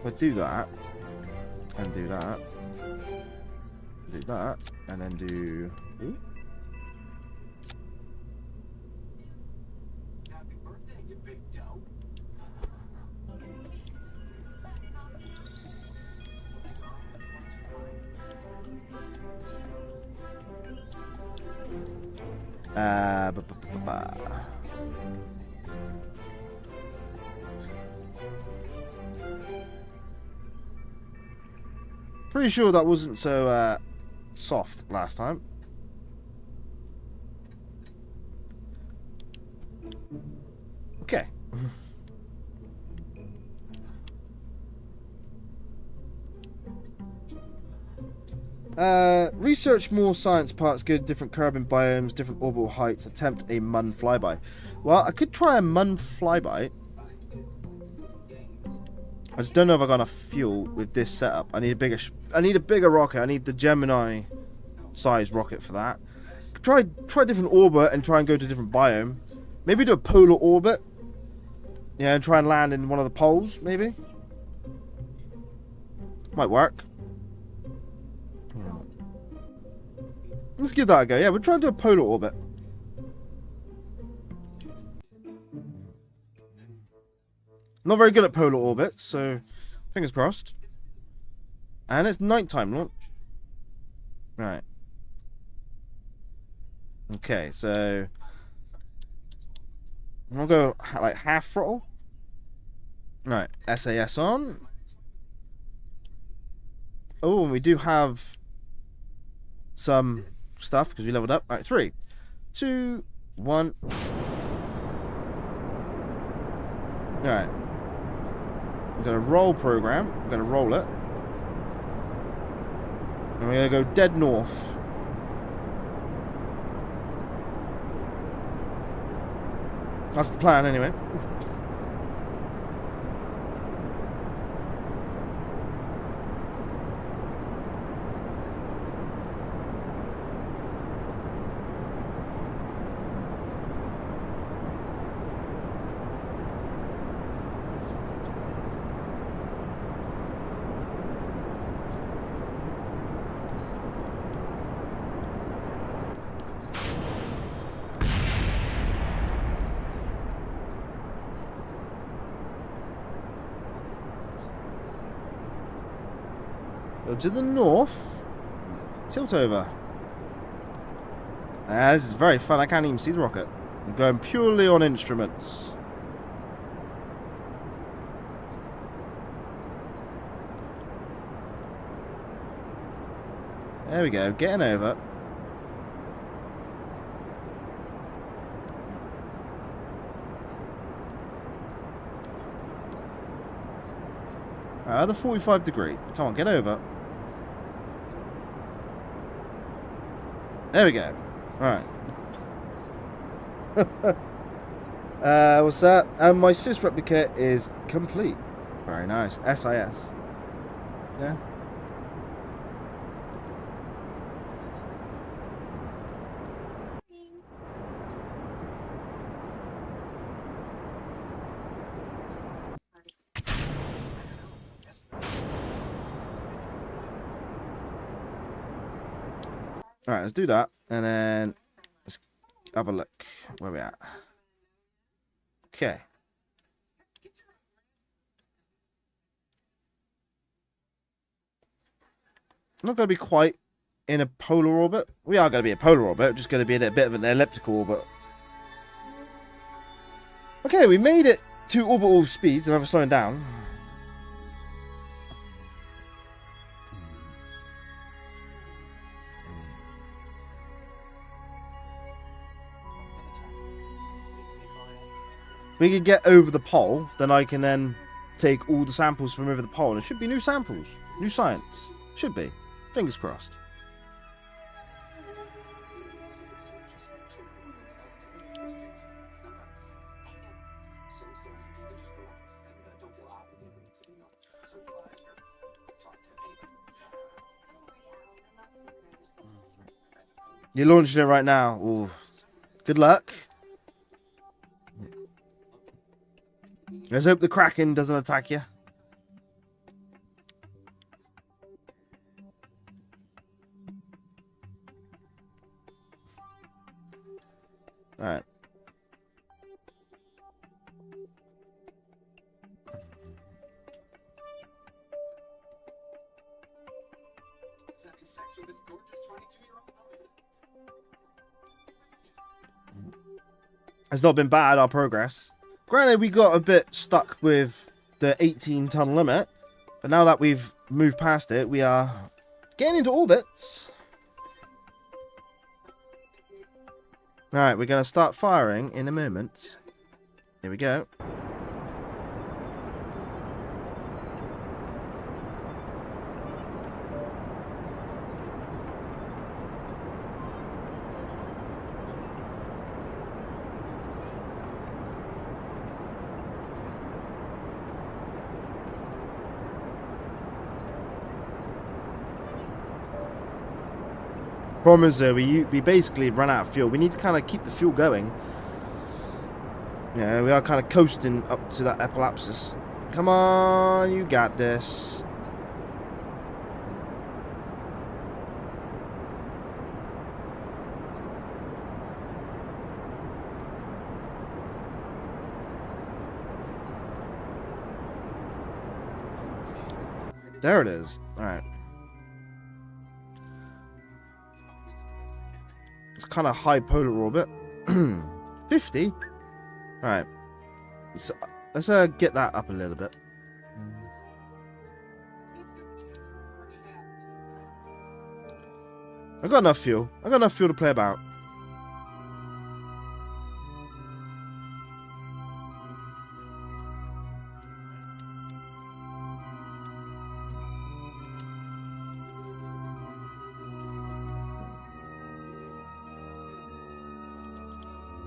We'll do that, and do that, do that, and then do. Ooh. Happy birthday, you big dope. Pretty sure that wasn't so soft last time. Okay. Research more science parts, good, different carbon biomes, different orbital heights, attempt a Mun flyby. Well, I could try a Mun flyby. I just don't know if I got enough fuel with this setup. I need a bigger rocket. I need the Gemini size rocket for that. Try different orbit and try and go to different biome. Maybe do a polar orbit. Yeah, and try and land in one of the poles, maybe. Might work. Let's give that a go. Yeah, we'll try and do a polar orbit. Not very good at polar orbits, so fingers crossed. And it's nighttime launch. Right. Okay, so I'll go like half throttle. Right, SAS on. Oh, and we do have some stuff because we leveled up. Right, 3, 2, 1. Alright. I'm gonna roll program. I'm gonna roll it. And we're gonna go dead north. That's the plan anyway. Go to the north. Tilt over. This is very fun. I can't even see the rocket. I'm going purely on instruments. There we go. Getting over. The 45 degree. Come on, get over. There we go. Alright. What's that? And my sys replica is complete. Very nice. SIS. Yeah. Alright, let's do that. And then let's have a look. Where we at? Okay. Not going to be quite in a polar orbit. We are going to be a polar orbit. Just going to be in a bit of an elliptical orbit. Okay, we made it to orbital speeds, and I'm slowing down. We can get over the pole, then I can then take all the samples from over the pole, and it should be new samples, new science. Should be. Fingers crossed. You're launching it right now. Ooh. Good luck. Let's hope the Kraken doesn't attack you. Alright. It's not been bad, our progress. Granted, we got a bit stuck with the 18-ton limit, but now that we've moved past it, we are getting into orbits. Alright, we're going to start firing in a moment. Here we go. Problem is, we basically run out of fuel. We need to kind of keep the fuel going. Yeah, we are kind of coasting up to that epilepsis. Come on, you got this. There it is. Alright. It's kind of high polar orbit. 50? Alright. Let's get that up a little bit. I got enough fuel. I got enough fuel to play about.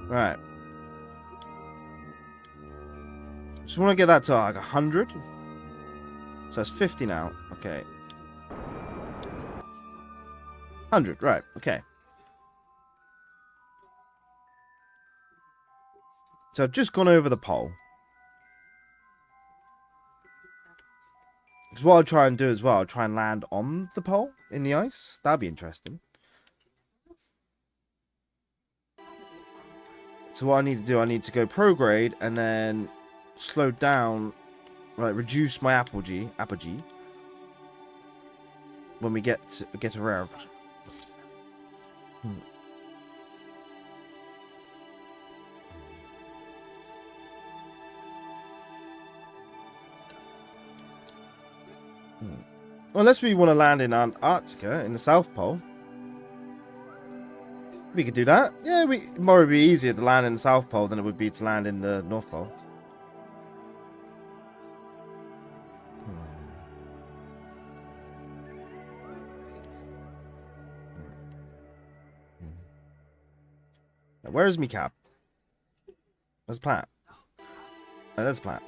Right. Just want to get that to like 100. So that's 50 now. Okay. 100. Right. Okay. So I've just gone over the pole. Because what I'll try and do as well, I'll try and land on the pole in the ice. That'd be interesting. So what I need to do, I need to go prograde and then slow down, right, reduce my apogee when we get around. Unless we want to land in Antarctica, in the South Pole. We could do that. Yeah, it might be easier to land in the South Pole than it would be to land in the North Pole. Now, where is me cap? Where's the plant? Oh, there's the plant.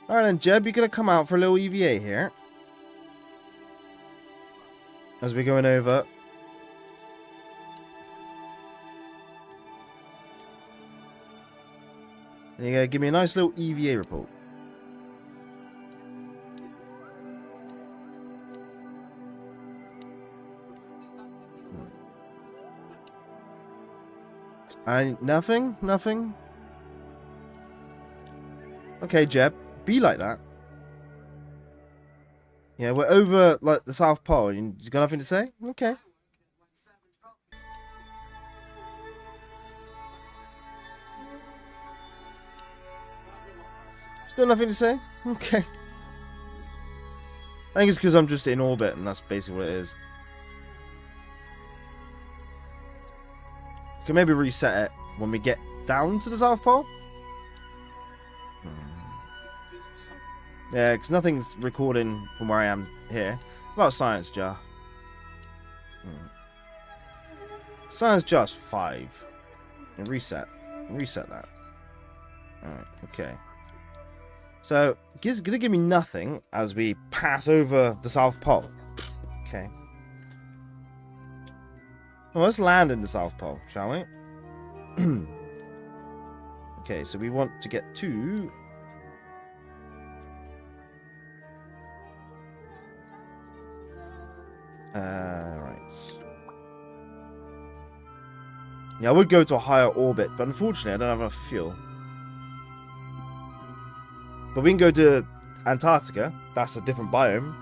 Alright then, Jeb, you're going to come out for a little EVA here. As we're going over. And you're going to give me a nice little EVA report. Nothing? Nothing? Okay, Jeb. Be like that. Yeah, we're over like the South Pole. You got nothing to say? Okay. Still nothing to say? Okay. I think it's because I'm just in orbit, and that's basically what it is. Can maybe reset it when we get down to the South Pole. Yeah, because nothing's recording from where I am here. What about science jar? Science jar's 5. And reset. Reset that. Alright, okay. So, it's going to give me nothing as we pass over the South Pole. Okay. Well, let's land in the South Pole, shall we? Okay, so we want to get to... right. Yeah, I would go to a higher orbit, but unfortunately I don't have enough fuel. But we can go to Antarctica. That's a different biome.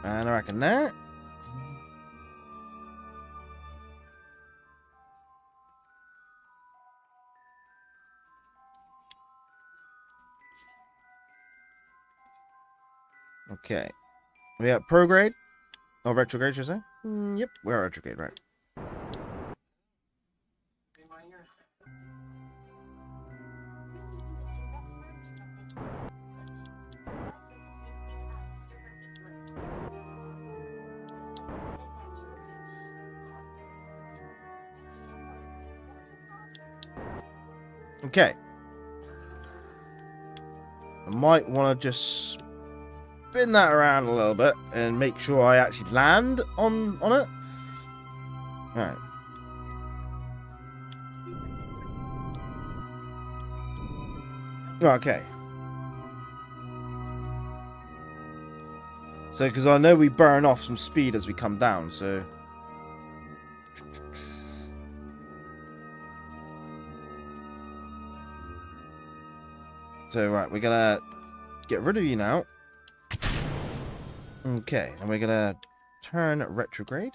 And I reckon that. Okay. We at prograde? Oh, retrograde, should I say? Yep, we're at retrograde, right. Okay. I might want to just spin that around a little bit and make sure I actually land on it. Alright. Okay. So, because I know we burn off some speed as we come down, so... So, right, we're gonna get rid of you now. Okay, and we're gonna turn retrograde.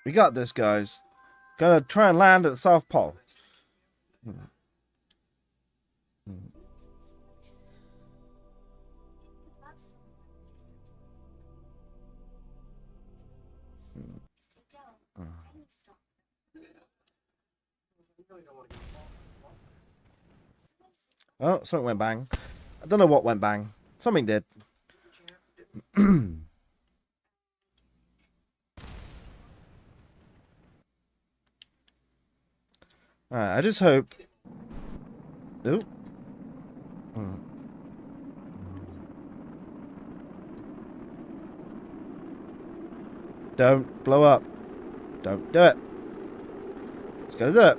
We got this, guys. Gonna try and land at the South Pole. Oh, something went bang. I don't know what went bang. Something did. Alright, I just hope... Ooh. Don't blow up. Don't do it. It's gonna do it.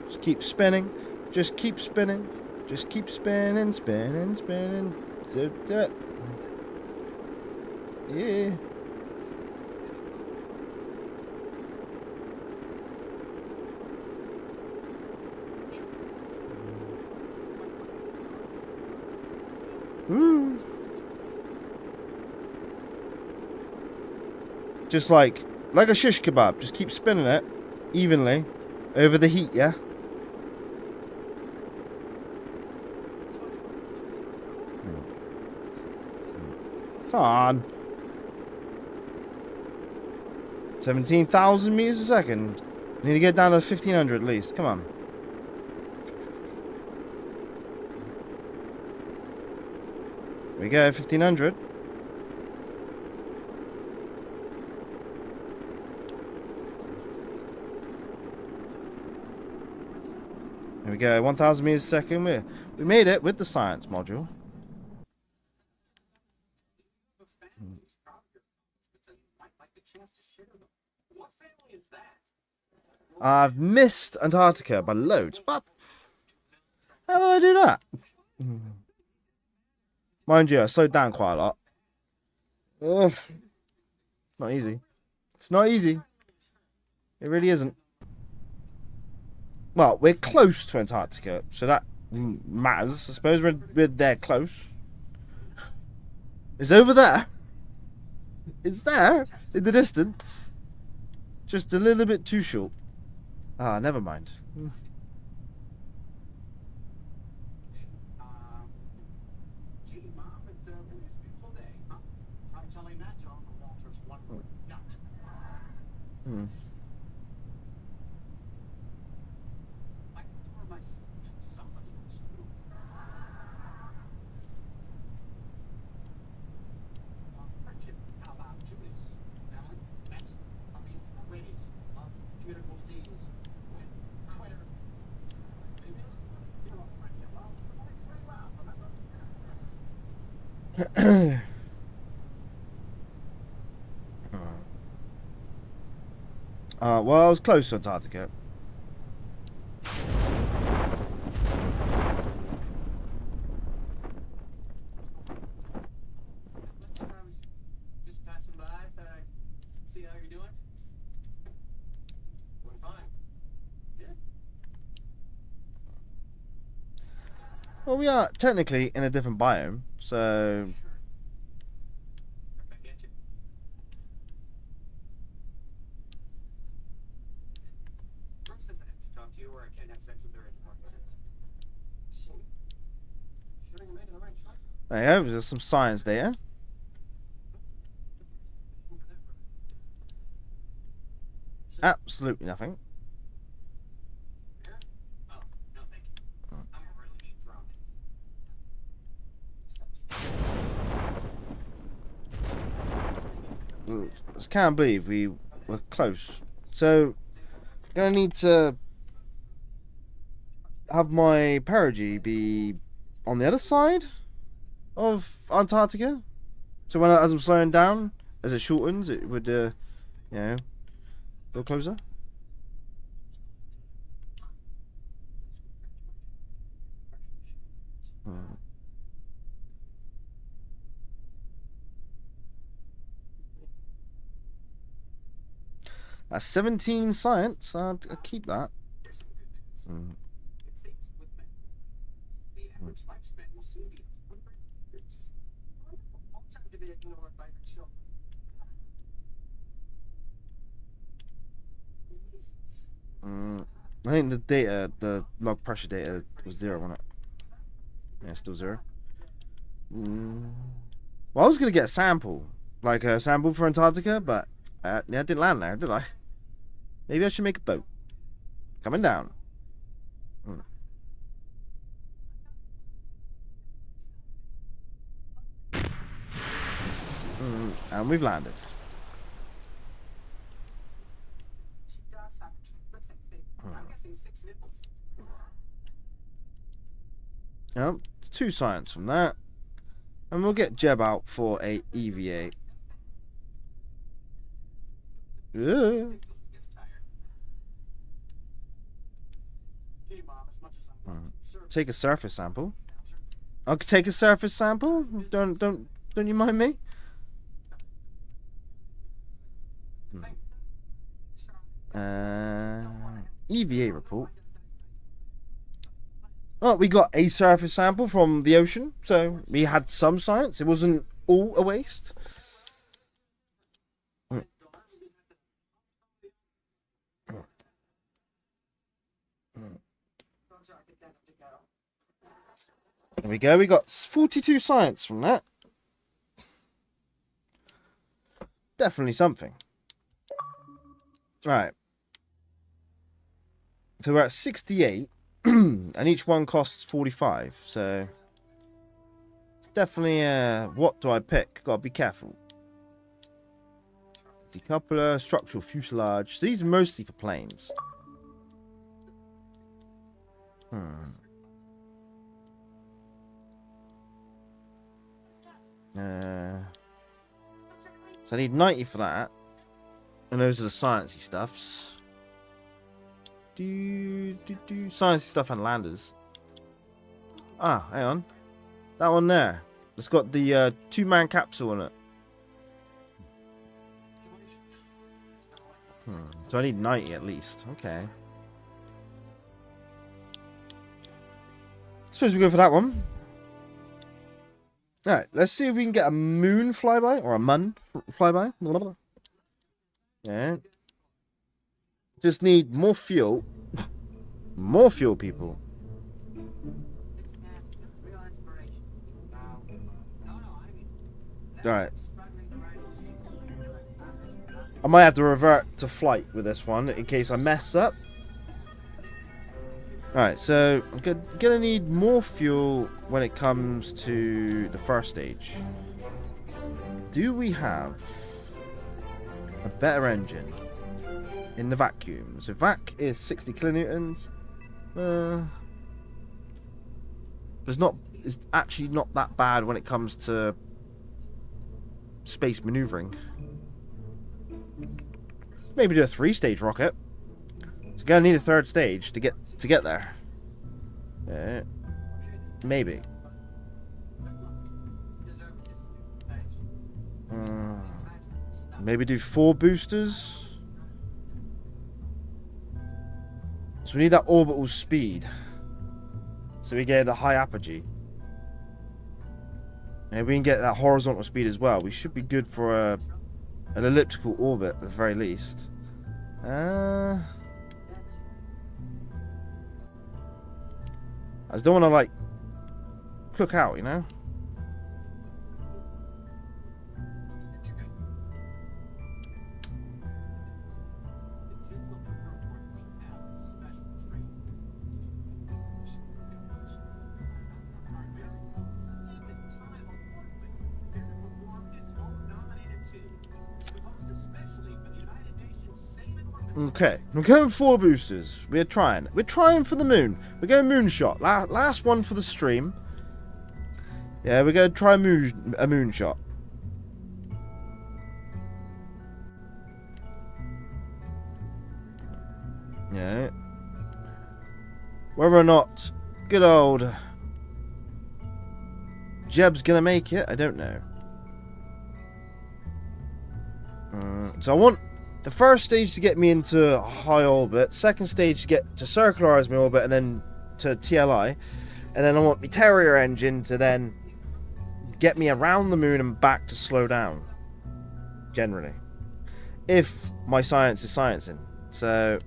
Just keep spinning. Just keep spinning. Just keep spinning, spinning, spinning. Do it. Yeah. Woo. Just like a shish kebab. Just keep spinning it evenly over the heat, yeah? Come on. 17,000 meters a second. Need to get down to 1,500 at least. Come on. Here we go, 1,500. There we go, 1,000 meters a second. We made it with the science module. I've missed Antarctica by loads, but how did I do that? Mind you, I slowed down quite a lot. Ugh. Not easy. It's not easy. It really isn't. Well, we're close to Antarctica, so that matters. I suppose we're there close. It's over there. It's there in the distance. Just a little bit too short. Ah, never mind. Gee, Mom, it really is a beautiful day, huh? Try telling that to Uncle Walter's one-word nut. I pour myself to somebody else. Friendship, how about Judas? Ellen, met puppies, ways of beautiful disease. When quitter. Maybe you know, well, only 3 rounds, remember? Well, I was close to Antarctica. I was just passing by, thought I'd see how you're doing. Doing fine. Yeah. Well, we are technically in a different biome, so... I get you. Brooke says I have to talk to you or I can't have sex with her anymore. So, sure you're making the right choice. There you go, there's some science there. Absolutely nothing. Yeah? Oh, no thank you. I'm a really neat drunk. Just can't believe we were close. So, gonna need to have my perigee be on the other side of Antarctica. So as I'm slowing down, as it shortens, it would, you know, go closer. That's 17 science. I'll keep that. It seems with men, the average lifespan will soon be 100 years. Wonderful. All time to be ignored by your children. I think the data, the log pressure data was 0, wasn't it? Yeah, still 0. Well, I was gonna get a sample, like a sample for Antarctica, but yeah, I didn't land there, did I? Maybe I should make a boat. Coming down. And we've landed. She does have a terrific thing. I'm guessing 6 nipples. Yep, 2 science from that. And we'll get Jeb out for a EVA. Yeah. Gets tired. Gee, Mom, as much as I want to serve Take a surface sample. I'll take a surface sample. Don't you mind me? EVA report. Oh, we got a surface sample from the ocean, so we had some science. It wasn't all a waste. There we go. We got 42 science from that. Definitely something. Right. So we're at 68, and each one costs 45. So it's definitely what do I pick? Gotta be careful. Decoupler, structural fuselage. So these are mostly for planes. So I need 90 for that. And those are the sciencey stuffs. Sciencey stuff and landers. Ah, hang on. That one there. It's got the 2-man capsule on it. So I need 90 at least. Okay. Suppose we go for that one. Alright, let's see if we can get a moon flyby. Or a mun flyby. Yeah. Just need more fuel. More fuel, people. real inspiration. No, I mean, Alright. struggling to write I might have to revert to flight with this one in case I mess up. Alright, so I'm gonna need more fuel when it comes to the first stage. Do we have a better engine in the vacuum? So vac is 60 kilonewtons. It's actually not that bad when it comes to space maneuvering. Maybe do a 3-stage rocket. So gonna need a 3rd stage to get there. Yeah, maybe. Maybe do 4 boosters. So we need that orbital speed. So we get a high apogee. And we can get that horizontal speed as well. We should be good for an elliptical orbit at the very least. I just don't want to, like, cook out, you know? Okay, we're going 4 boosters. We're trying. We're trying for the moon. We're going moonshot. Last one for the stream. Yeah, we're going to try a moonshot. Yeah. Whether or not good old Jeb's gonna make it, I don't know. So I want the first stage to get me into high orbit, second stage to get to circularize my orbit, and then to TLI, and then I want my Terrier engine to then get me around the moon and back to slow down. Generally, if my science is sciencing. So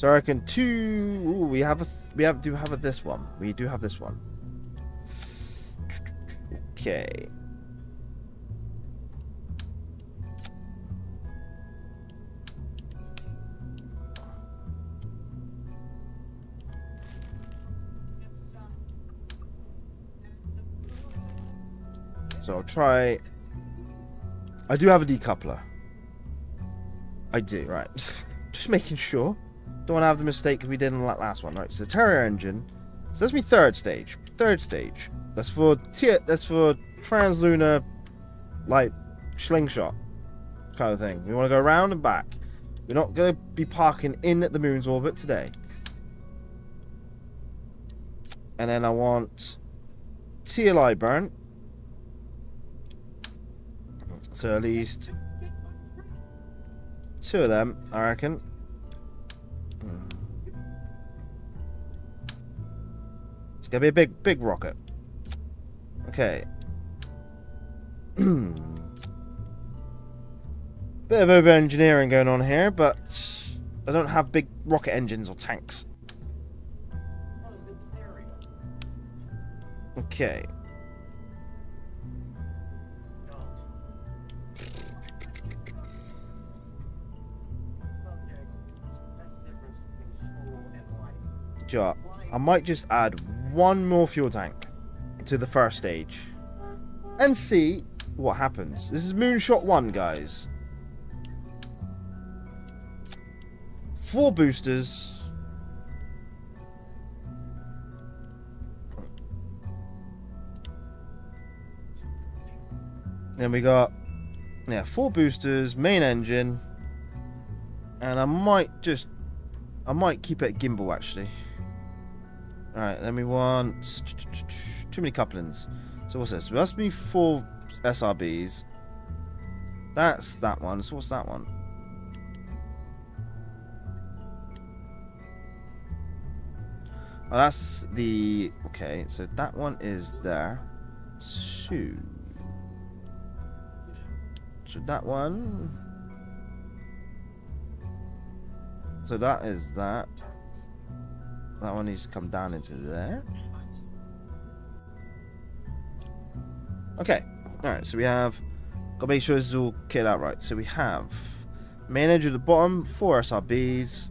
I reckon 2. Ooh, we do have this one. We do have this one. Okay. So I'll try. I do have a decoupler. I do, right. Just making sure. Don't want to have the mistake we did in the last one, right? So Terrier engine. So that's my third stage. Third stage. That's for translunar, like slingshot kind of thing. We want to go around and back. We're not going to be parking in at the moon's orbit today. And then I want TLI burn. So at least 2 of them, I reckon. It's gonna be a big rocket. Okay. Bit of over engineering going on here, but I don't have big rocket engines or tanks. Okay. Job. I might just add 1 more fuel tank to the first stage and see what happens. This is Moonshot 1, guys. 4 boosters. Then we got 4 boosters, main engine, and I might keep it gimbal actually. Alright, then we want too many couplings. So what's this? It must be 4 SRBs. That's that one. So what's that one? Oh, that's the... Okay, so that one is there. So that one... So that is that. That one needs to come down into there. Okay. Alright, so we have... Gotta make sure this is all kitted out right. So we have... Main engine at the bottom, 4 SRBs.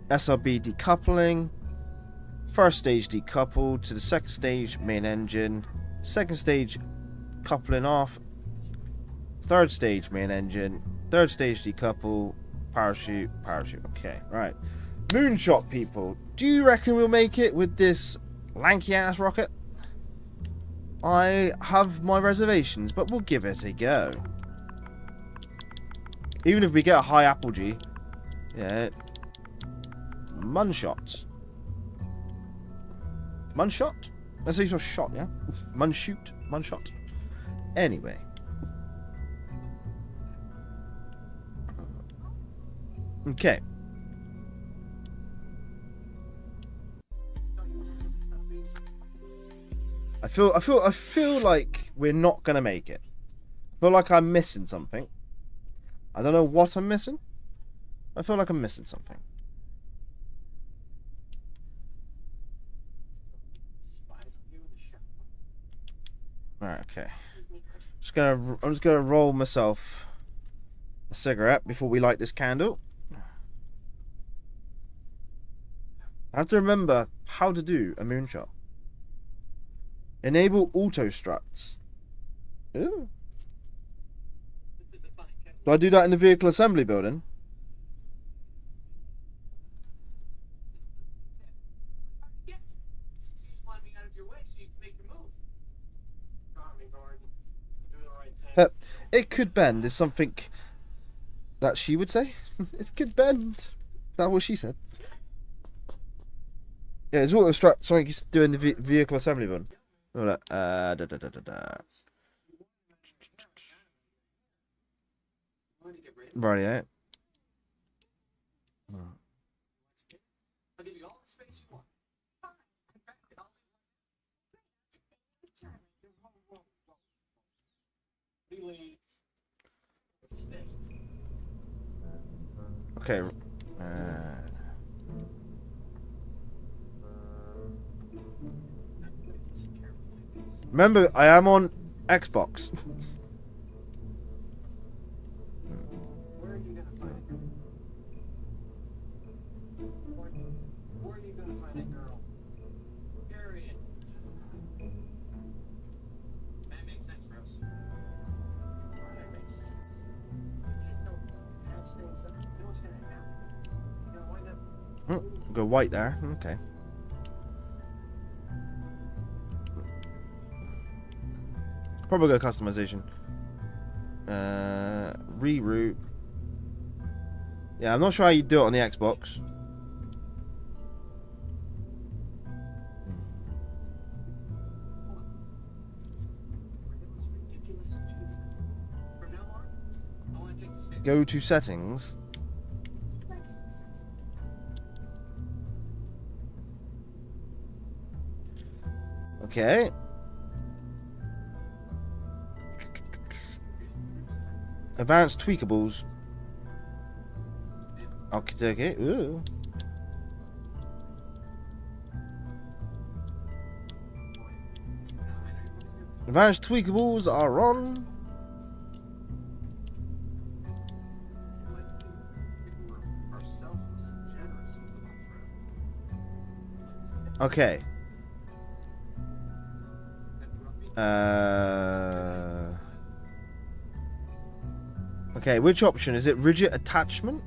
SRB decoupling. First stage decoupled to the second stage main engine. Second stage coupling off. Third stage main engine. Third stage decouple. Parachute. Okay, right. Moonshot people. Do you reckon we'll make it with this lanky ass rocket? I have my reservations, but we'll give it a go. Even if we get a high apogee. Yeah. Munshot. Munshot? Let's say it's a shot, yeah? Munshoot. Munshot. Anyway. Okay. I feel like we're not gonna make it. I feel like I'm missing something. I don't know what I'm missing. I feel like I'm missing something. Alright, okay. I'm just gonna roll myself a cigarette before we light this candle. I have to remember how to do a moonshot. Enable auto struts. Ooh. This is a fine kettle. Do I do that in the vehicle assembly building? Yeah. You just want me out of your way so you can make your move. Charming, Gordon. Doing the right thing. It could bend is something that she would say. It could bend. That's what she said. Yeah, it's auto strut something you do in the vehicle assembly building. Hold on. Want to get rid of it? Right, yeah. I'll give you all the space you want. Fine. In fact, I'll really stay. Okay. Remember, I am on Xbox. Where are you gonna find it? Where are you gonna find that girl? Period. That makes sense, Rose. That makes sense. Kids don't catch things up. You know what's gonna happen? You're gonna wind up. Go white there. Okay. Probably go customization. Reroute. Yeah, I'm not sure how you do it on the Xbox. It's ridiculous achievement. From now on, I want to take the stick. Go to settings. Okay. Advanced tweakables. Okay. Ooh. Advanced tweakables are on. Are selfless and generous with the friend. Okay. Okay, which option? Is it rigid attachment?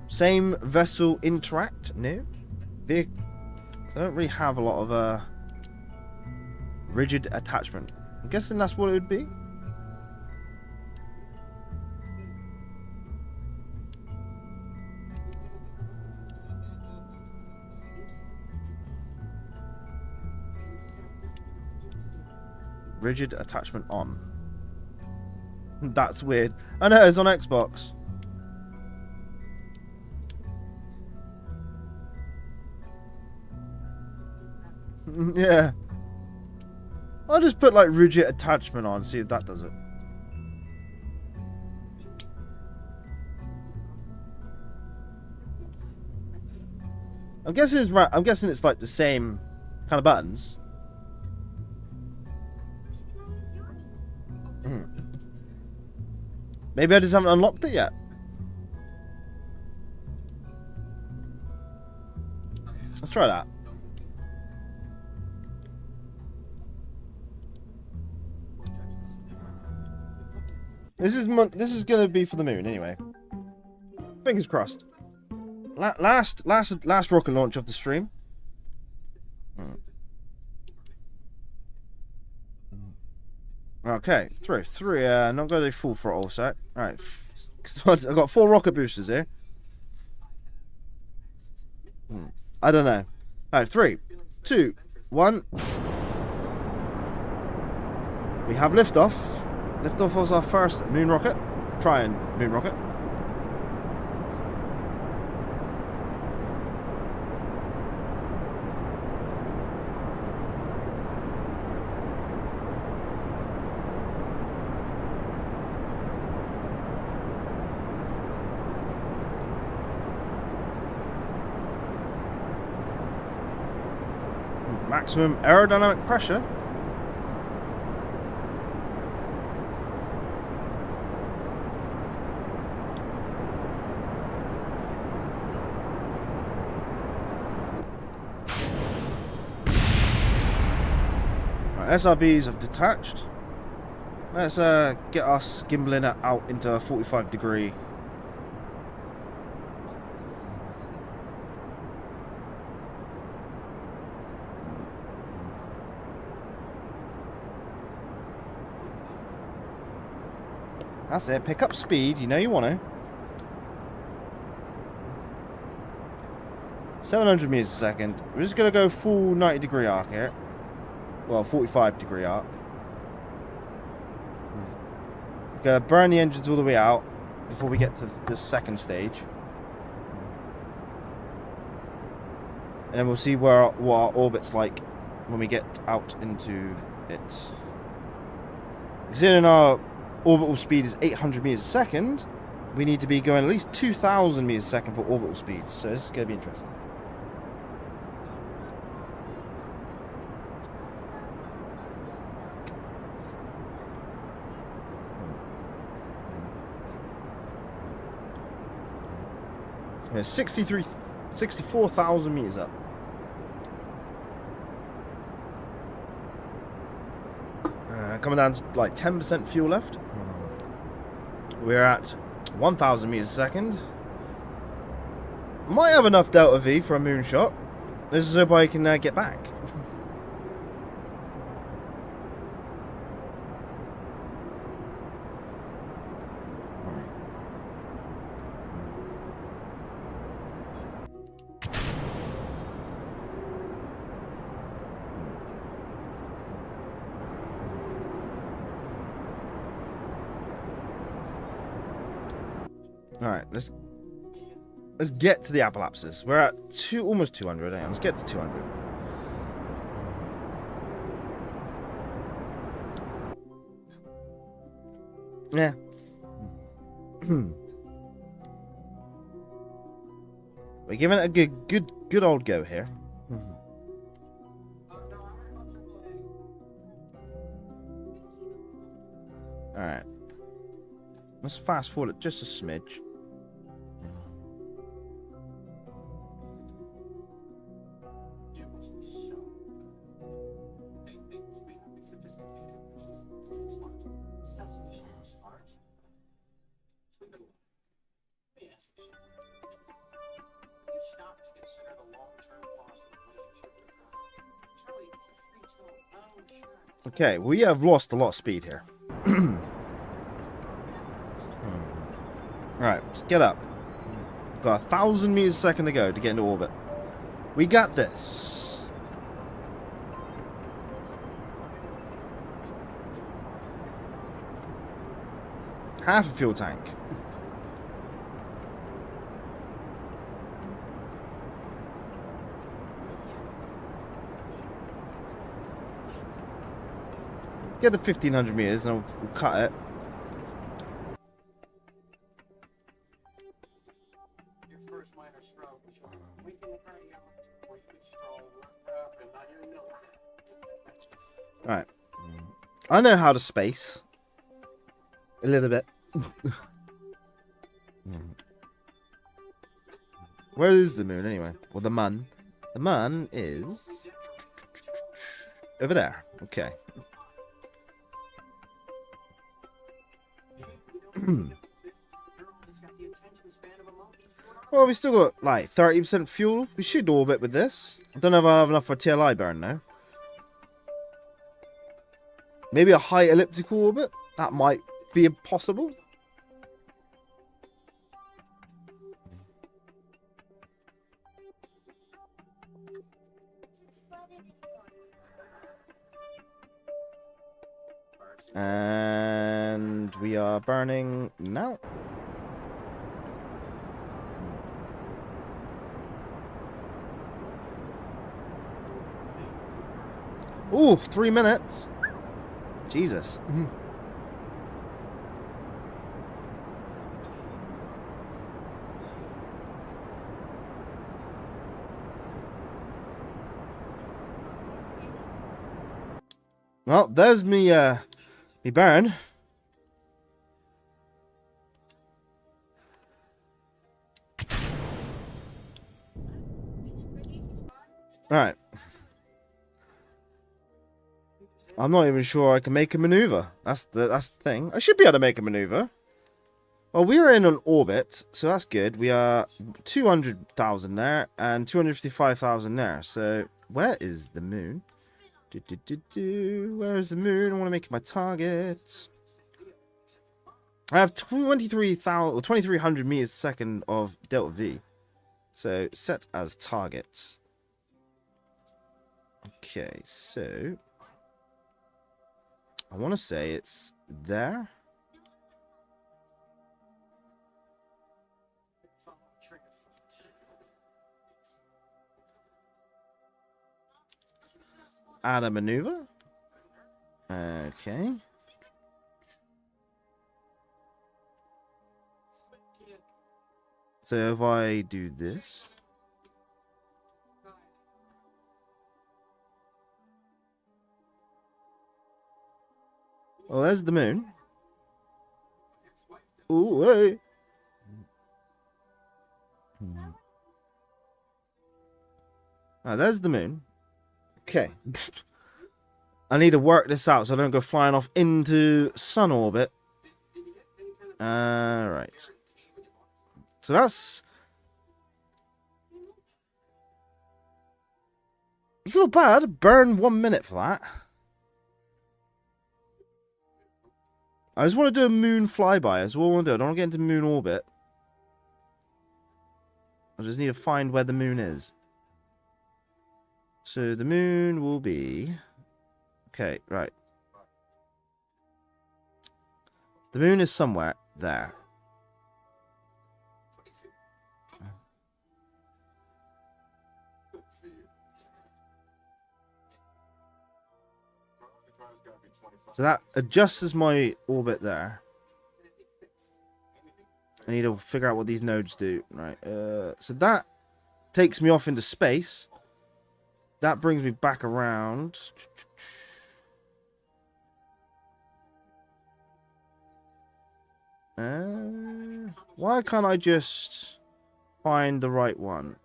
Same vessel interact? No. I don't really have a lot of rigid attachment. I'm guessing that's what it would be. Rigid attachment on. That's weird. I know it's on Xbox. Yeah. I'll just put like rigid attachment on, see if that does it. I'm guessing it's like the same kind of buttons. Maybe I just haven't unlocked it yet. Let's try that. This is gonna be for the moon anyway. Fingers crossed. Last rocket launch of the stream. Okay, three. Not gonna do full throttle, so. Alright. I've got 4 rocket boosters here. I don't know. Alright, 3, 2, 1. We have liftoff. Liftoff was our first moon rocket. Trying moon rocket. Maximum aerodynamic pressure. Right, SRBs have detached. Let's get us gimbaling it out into a 45-degree. That's it. Pick up speed. You know you want to. 700 meters a second. We're just going to go full 90-degree arc here. Well, 45-degree arc. Gonna burn the engines all the way out before we get to the second stage. And then we'll see what our orbit's like when we get out into it. Considering our orbital speed is 800 meters a second, we need to be going at least 2,000 meters a second for orbital speeds. So this is going to be interesting. We're 64,000 meters up. Coming down to like 10% fuel left. We're at 1,000 meters a second. Might have enough Delta V for a moonshot. This is so I can get back. Alright, let's get to the apoapsis. We're at almost 200. Hang on, let's get to 200. Yeah. We're giving it a good old go here. Alright. Let's fast forward it just a smidge. Okay, we have lost a lot of speed here. Alright, let's get up. We've got 1,000 meters a second to go to get into orbit. We got this. Half a fuel tank. Get the 1,500 meters and we'll cut it. Alright. I know how to space. A little bit. Where is the moon anyway? Well, the mun. The mun is over there. Okay. Well, we still got like 30% fuel. We should orbit with this. I don't know if I have enough for TLI burn now. Maybe a high elliptical orbit? That might be possible. And we are burning now. Ooh, 3 minutes. Jesus. Well, there's me burn. Alright. I'm not even sure I can make a maneuver. That's the thing. I should be able to make a maneuver. Well, we are in an orbit, so that's good. We are 200,000 there and 255,000 there. So where is the moon? Where is the moon? I want to make it my target. I have 2,300 meters a second of delta V. So set as targets. Okay, so I want to say it's there. Add a maneuver. Okay. So if I do this. Well, there's the moon. Ooh, hey. There's the moon. Okay. I need to work this out so I don't go flying off into sun orbit. Right. So that's... It's not bad. Burn 1 minute for that. I just want to do a moon flyby. That's all I want to do. I don't want to get into moon orbit. I just need to find where the moon is. So the moon will be... Okay, right. The moon is somewhere there. So that adjusts my orbit there. I need to figure out what these nodes do. Right. So that takes me off into space. That brings me back around. Why can't I just find the right one?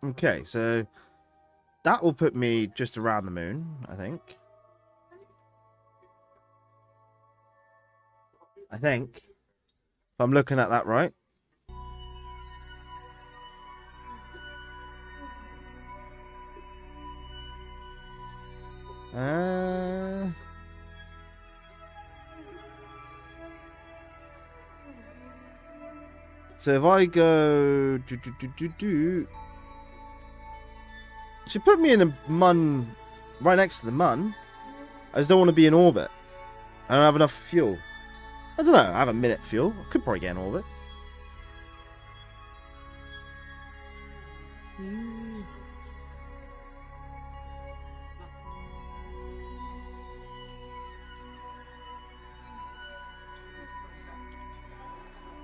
Okay, so that will put me just around the moon, I think. If I'm looking at that right. So if I go... Should put me in a mun... Right next to the mun. I just don't want to be in orbit. I don't have enough fuel. I don't know. I have a minute fuel. I could probably get in orbit.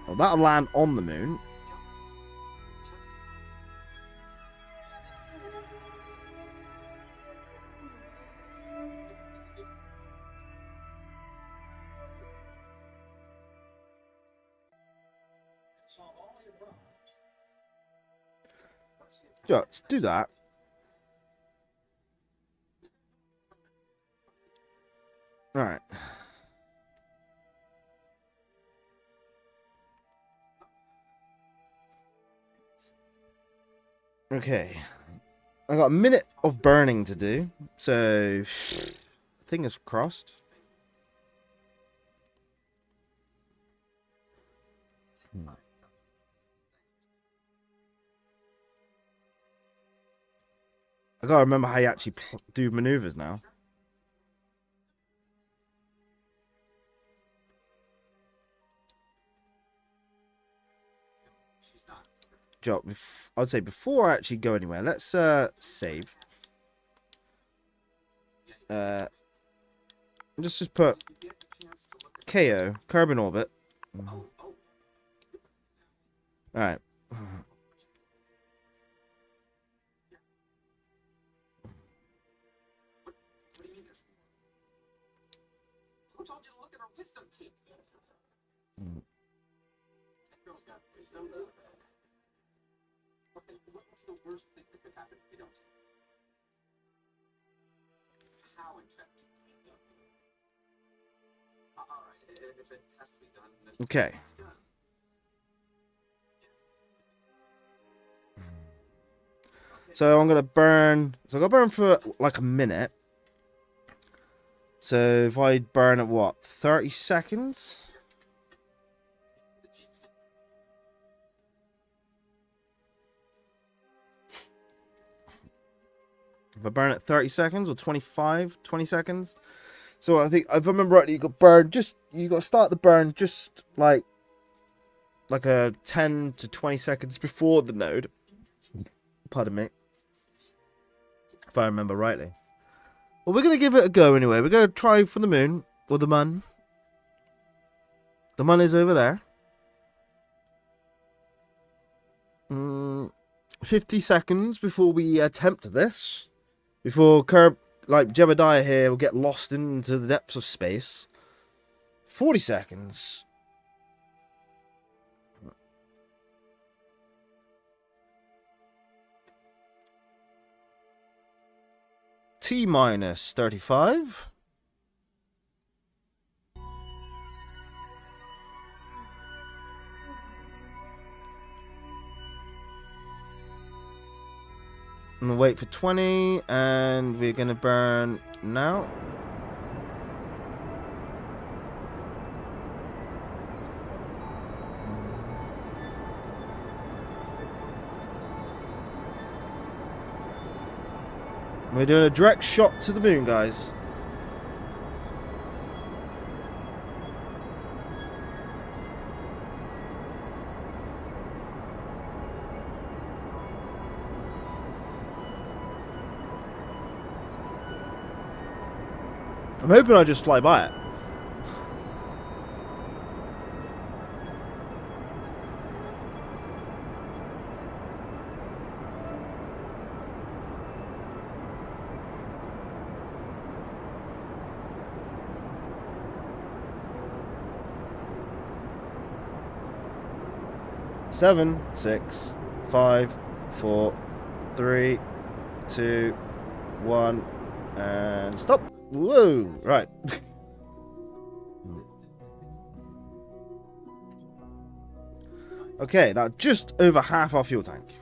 Well, that'll land on the moon. Yeah, let's do that. Alright. Okay. I got a minute of burning to do, so fingers crossed. I gotta remember how you actually do maneuvers now. Job, I'd say before I actually go anywhere, let's save. Just put KO, Kerbal orbit. Alright. Who told you to look at her wisdom teeth? That girl's got wisdom teeth. What's the worst thing that could happen if you don't? how infected? Alright, if it has to be done, then Okay. done. So I'm gonna burn. So I'm gonna burn for like a minute. So if I burn at what, 30 seconds? The Jeep sits. If I burn at 30 seconds or 20 seconds. So I think if I remember rightly, you got burn. You got to start the burn just like a 10 to 20 seconds before the node. Pardon me. If I remember rightly. Well, we're gonna give it a go anyway. We're gonna try for the moon or the mun. The mun is over there. 50 seconds before we attempt this. Before Jebediah here will get lost into the depths of space. 40 seconds. T minus 35. And we'll wait for 20, and we're going to burn now. We're doing a direct shot to the moon, guys. I'm hoping I just fly by it. Seven, 6, 5, 4, 3, 2, 1, and stop. Whoa! Right. Okay, now just over half our fuel tank.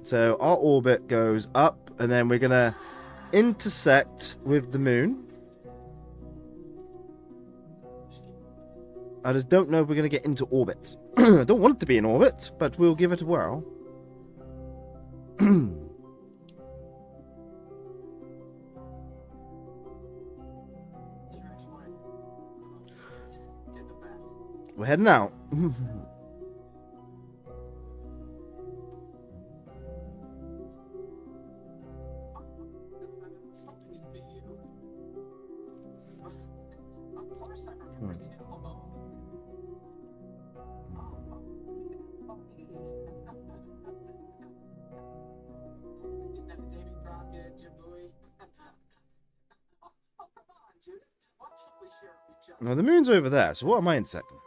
So our orbit goes up, and then we're gonna intersect with the moon. I just don't know if we're gonna get into orbit. I don't want it to be in orbit, but we'll give it a whirl. We're heading out. Now the moon's over there, so what am I intersecting?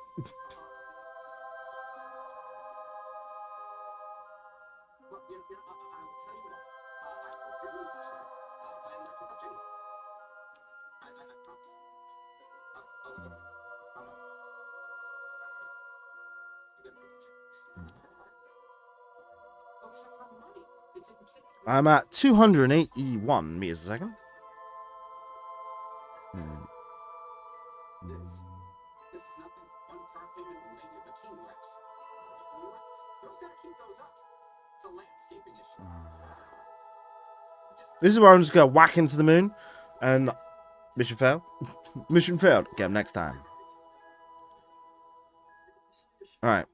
I'm at 281 meters a second. This is nothing. One car payment and maybe a bikini wax. Girls gotta keep those up. It's a landscaping issue. This is where I'm just gonna whack into the moon, and mission failed. Mission failed. Get him next time. All right.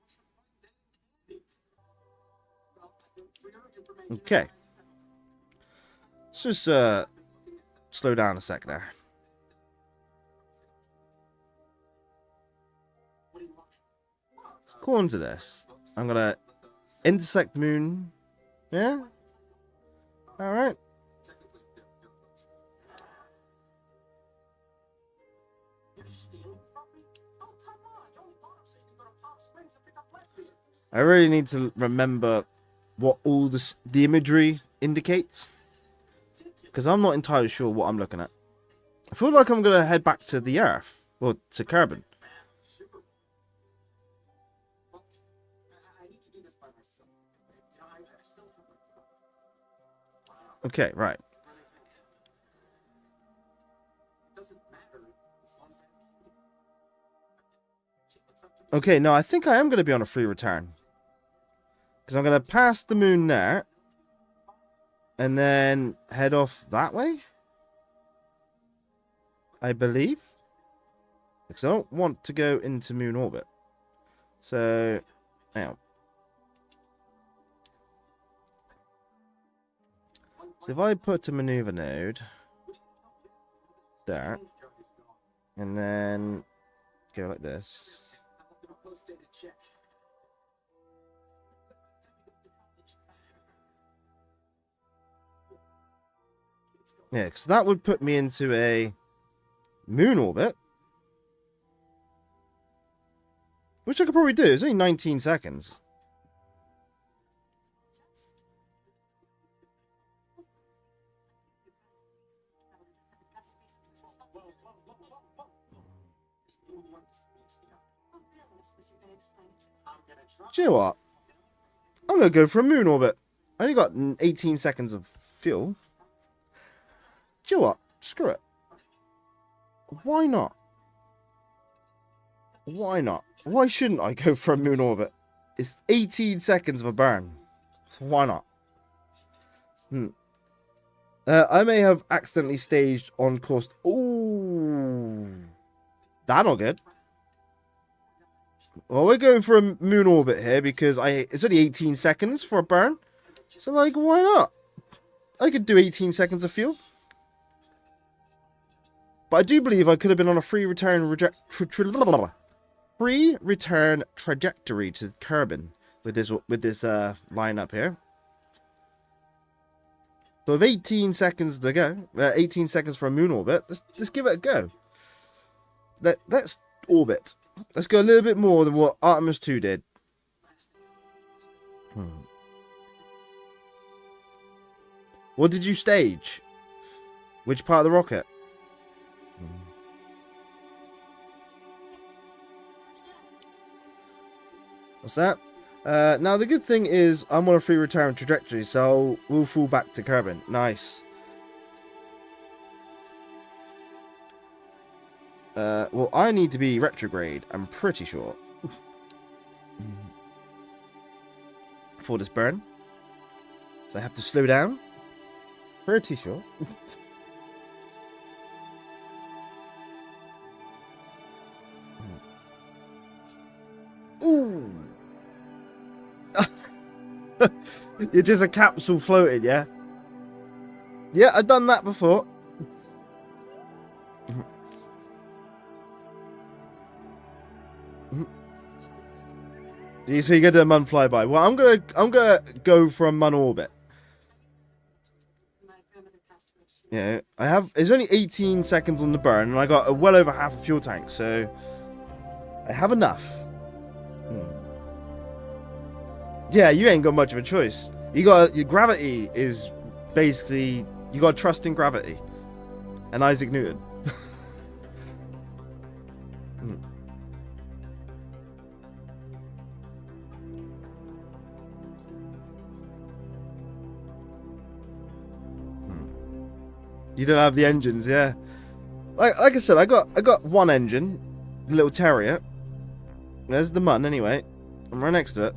Okay. Let's just slow down a sec there. According to this, I'm gonna intersect the moon. Yeah. All right. I really need to remember what all the imagery indicates. Because I'm not entirely sure what I'm looking at. I feel like I'm going to head back to the Earth. Well, to Kerbin. Super. Well, I need to do this by myself. You know, I still have my. Okay, right. It doesn't matter as long as I. She looks up to me. Okay, no, I think I am going to be on a free return. Because I'm going to pass the moon there. And then head off that way. I believe. Because I don't want to go into moon orbit. So, now. So if I put a maneuver node there. And then go like this. I'm gonna post it a check. Yeah, because that would put me into a moon orbit. Which I could probably do. It's only 19 seconds. Do you know what? I'm going to go for a moon orbit. I only got 18 seconds of fuel. Do you know what? Screw it. Why not? Why not? Why shouldn't I go for a moon orbit? It's 18 seconds of a burn. Why not? I may have accidentally staged on course. Ooh. That's not good. Well, we're going for a moon orbit here because it's only 18 seconds for a burn. So, like, why not? I could do 18 seconds of fuel. But I do believe I could have been on a free return trajectory to Kerbin with this lineup here. So with 18 seconds to go, 18 seconds for a moon orbit, let's give it a go. Let's orbit. Let's go a little bit more than what Artemis 2 did. What did you stage? Which part of the rocket? What's that? Now, the good thing is I'm on a free return trajectory, so we'll fall back to Kerbin. Nice. Well, I need to be retrograde, I'm pretty sure. For this burn. So I have to slow down. Pretty sure. Ooh. You're just a capsule floating, yeah? Yeah, I've done that before. You see, you get a mun flyby. Well, I'm gonna go for a mun orbit. Yeah, it's only 18 seconds on the burn, and I got well over half a fuel tank, so I have enough. Yeah, you ain't got much of a choice. Your gravity is basically, you got to trust in gravity and Isaac Newton. You don't have the engines, yeah. Like I said, I got one engine, the little Terrier. There's the mun anyway. I'm right next to it.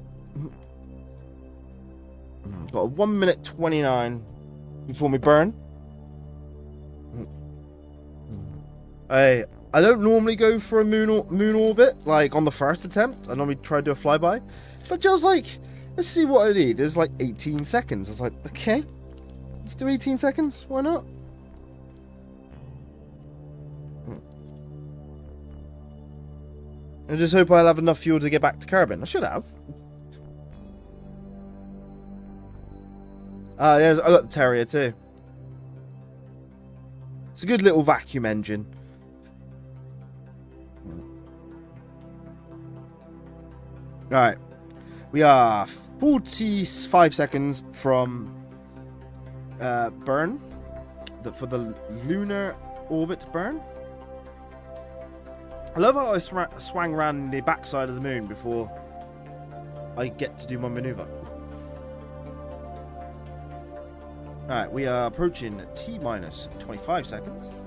Got a 1 minute 29 before we burn. I don't normally go for a moon orbit like on the first attempt. I normally try to do a flyby, but just like, let's see what I need. It's like 18 seconds. I was like, okay, let's do 18 seconds. Why not? I just hope I'll have enough fuel to get back to Kerbin. I should have. Ah, yes, I got the Terrier too. It's a good little vacuum engine. Alright. We are 45 seconds from burn for the lunar orbit burn. I love how I swang around the backside of the moon before I get to do my maneuver. Alright, we are approaching T-minus 25 seconds.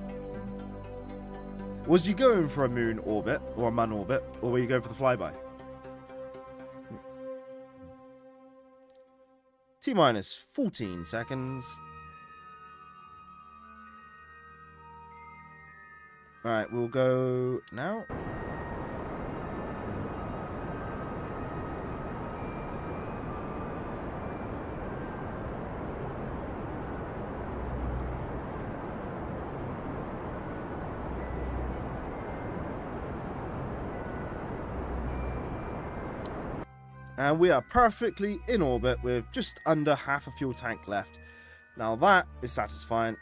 Was you going for a moon orbit or a man orbit, or were you going for the flyby? T-minus 14 seconds. Alright, we'll go now. And we are perfectly in orbit with just under half a fuel tank left. Now that is satisfying.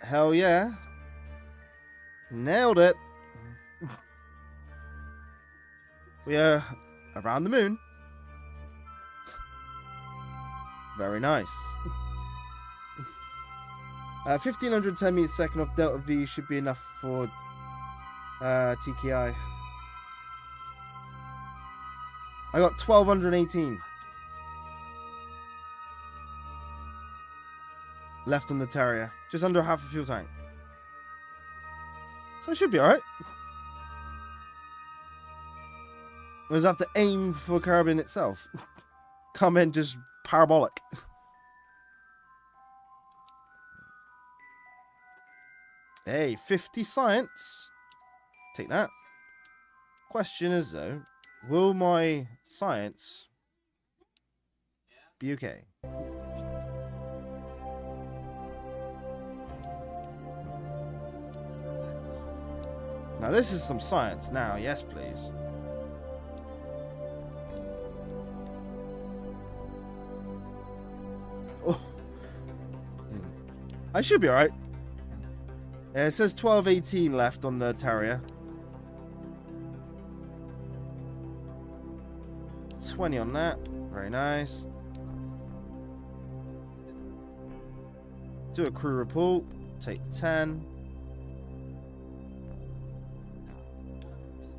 Hell yeah. Nailed it. We are around the moon. Very nice. 1510 meters a second off Delta V should be enough for TKI. I got 1218 left on the Terrier. Just under half a fuel tank. So I should be alright. I just have to aim for Kerbal itself. Come in just parabolic. Hey, 50 science. Take that. Question is though, will my science be okay? Now this is some science now, yes please. Oh. I should be alright. Yeah, it says 1218 left on the Terrier. 20 on that. Very nice. Do a crew report. Take 10.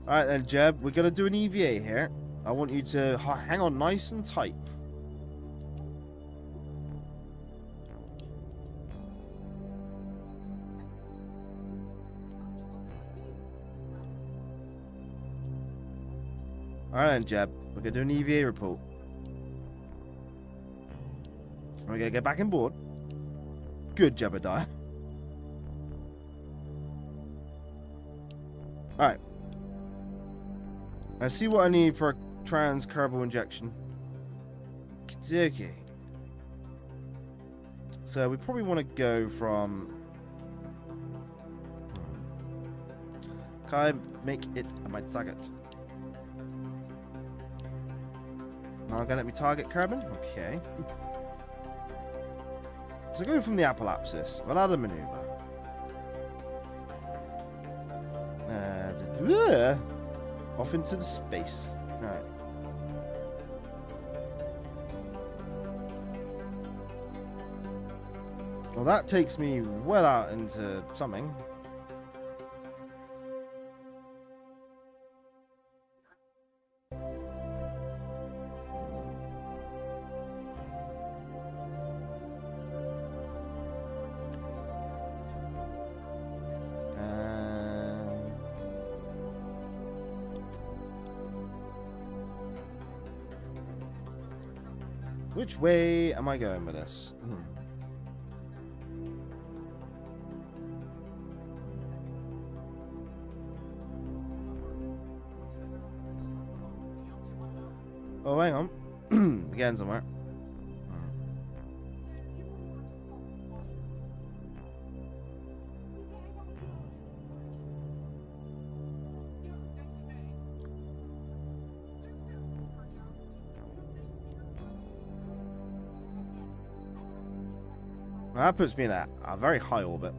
Alright then, Jeb. We're going to do an EVA here. I want you to hang on nice and tight. Alright then, Jeb. We're going to do an EVA report. We're going to get back on board. Good, Jebediah. Alright. I see what I need for a Kerbal injection. Okay. So we probably want to go from... Can I make it my target? Now going to let me target Kerbal? Okay. So going from the apoapsis, we'll add a maneuver. Off into the space. Alright. Well, that takes me well out into something. Which way am I going with this? Oh, hang on. We're getting somewhere. Now that puts me in a very high orbit.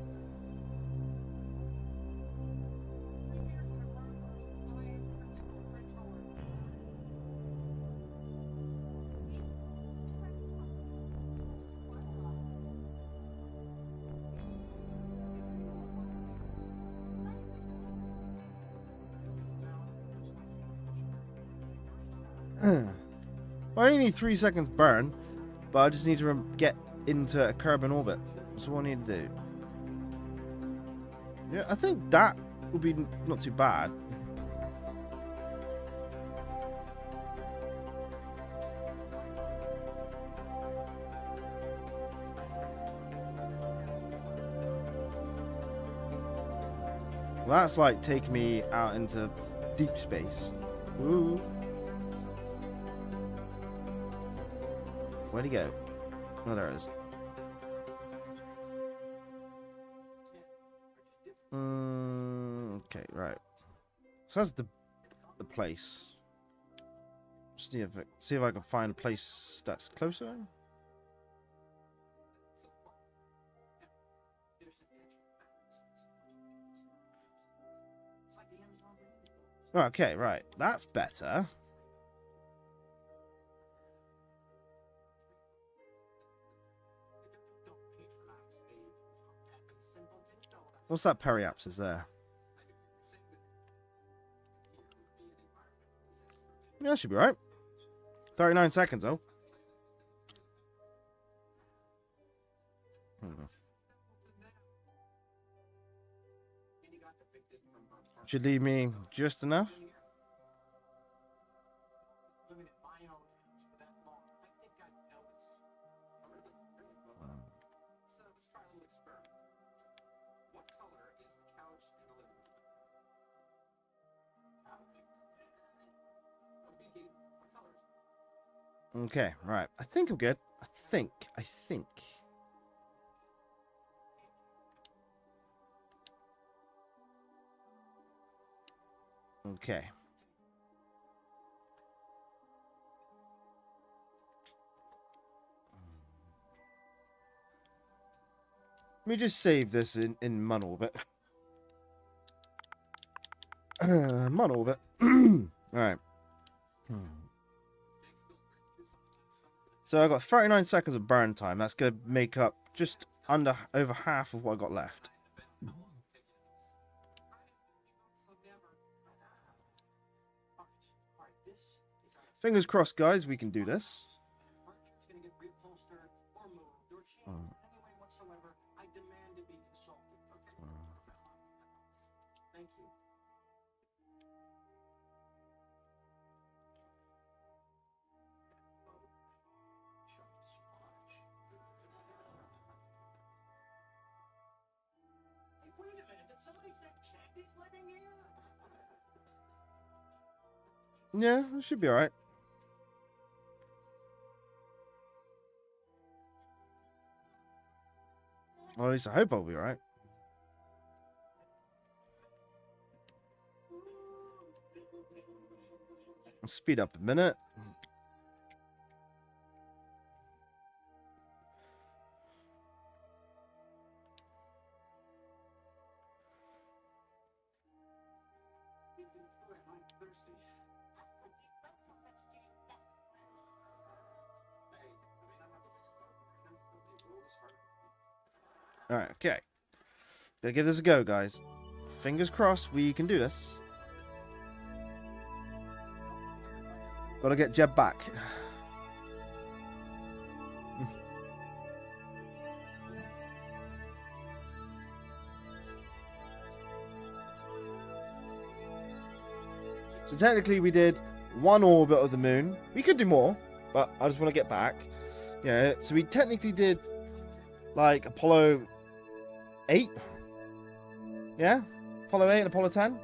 Well, I only need 3 seconds burn, but I just need to get into a Kerbal orbit. That's all I need to do. Yeah, I think that would be not too bad. Well, that's like taking me out into deep space. Ooh. Where'd he go? Oh, there it is. Okay, right. So that's the place. Just see if I can find a place that's closer. Okay, right. That's better. What's that periapsis there? Yeah, that should be right. 39 seconds, though. Should leave me just enough. Okay, right. I think I'm good. I think. Okay. Let me just save this in Mun orbit. Mun orbit. Alright. So I got 39 seconds of burn time. That's going to make up just over half of what I got left. Fingers crossed, guys, we can do this. Wait a minute, did somebody say candy's living here? Yeah, it should be alright. Well, at least I hope I'll be alright. I'll speed up a minute. Alright, okay. Gotta give this a go, guys. Fingers crossed we can do this. Gotta get Jeb back. So technically we did one orbit of the moon. We could do more, but I just want to get back. Yeah, so we technically did like Apollo 8. Yeah? Apollo 8 and Apollo 10.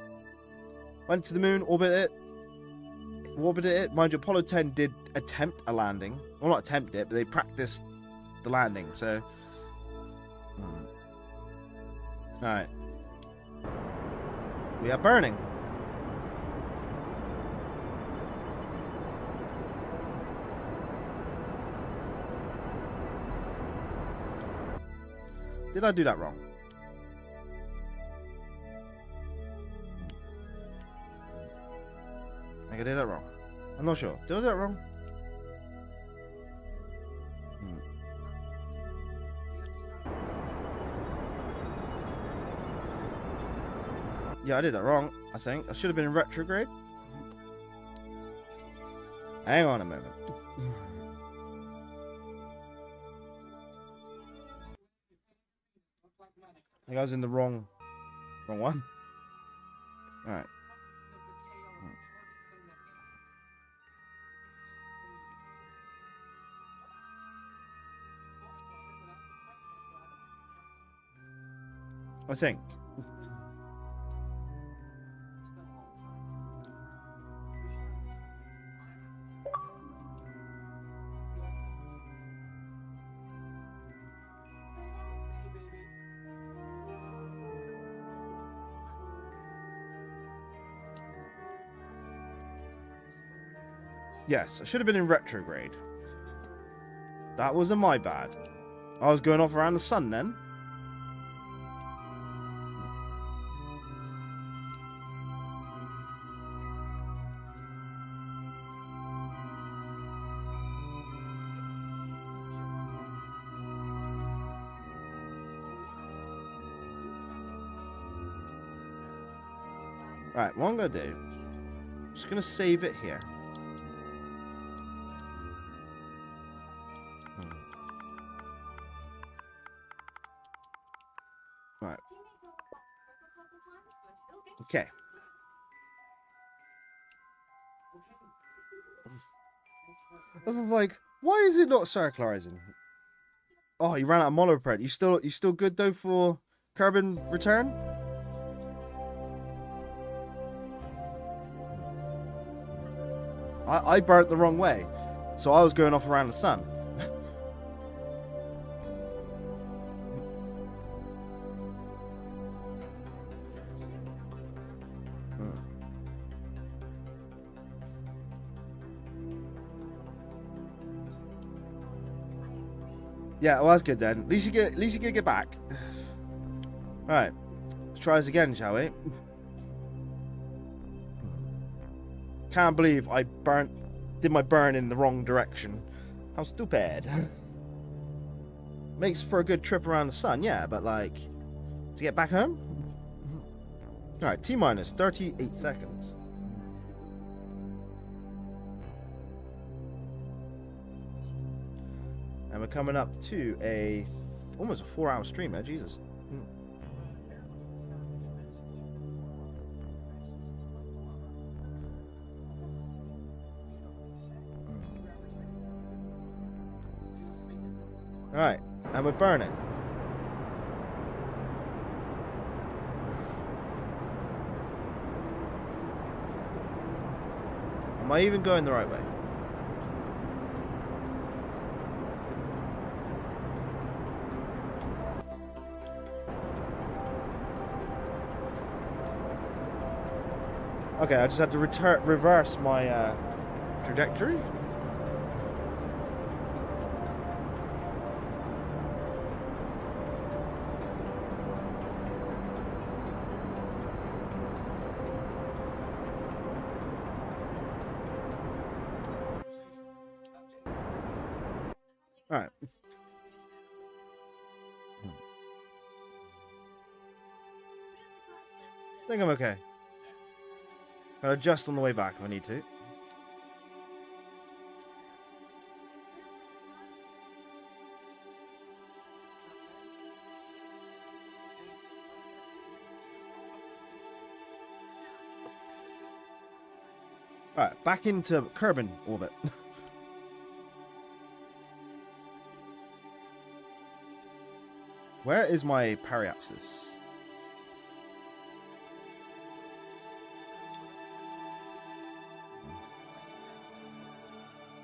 Went to the moon, orbited it. Mind you, Apollo 10 did attempt a landing. Well, not attempt it, but they practiced the landing, so... Alright. We are burning. Did I do that wrong? I think I did that wrong. I'm not sure. Did I do that wrong? Yeah, I did that wrong, I think. I should have been in retrograde. Hang on a moment. I think I was in the wrong one. Alright. I think. Yes, I should have been in retrograde. That wasn't my bad. I was going off around the sun then. Right, what I'm going to do, I'm just going to save it here. Right. Okay. This is like, why is it not circularizing? Oh, you ran out of monopred. You still good though for carbon return? I burnt the wrong way, so I was going off around the sun. Yeah, well that's good then. At least you get back. Alright. Let's try this again, shall we? Can't believe I did my burn in the wrong direction. How stupid. Makes for a good trip around the sun, yeah, but like to get back home? Alright, T-minus 38 seconds. And we're coming up to almost a 4-hour stream there, Jesus. Alright, and we're burning. Am I even going the right way? Okay, I just have to reverse my trajectory. Alright. I think I'm okay. I'll adjust on the way back if I need to. Alright, back into Kerbal orbit. Where is my periapsis?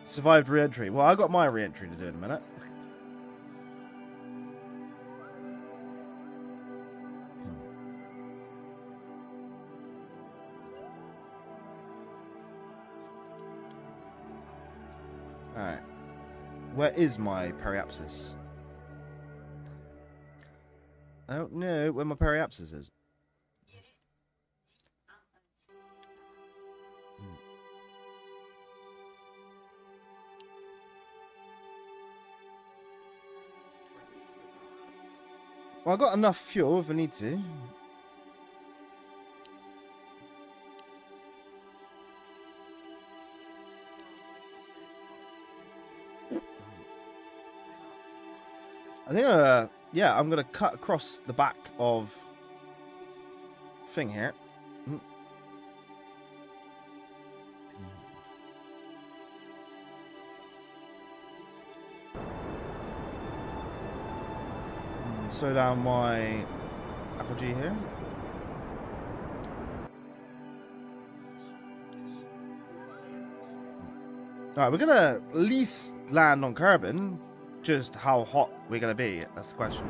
Survived re-entry. Well, I got my re-entry to do in a minute. Alright. Where is my periapsis? I don't know where my periapsis is. Well, I got enough fuel if I need to. I think, yeah, I'm gonna cut across the back of thing here. Slow down my apogee here. Alright, we're gonna at least land on Kerbin. Just how hot we're gonna be, that's the question.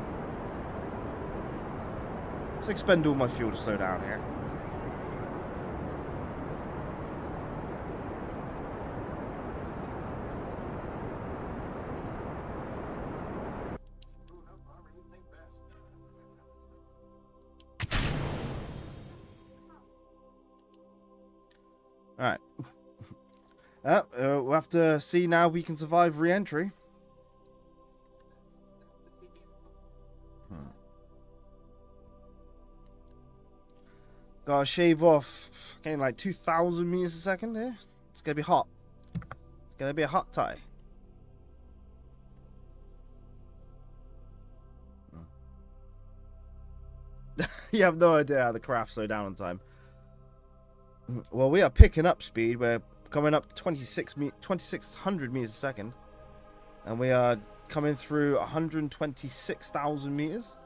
Let's expend all my fuel to slow down here. Alright. We'll have to see now we can survive re-entry. Gotta shave off getting like 2,000 meters a second here. It's gonna be hot. It's gonna be a hot tie. You have no idea how the craft slow down on time. Well, we are picking up speed. We're coming up to 2,600 meters a second. And we are coming through 126,000 meters.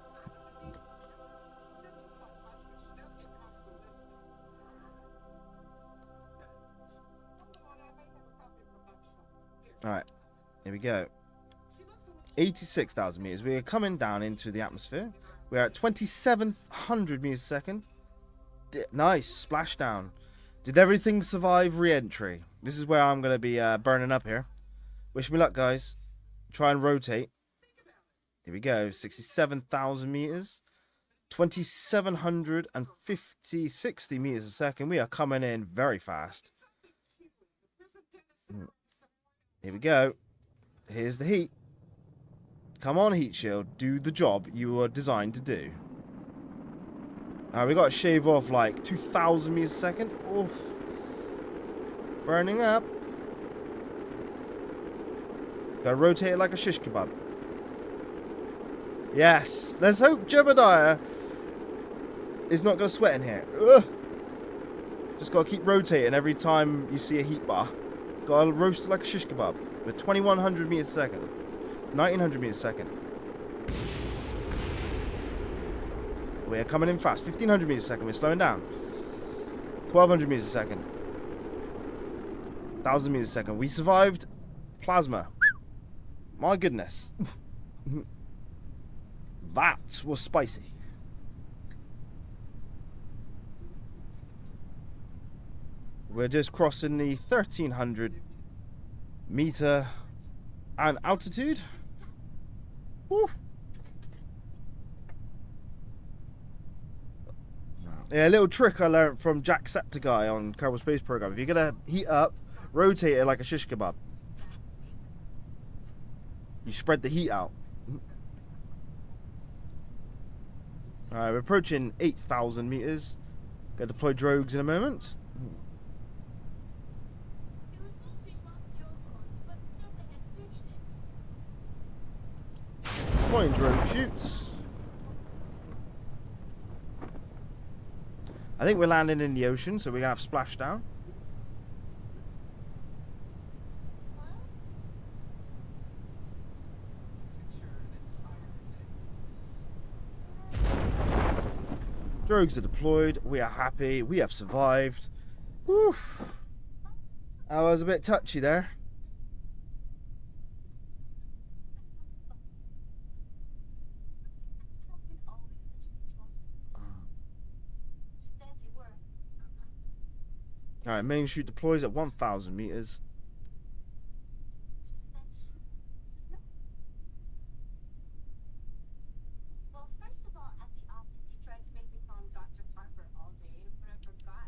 Alright, here we go. 86,000 meters. We are coming down into the atmosphere. We're at 2,700 meters a second. Nice, splashdown. Did everything survive re-entry? This is where I'm going to be burning up here. Wish me luck, guys. Try and rotate. Here we go, 67,000 meters. 2,760 meters a second. We are coming in very fast. Here we go. Here's the heat. Come on, heat shield. Do the job you were designed to do. We got to shave off like 2,000 meters a second. Oof. Burning up. Gotta rotate it like a shish kebab. Yes. Let's hope Jebediah is not going to sweat in here. Ugh. Just got to keep rotating every time you see a heat bar. Gotta roast it like a shish kebab. With 2,100 meters a second. 1,900 meters a second. We're coming in fast. 1,500 meters a second. We're slowing down. 1,200 meters a second. 1,000 meters a second. We survived plasma. My goodness. That was spicy. We're just crossing the 1,300 meter and altitude. Woo. Yeah, a little trick I learned from Jacksepticeye on Kerbal Space Program. If you're gonna heat up, rotate it like a shish kebab. You spread the heat out. Alright, we're approaching 8,000 meters. Gonna deploy drogues in a moment. It was supposed to be soft Joe's ones, but instead they had fish sticks. Deploying drogue shoots. I think we're landing in the ocean, so we're gonna have splashdown. Drogues are deployed. We are happy. We have survived. Whew. I was a bit touchy there. Alright, main chute deploys at 1,000 meters. Well, first of all, at the office, he tried to make me call him Dr. Harper all day, but I forgot.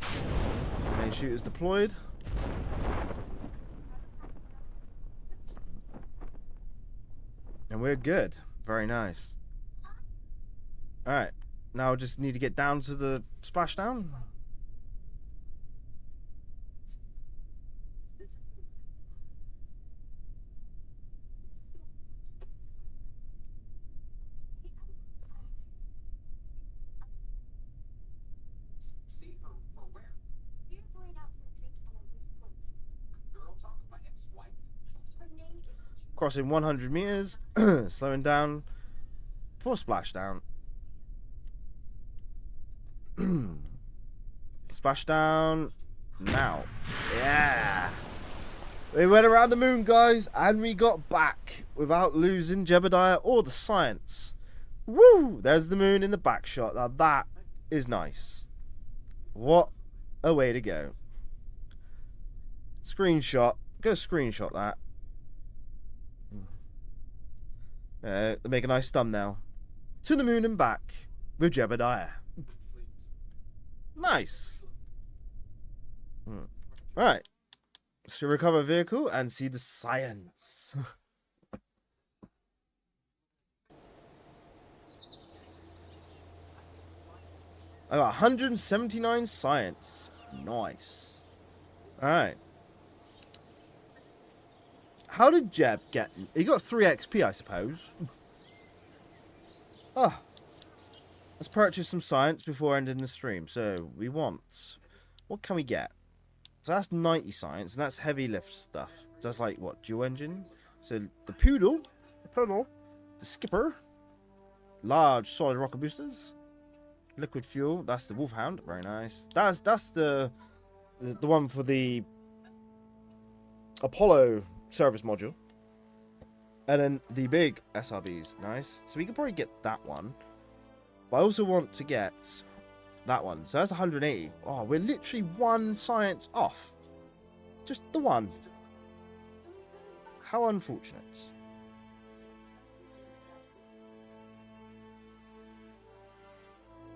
Main chute is deployed. And we're good. Very nice. Alright, now we just need to get down to the splashdown. Crossing 100 meters. Slowing down for splashdown. Splashdown now. Yeah. We went around the moon, guys, and we got back without losing Jebediah or the science. Woo! There's the moon in the back shot. Now that is nice. What a way to go. Screenshot. Go screenshot that. Make a nice thumbnail. To the moon and back with Jebediah. Nice. Right. Let's recover vehicle and see the science. I got 179 science. Nice. Alright. How did Jeb get... He got 3 XP, I suppose. Ah. Let's purchase some science before ending the stream. So, we want... What can we get? So that's 90 science, and that's heavy lift stuff. So that's like, what, dual engine? So, the Poodle, the Skipper, large solid rocket boosters, liquid fuel, that's the Wolfhound, very nice. That's the one for the Apollo service module. And then the big SRBs, nice. So we could probably get that one. But I also want to get that one. So that's 180. Oh, we're literally 1 science off. Just the one. How unfortunate.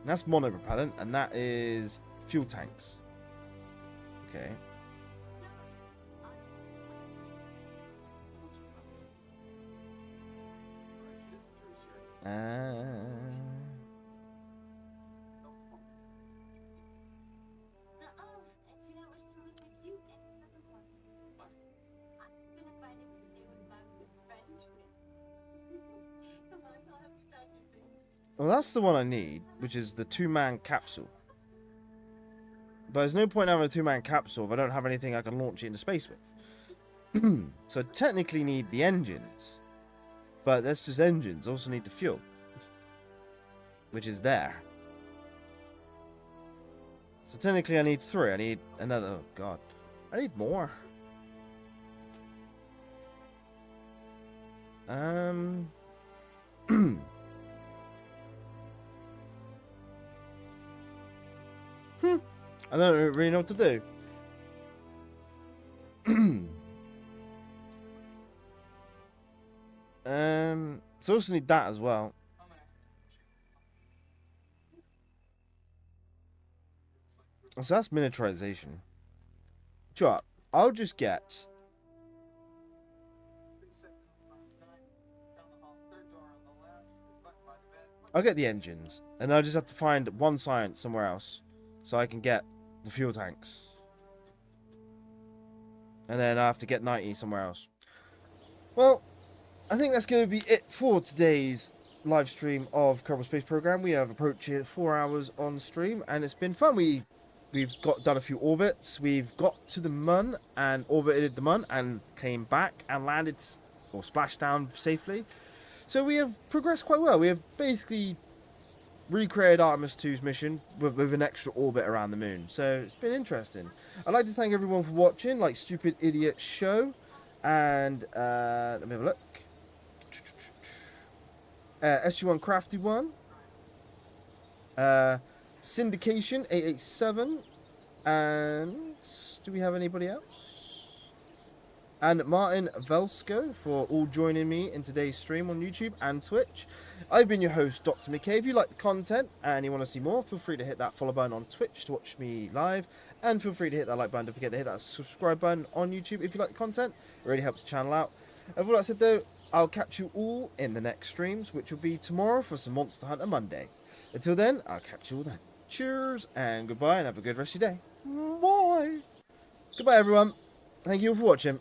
That's monopropellant, and that is fuel tanks. Okay. I do not wish to live with you and another one. I'm gonna find him to stay with my good friend with. Come on, I'll have to pack your things. Well, that's the one I need, which is the 2-man capsule. But there's no point having a 2-man capsule if I don't have anything I can launch it into space with. So I technically need the engines. But that's just engines. I also need the fuel. Which is there. So technically I need 3. I need another... Oh, God. I need more. I don't really know what to do. So I also need that as well. So that's miniaturization. Sure, I'll just get... I'll get the engines, and I'll just have to find 1 science somewhere else, so I can get the fuel tanks. And then I have to get 90 somewhere else. Well, I think that's going to be it for today's live stream of Kerbal Space Program. We have approached 4 hours on stream, and it's been fun. We've done a few orbits. We've got to the Mun and orbited the Mun and came back and landed or splashed down safely. So we have progressed quite well. We have basically recreated Artemis 2's mission with an extra orbit around the moon. So it's been interesting. I'd like to thank everyone for watching, like Stupid Idiot Show. And let me have a look. SG1 Crafty 1. Syndication 887. And do we have anybody else? And Martin Velsko for all joining me in today's stream on YouTube and Twitch. I've been your host, Dr. McKay. If you like the content and you want to see more, feel free to hit that follow button on Twitch to watch me live. And feel free to hit that like button. Don't forget to hit that subscribe button on YouTube if you like the content. It really helps the channel out. And with all that said though, I'll catch you all in the next streams, which will be tomorrow for some Monster Hunter Monday. Until then, I'll catch you all then. Cheers and goodbye, and have a good rest of your day. Bye. Goodbye, everyone. Thank you all for watching.